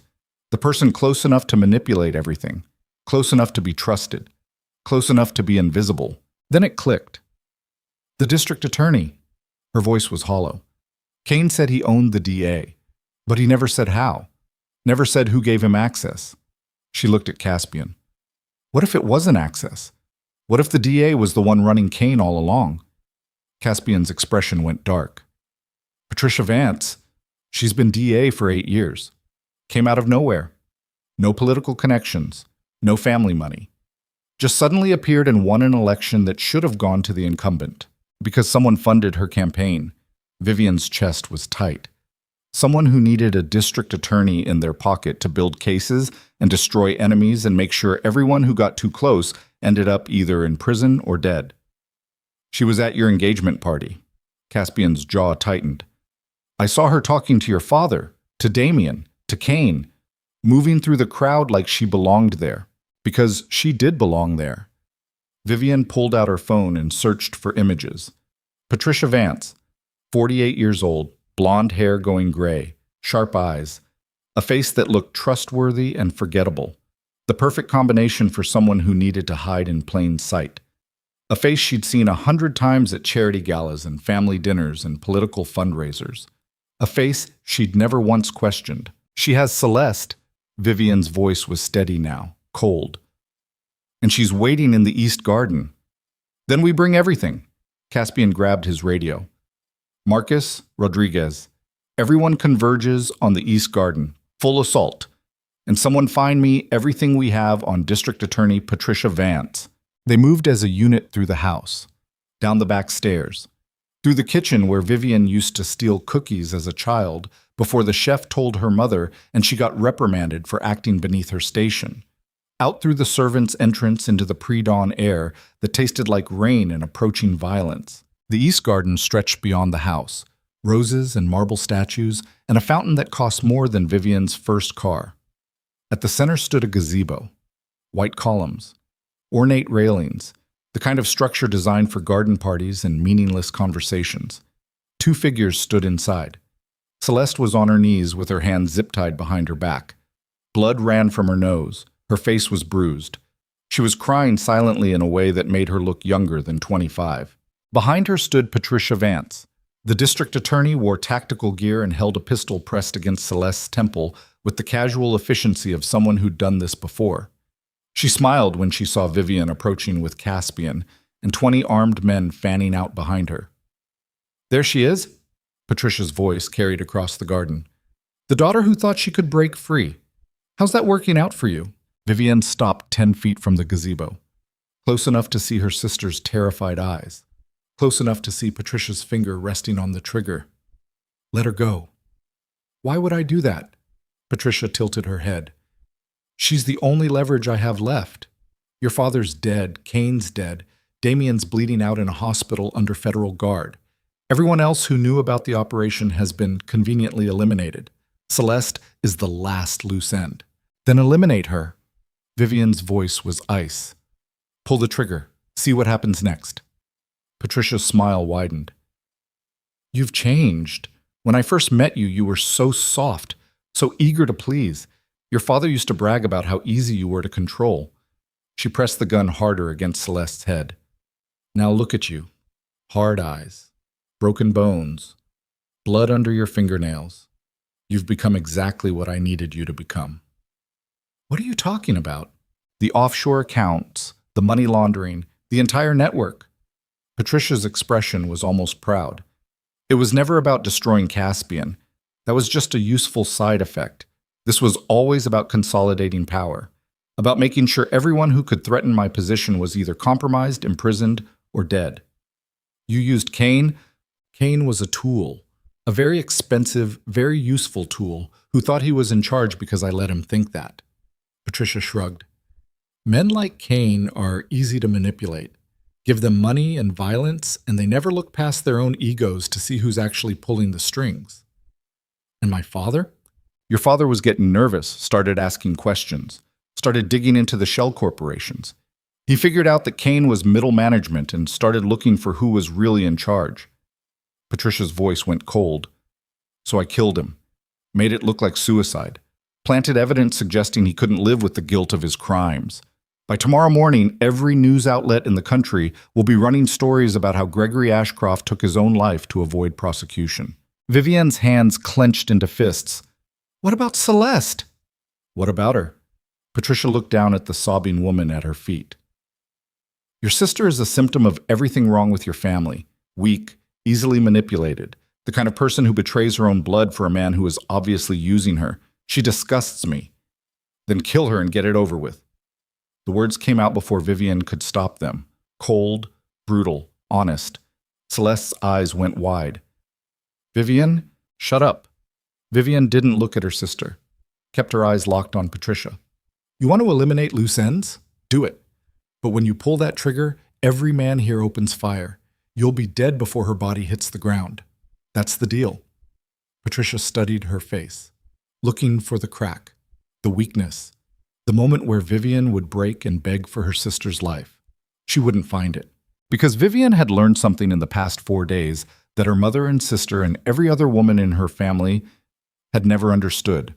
The person close enough to manipulate everything. Close enough to be trusted. Close enough to be invisible. Then it clicked. "The district attorney." Her voice was hollow. "Kane said he owned the DA, but he never said how. Never said who gave him access." She looked at Caspian. "What if it wasn't access? What if the DA was the one running Kane all along?" Caspian's expression went dark. "Patricia Vance, she's been DA for 8 years. Came out of nowhere. No political connections. No family money. Just suddenly appeared and won an election that should have gone to the incumbent. Because someone funded her campaign." Vivienne's chest was tight. Someone who needed a district attorney in their pocket to build cases and destroy enemies and make sure everyone who got too close ended up either in prison or dead. "She was at your engagement party." Caspian's jaw tightened. "I saw her talking to your father, to Damien, to Kane, moving through the crowd like she belonged there. Because she did belong there." Vivienne pulled out her phone and searched for images. Patricia Vance, 48 years old, blonde hair going gray, sharp eyes, a face that looked trustworthy and forgettable. The perfect combination for someone who needed to hide in plain sight. A face she'd seen 100 times at charity galas and family dinners and political fundraisers. A face she'd never once questioned. "She has Celeste." Vivienne's voice was steady now. Cold. "And she's waiting in the East Garden. Then we bring everything." Caspian grabbed his radio. "Marcus, Rodriguez. Everyone converges on the East Garden. Full assault. And someone find me everything we have on District Attorney Patricia Vance." They moved as a unit through the house. Down the back stairs. Through the kitchen where Vivienne used to steal cookies as a child before the chef told her mother and she got reprimanded for acting beneath her station. Out through the servants' entrance into the pre-dawn air that tasted like rain and approaching violence. The East Garden stretched beyond the house, roses and marble statues, and a fountain that cost more than Vivienne's first car. At the center stood a gazebo. White columns. Ornate railings, the kind of structure designed for garden parties and meaningless conversations. 2 figures stood inside. Celeste was on her knees with her hands zip-tied behind her back. Blood ran from her nose. Her face was bruised. She was crying silently in a way that made her look younger than 25. Behind her stood Patricia Vance. The district attorney wore tactical gear and held a pistol pressed against Celeste's temple with the casual efficiency of someone who'd done this before. She smiled when she saw Vivienne approaching with Caspian and 20 armed men fanning out behind her. "There she is." Patricia's voice carried across the garden. The daughter who thought she could break free. How's that working out for you? Vivienne stopped 10 feet from the gazebo, close enough to see her sister's terrified eyes, close enough to see Patricia's finger resting on the trigger. Let her go. Why would I do that? Patricia tilted her head. She's the only leverage I have left. Your father's dead, Kane's dead, Damien's bleeding out in a hospital under federal guard. Everyone else who knew about the operation has been conveniently eliminated. Celeste is the last loose end. Then eliminate her. Vivienne's voice was ice. Pull the trigger. See what happens next. Patricia's smile widened. You've changed. When I first met you, you were so soft, so eager to please. Your father used to brag about how easy you were to control. She pressed the gun harder against Celeste's head. Now look at you. Hard eyes. Broken bones. Blood under your fingernails. You've become exactly what I needed you to become. What are you talking about? The offshore accounts, the money laundering, the entire network. Patricia's expression was almost proud. It was never about destroying Caspian. That was just a useful side effect. This was always about consolidating power, about making sure everyone who could threaten my position was either compromised, imprisoned, or dead. You used Kane? Kane was a tool, a very expensive, very useful tool, who thought he was in charge because I let him think that. Patricia shrugged. Men like Kane are easy to manipulate. Give them money and violence, and they never look past their own egos to see who's actually pulling the strings. And my father? Your father was getting nervous, started asking questions, started digging into the shell corporations. He figured out that Kane was middle management and started looking for who was really in charge. Patricia's voice went cold. So I killed him, made it look like suicide, planted evidence suggesting he couldn't live with the guilt of his crimes. By tomorrow morning, every news outlet in the country will be running stories about how Gregory Ashcroft took his own life to avoid prosecution. Vivienne's hands clenched into fists. What about Celeste? What about her? Patricia looked down at the sobbing woman at her feet. Your sister is a symptom of everything wrong with your family. Weak, easily manipulated, the kind of person who betrays her own blood for a man who is obviously using her. She disgusts me. Then kill her and get it over with. The words came out before Vivienne could stop them. Cold, brutal, honest. Celeste's eyes went wide. Vivienne, shut up. Vivienne didn't look at her sister, kept her eyes locked on Patricia. You want to eliminate loose ends? Do it. But when you pull that trigger, every man here opens fire. You'll be dead before her body hits the ground. That's the deal. Patricia studied her face, looking for the crack, the weakness, the moment where Vivienne would break and beg for her sister's life. She wouldn't find it. Because Vivienne had learned something in the past 4 days that her mother and sister and every other woman in her family had never understood.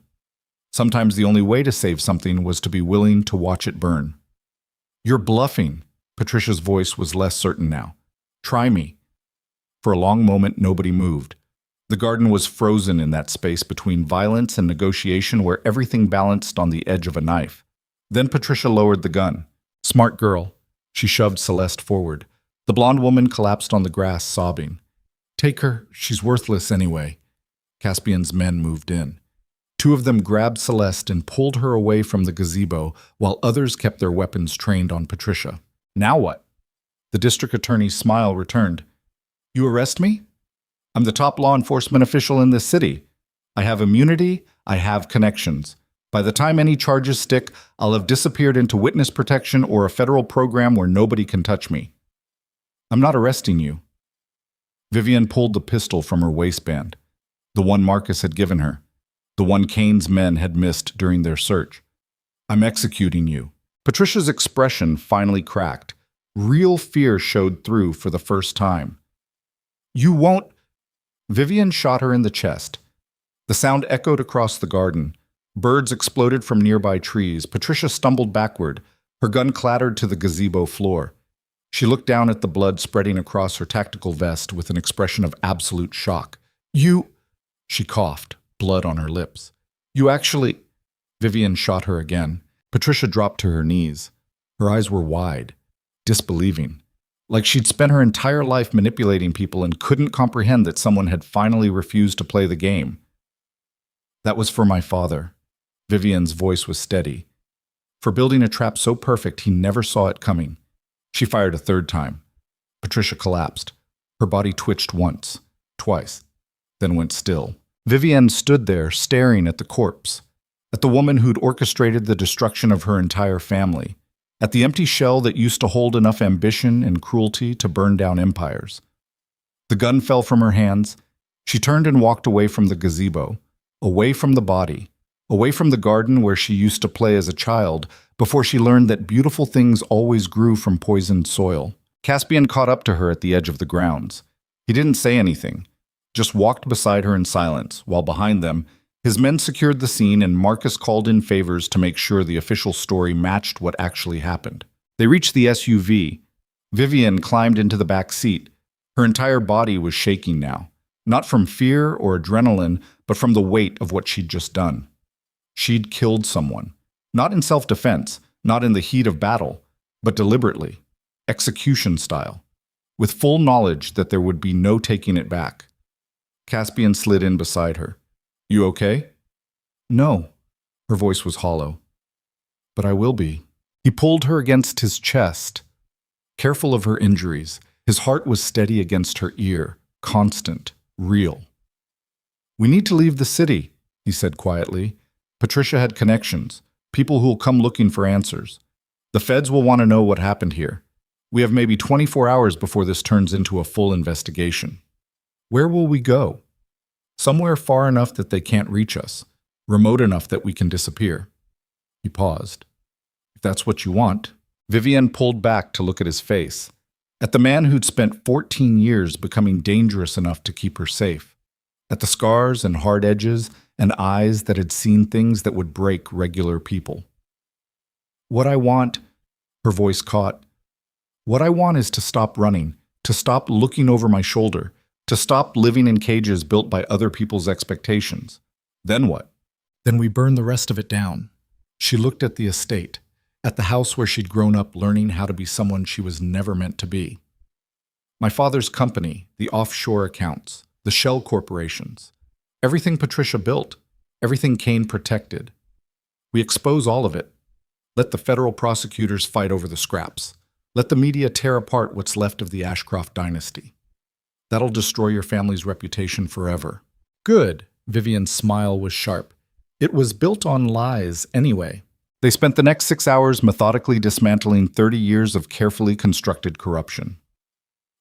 Sometimes the only way to save something was to be willing to watch it burn. You're bluffing. Patricia's voice was less certain now. Try me. For a long moment, nobody moved. The garden was frozen in that space between violence and negotiation where everything balanced on the edge of a knife. Then Patricia lowered the gun. Smart girl. She shoved Celeste forward. The blonde woman collapsed on the grass, sobbing. Take her. She's worthless anyway. Caspian's men moved in. 2 of them grabbed Celeste and pulled her away from the gazebo, while others kept their weapons trained on Patricia. Now what? The district attorney's smile returned. You arrest me? I'm the top law enforcement official in this city. I have immunity, I have connections. By the time any charges stick, I'll have disappeared into witness protection or a federal program where nobody can touch me. I'm not arresting you. Vivienne pulled the pistol from her waistband, the one Marcus had given her, the one Kane's men had missed during their search. I'm executing you. Patricia's expression finally cracked. Real fear showed through for the first time. You won't... Vivienne shot her in the chest. The sound echoed across the garden. Birds exploded from nearby trees. Patricia stumbled backward. Her gun clattered to the gazebo floor. She looked down at the blood spreading across her tactical vest with an expression of absolute shock. You... She coughed, blood on her lips. You actually... Vivienne shot her again. Patricia dropped to her knees. Her eyes were wide, disbelieving. Like she'd spent her entire life manipulating people and couldn't comprehend that someone had finally refused to play the game. That was for my father. Vivienne's voice was steady. For building a trap so perfect he never saw it coming. She fired a third time. Patricia collapsed. Her body twitched once, twice, then went still. Vivienne stood there, staring at the corpse, at the woman who'd orchestrated the destruction of her entire family, at the empty shell that used to hold enough ambition and cruelty to burn down empires. The gun fell from her hands. She turned and walked away from the gazebo, away from the body, away from the garden where she used to play as a child before she learned that beautiful things always grew from poisoned soil. Caspian caught up to her at the edge of the grounds. He didn't say anything, just walked beside her in silence, while behind them, his men secured the scene and Marcus called in favors to make sure the official story matched what actually happened. They reached the SUV. Vivienne climbed into the back seat. Her entire body was shaking now, not from fear or adrenaline, but from the weight of what she'd just done. She'd killed someone, not in self-defense, not in the heat of battle, but deliberately, execution style, with full knowledge that there would be no taking it back. Caspian slid in beside her. "You okay?" "No." Her voice was hollow. "But I will be." He pulled her against his chest, careful of her injuries. His heart was steady against her ear, constant, real. "We need to leave the city," he said quietly. "Patricia had connections, people who'll come looking for answers. The feds will want to know what happened here. We have maybe 24 hours before this turns into a full investigation." "Where will we go?" "Somewhere far enough that they can't reach us, remote enough that we can disappear." He paused. "If that's what you want." Vivienne pulled back to look at his face, at the man who'd spent 14 years becoming dangerous enough to keep her safe, at the scars and hard edges and eyes that had seen things that would break regular people. "What I want," her voice caught, "what I want is to stop running, to stop looking over my shoulder, to stop living in cages built by other people's expectations." "Then what?" "Then we burn the rest of it down." She looked at the estate, at the house where she'd grown up learning how to be someone she was never meant to be. My father's company, the offshore accounts, the shell corporations, everything Patricia built, everything Kane protected. We expose all of it. Let the federal prosecutors fight over the scraps. Let the media tear apart what's left of the Ashcroft dynasty. That'll destroy your family's reputation forever. Good. Vivienne's smile was sharp. It was built on lies anyway. They spent the next 6 hours methodically dismantling 30 years of carefully constructed corruption.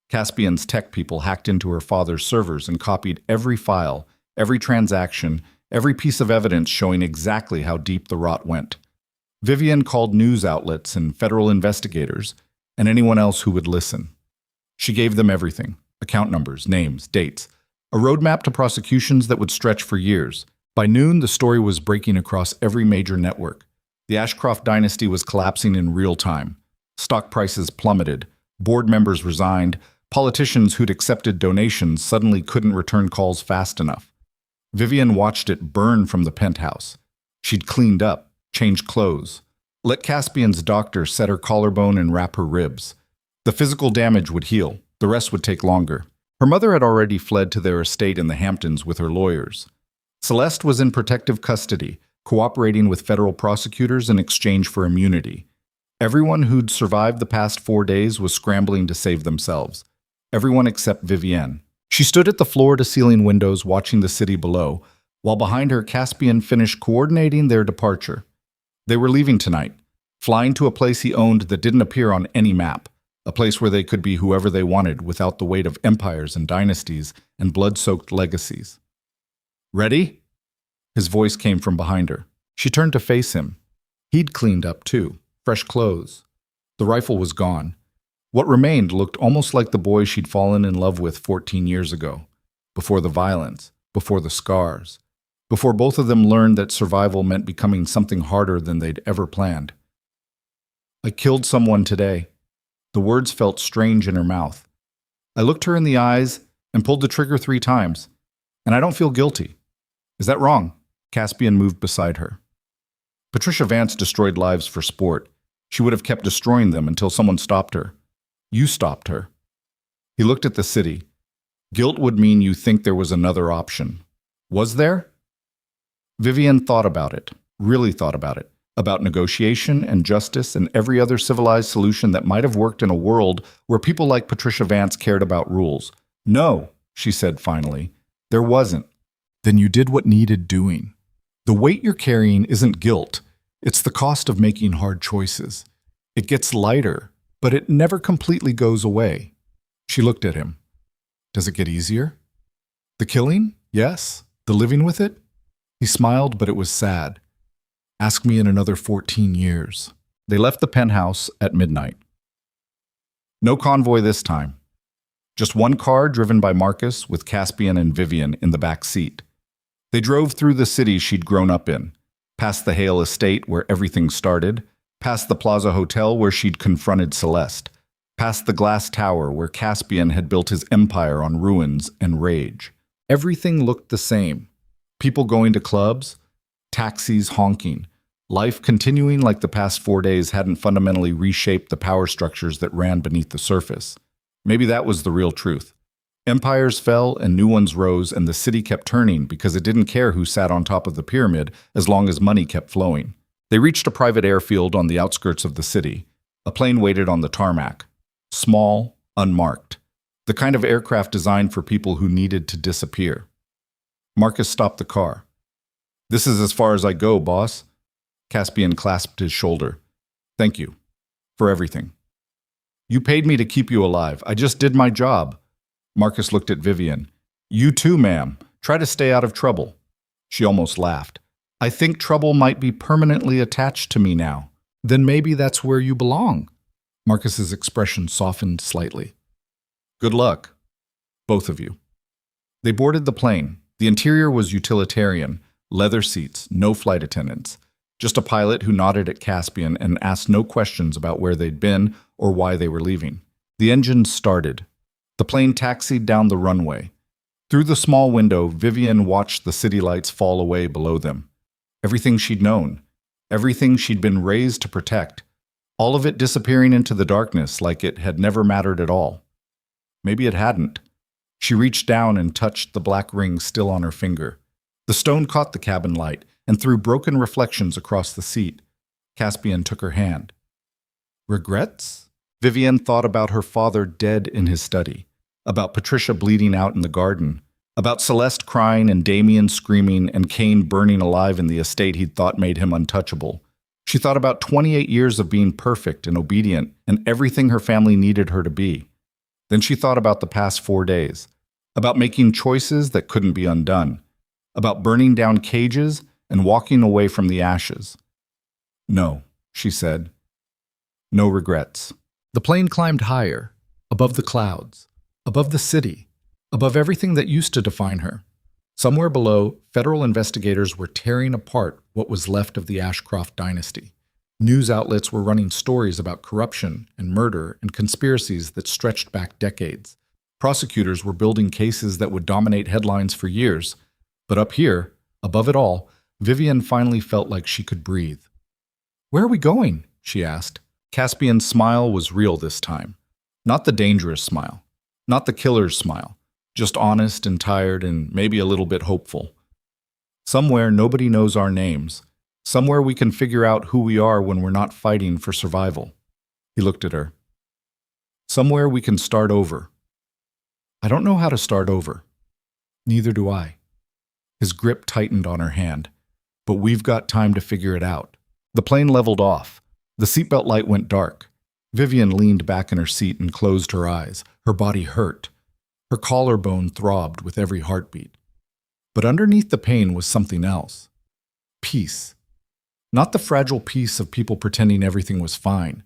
Caspian's tech people hacked into her father's servers and copied every file, every transaction, every piece of evidence showing exactly how deep the rot went. Vivienne called news outlets and federal investigators, and anyone else who would listen. She gave them everything: account numbers, names, dates, a roadmap to prosecutions that would stretch for years. By noon, the story was breaking across every major network. The Ashcroft dynasty was collapsing in real time. Stock prices plummeted, board members resigned, politicians who'd accepted donations suddenly couldn't return calls fast enough. Vivienne watched it burn from the penthouse. She'd cleaned up, changed clothes, let Caspian's doctor set her collarbone and wrap her ribs. The physical damage would heal. The rest would take longer. Her mother had already fled to their estate in the Hamptons with her lawyers. Celeste was in protective custody, cooperating with federal prosecutors in exchange for immunity. Everyone who'd survived the past 4 days was scrambling to save themselves. Everyone except Vivienne. She stood at the floor-to-ceiling windows watching the city below, while behind her Caspian finished coordinating their departure. They were leaving tonight, flying to a place he owned that didn't appear on any map, a place where they could be whoever they wanted without the weight of empires and dynasties and blood-soaked legacies. "Ready?" His voice came from behind her. She turned to face him. He'd cleaned up too, fresh clothes. The rifle was gone. What remained looked almost like the boy she'd fallen in love with 14 years ago, before the violence, before the scars, before both of them learned that survival meant becoming something harder than they'd ever planned. "I killed someone today." The words felt strange in her mouth. "I looked her in the eyes and pulled the trigger 3 times, and I don't feel guilty. Is that wrong?" Caspian moved beside her. Patricia Vance destroyed lives for sport. She would have kept destroying them until someone stopped her. You stopped her. He looked at the city. Guilt would mean you think there was another option. Was there? Vivienne thought about it, really thought about negotiation and justice and every other civilized solution that might have worked in a world where people like Patricia Vance cared about rules. No, she said finally, there wasn't. Then you did what needed doing. The weight you're carrying isn't guilt. It's the cost of making hard choices. It gets lighter, but it never completely goes away. She looked at him. Does it get easier? The killing? Yes. The living with it? He smiled, but it was sad. Ask me in another 14 years. They left the penthouse at midnight. No convoy this time. Just one car driven by Marcus with Caspian and Vivienne in the back seat. They drove through the city she'd grown up in, past the Hale estate where everything started, past the Plaza Hotel where she'd confronted Celeste, past the glass tower where Caspian had built his empire on ruins and rage. Everything looked the same. People going to clubs, taxis honking, life continuing like the past 4 days hadn't fundamentally reshaped the power structures that ran beneath the surface. Maybe that was the real truth. Empires fell and new ones rose, and the city kept turning because it didn't care who sat on top of the pyramid as long as money kept flowing. They reached a private airfield on the outskirts of the city. A plane waited on the tarmac. Small, unmarked. The kind of aircraft designed for people who needed to disappear. Marcus stopped the car. This is as far as I go, boss. Caspian clasped his shoulder. Thank you. For everything. You paid me to keep you alive. I just did my job. Marcus looked at Vivienne. You too, ma'am. Try to stay out of trouble. She almost laughed. I think trouble might be permanently attached to me now. Then maybe that's where you belong. Marcus's expression softened slightly. Good luck. Both of you. They boarded the plane. The interior was utilitarian. Leather seats, no flight attendants. Just a pilot who nodded at Caspian and asked no questions about where they'd been or why they were leaving. The engine started. The plane taxied down the runway. Through the small window, Vivienne watched the city lights fall away below them. Everything she'd known, everything she'd been raised to protect, all of it disappearing into the darkness like it had never mattered at all. Maybe it hadn't. She reached down and touched the black ring still on her finger. The stone caught the cabin light and threw broken reflections across the seat. Caspian took her hand. Regrets? Vivienne thought about her father dead in his study, about Patricia bleeding out in the garden, about Celeste crying and Damien screaming and Cain burning alive in the estate he'd thought made him untouchable. She thought about 28 years of being perfect and obedient and everything her family needed her to be. Then she thought about the past 4 days, about making choices that couldn't be undone, about burning down cages and walking away from the ashes. No, she said. No regrets. The plane climbed higher, above the clouds, above the city, above everything that used to define her. Somewhere below, federal investigators were tearing apart what was left of the Ashcroft dynasty. News outlets were running stories about corruption and murder and conspiracies that stretched back decades. Prosecutors were building cases that would dominate headlines for years. But up here, above it all, Vivienne finally felt like she could breathe. Where are we going? She asked. Caspian's smile was real this time. Not the dangerous smile. Not the killer's smile. Just honest and tired and maybe a little bit hopeful. Somewhere nobody knows our names. Somewhere we can figure out who we are when we're not fighting for survival. He looked at her. Somewhere we can start over. I don't know how to start over. Neither do I. His grip tightened on her hand. But we've got time to figure it out. The plane leveled off. The seatbelt light went dark. Vivienne leaned back in her seat and closed her eyes. Her body hurt. Her collarbone throbbed with every heartbeat. But underneath the pain was something else. Peace. Not the fragile peace of people pretending everything was fine,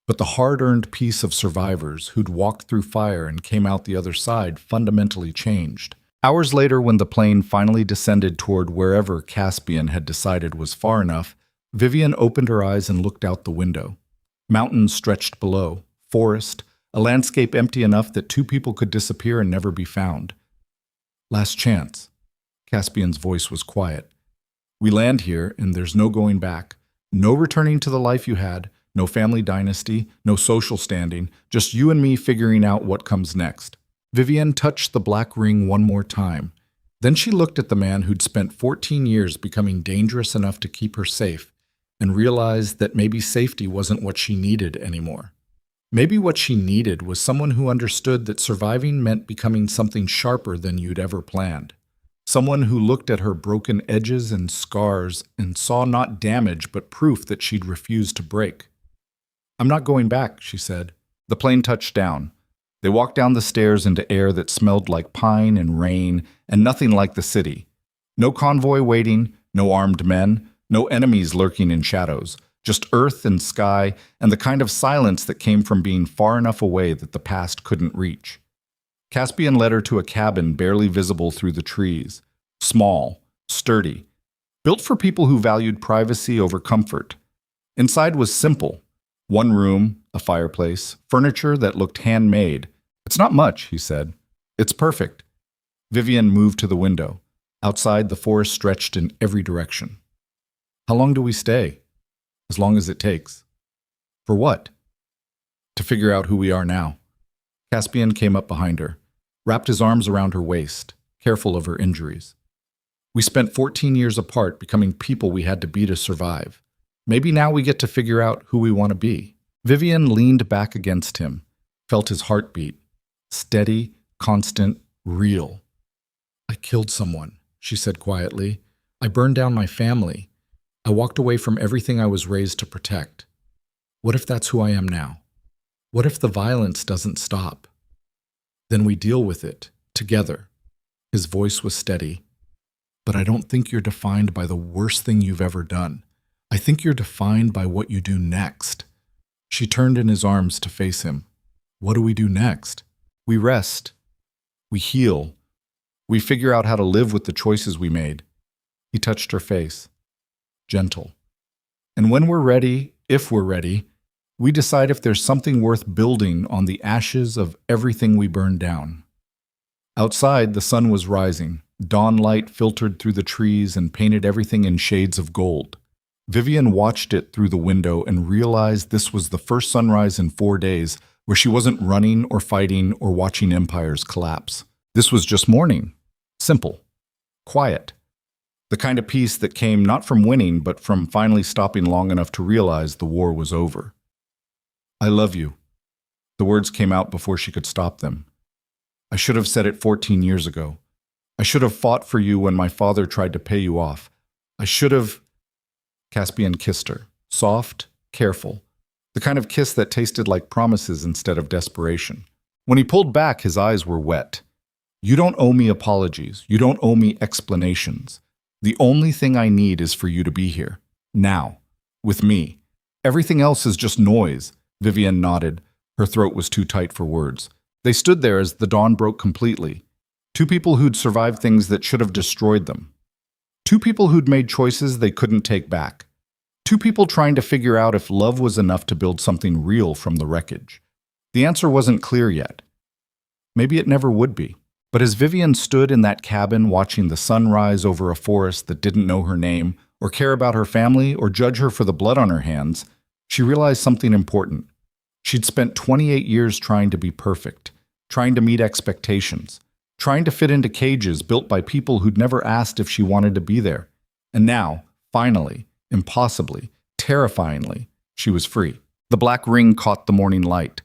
but the hard-earned peace of survivors who'd walked through fire and came out the other side fundamentally changed. Hours later, when the plane finally descended toward wherever Caspian had decided was far enough, Vivienne opened her eyes and looked out the window. Mountains stretched below, forest, a landscape empty enough that 2 people could disappear and never be found. Last chance. Caspian's voice was quiet. We land here, and there's no going back. No returning to the life you had. no family dynasty, no social standing, just you and me figuring out what comes next. Vivienne touched the black ring one more time. Then she looked at the man who'd spent 14 years becoming dangerous enough to keep her safe and realized that maybe safety wasn't what she needed anymore. Maybe what she needed was someone who understood that surviving meant becoming something sharper than you'd ever planned. Someone who looked at her broken edges and scars and saw not damage but proof that she'd refused to break. "I'm not going back," she said. The plane touched down. They walked down the stairs into air that smelled like pine and rain and nothing like the city. No convoy waiting, no armed men, no enemies lurking in shadows, just earth and sky and the kind of silence that came from being far enough away that the past couldn't reach. Caspian led her to a cabin barely visible through the trees. Small, sturdy, built for people who valued privacy over comfort. Inside was simple. One room, a fireplace, furniture that looked handmade. "It's not much," he said. "It's perfect." Vivienne moved to the window. Outside, the forest stretched in every direction. "How long do we stay?" "As long as it takes." "For what?" "To figure out who we are now." Caspian came up behind her, wrapped his arms around her waist, careful of her injuries. "We spent 14 years apart becoming people we had to be to survive. Maybe now we get to figure out who we want to be." Vivienne leaned back against him, felt his heartbeat. Steady, constant, real. "I killed someone," she said quietly. "I burned down my family. I walked away from everything I was raised to protect. What if that's who I am now? What if the violence doesn't stop? Then we deal with it, together." His voice was steady. "But I don't think you're defined by the worst thing you've ever done. I think you're defined by what you do next." She turned in his arms to face him. "What do we do next?" "We rest. We heal. We figure out how to live with the choices we made." He touched her face. Gentle. "And when we're ready, if we're ready, we decide if there's something worth building on the ashes of everything we burned down." Outside, the sun was rising. Dawn light filtered through the trees and painted everything in shades of gold. Vivienne watched it through the window and realized this was the first sunrise in 4 days where she wasn't running or fighting or watching empires collapse. This was just morning. Simple. Quiet. The kind of peace that came not from winning, but from finally stopping long enough to realize the war was over. "I love you." The words came out before she could stop them. "I should have said it 14 years ago. I should have fought for you when my father tried to pay you off. I should have—" Caspian kissed her, soft, careful, the kind of kiss that tasted like promises instead of desperation. When he pulled back, his eyes were wet. "You don't owe me apologies. You don't owe me explanations. The only thing I need is for you to be here. Now. With me. Everything else is just noise." Vivienne nodded. Her throat was too tight for words. They stood there as the dawn broke completely. Two people who'd survived things that should have destroyed them. Two people who'd made choices they couldn't take back. Two people trying to figure out if love was enough to build something real from the wreckage. The answer wasn't clear yet. Maybe it never would be. But as Vivienne stood in that cabin watching the sun rise over a forest that didn't know her name, or care about her family, or judge her for the blood on her hands, she realized something important. She'd spent 28 years trying to be perfect, trying to meet expectations, trying to fit into cages built by people who'd never asked if she wanted to be there. And now, finally, impossibly, terrifyingly, she was free. The black ring caught the morning light.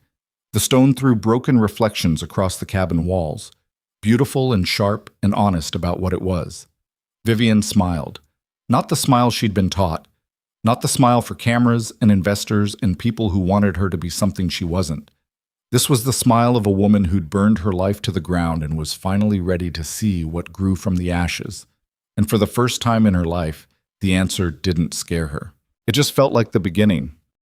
The stone threw broken reflections across the cabin walls, beautiful and sharp and honest about what it was. Vivienne smiled. Not the smile she'd been taught. Not the smile for cameras and investors and people who wanted her to be something she wasn't. This was the smile of a woman who'd burned her life to the ground and was finally ready to see what grew from the ashes. And for the first time in her life, the answer didn't scare her. It just felt like the beginning,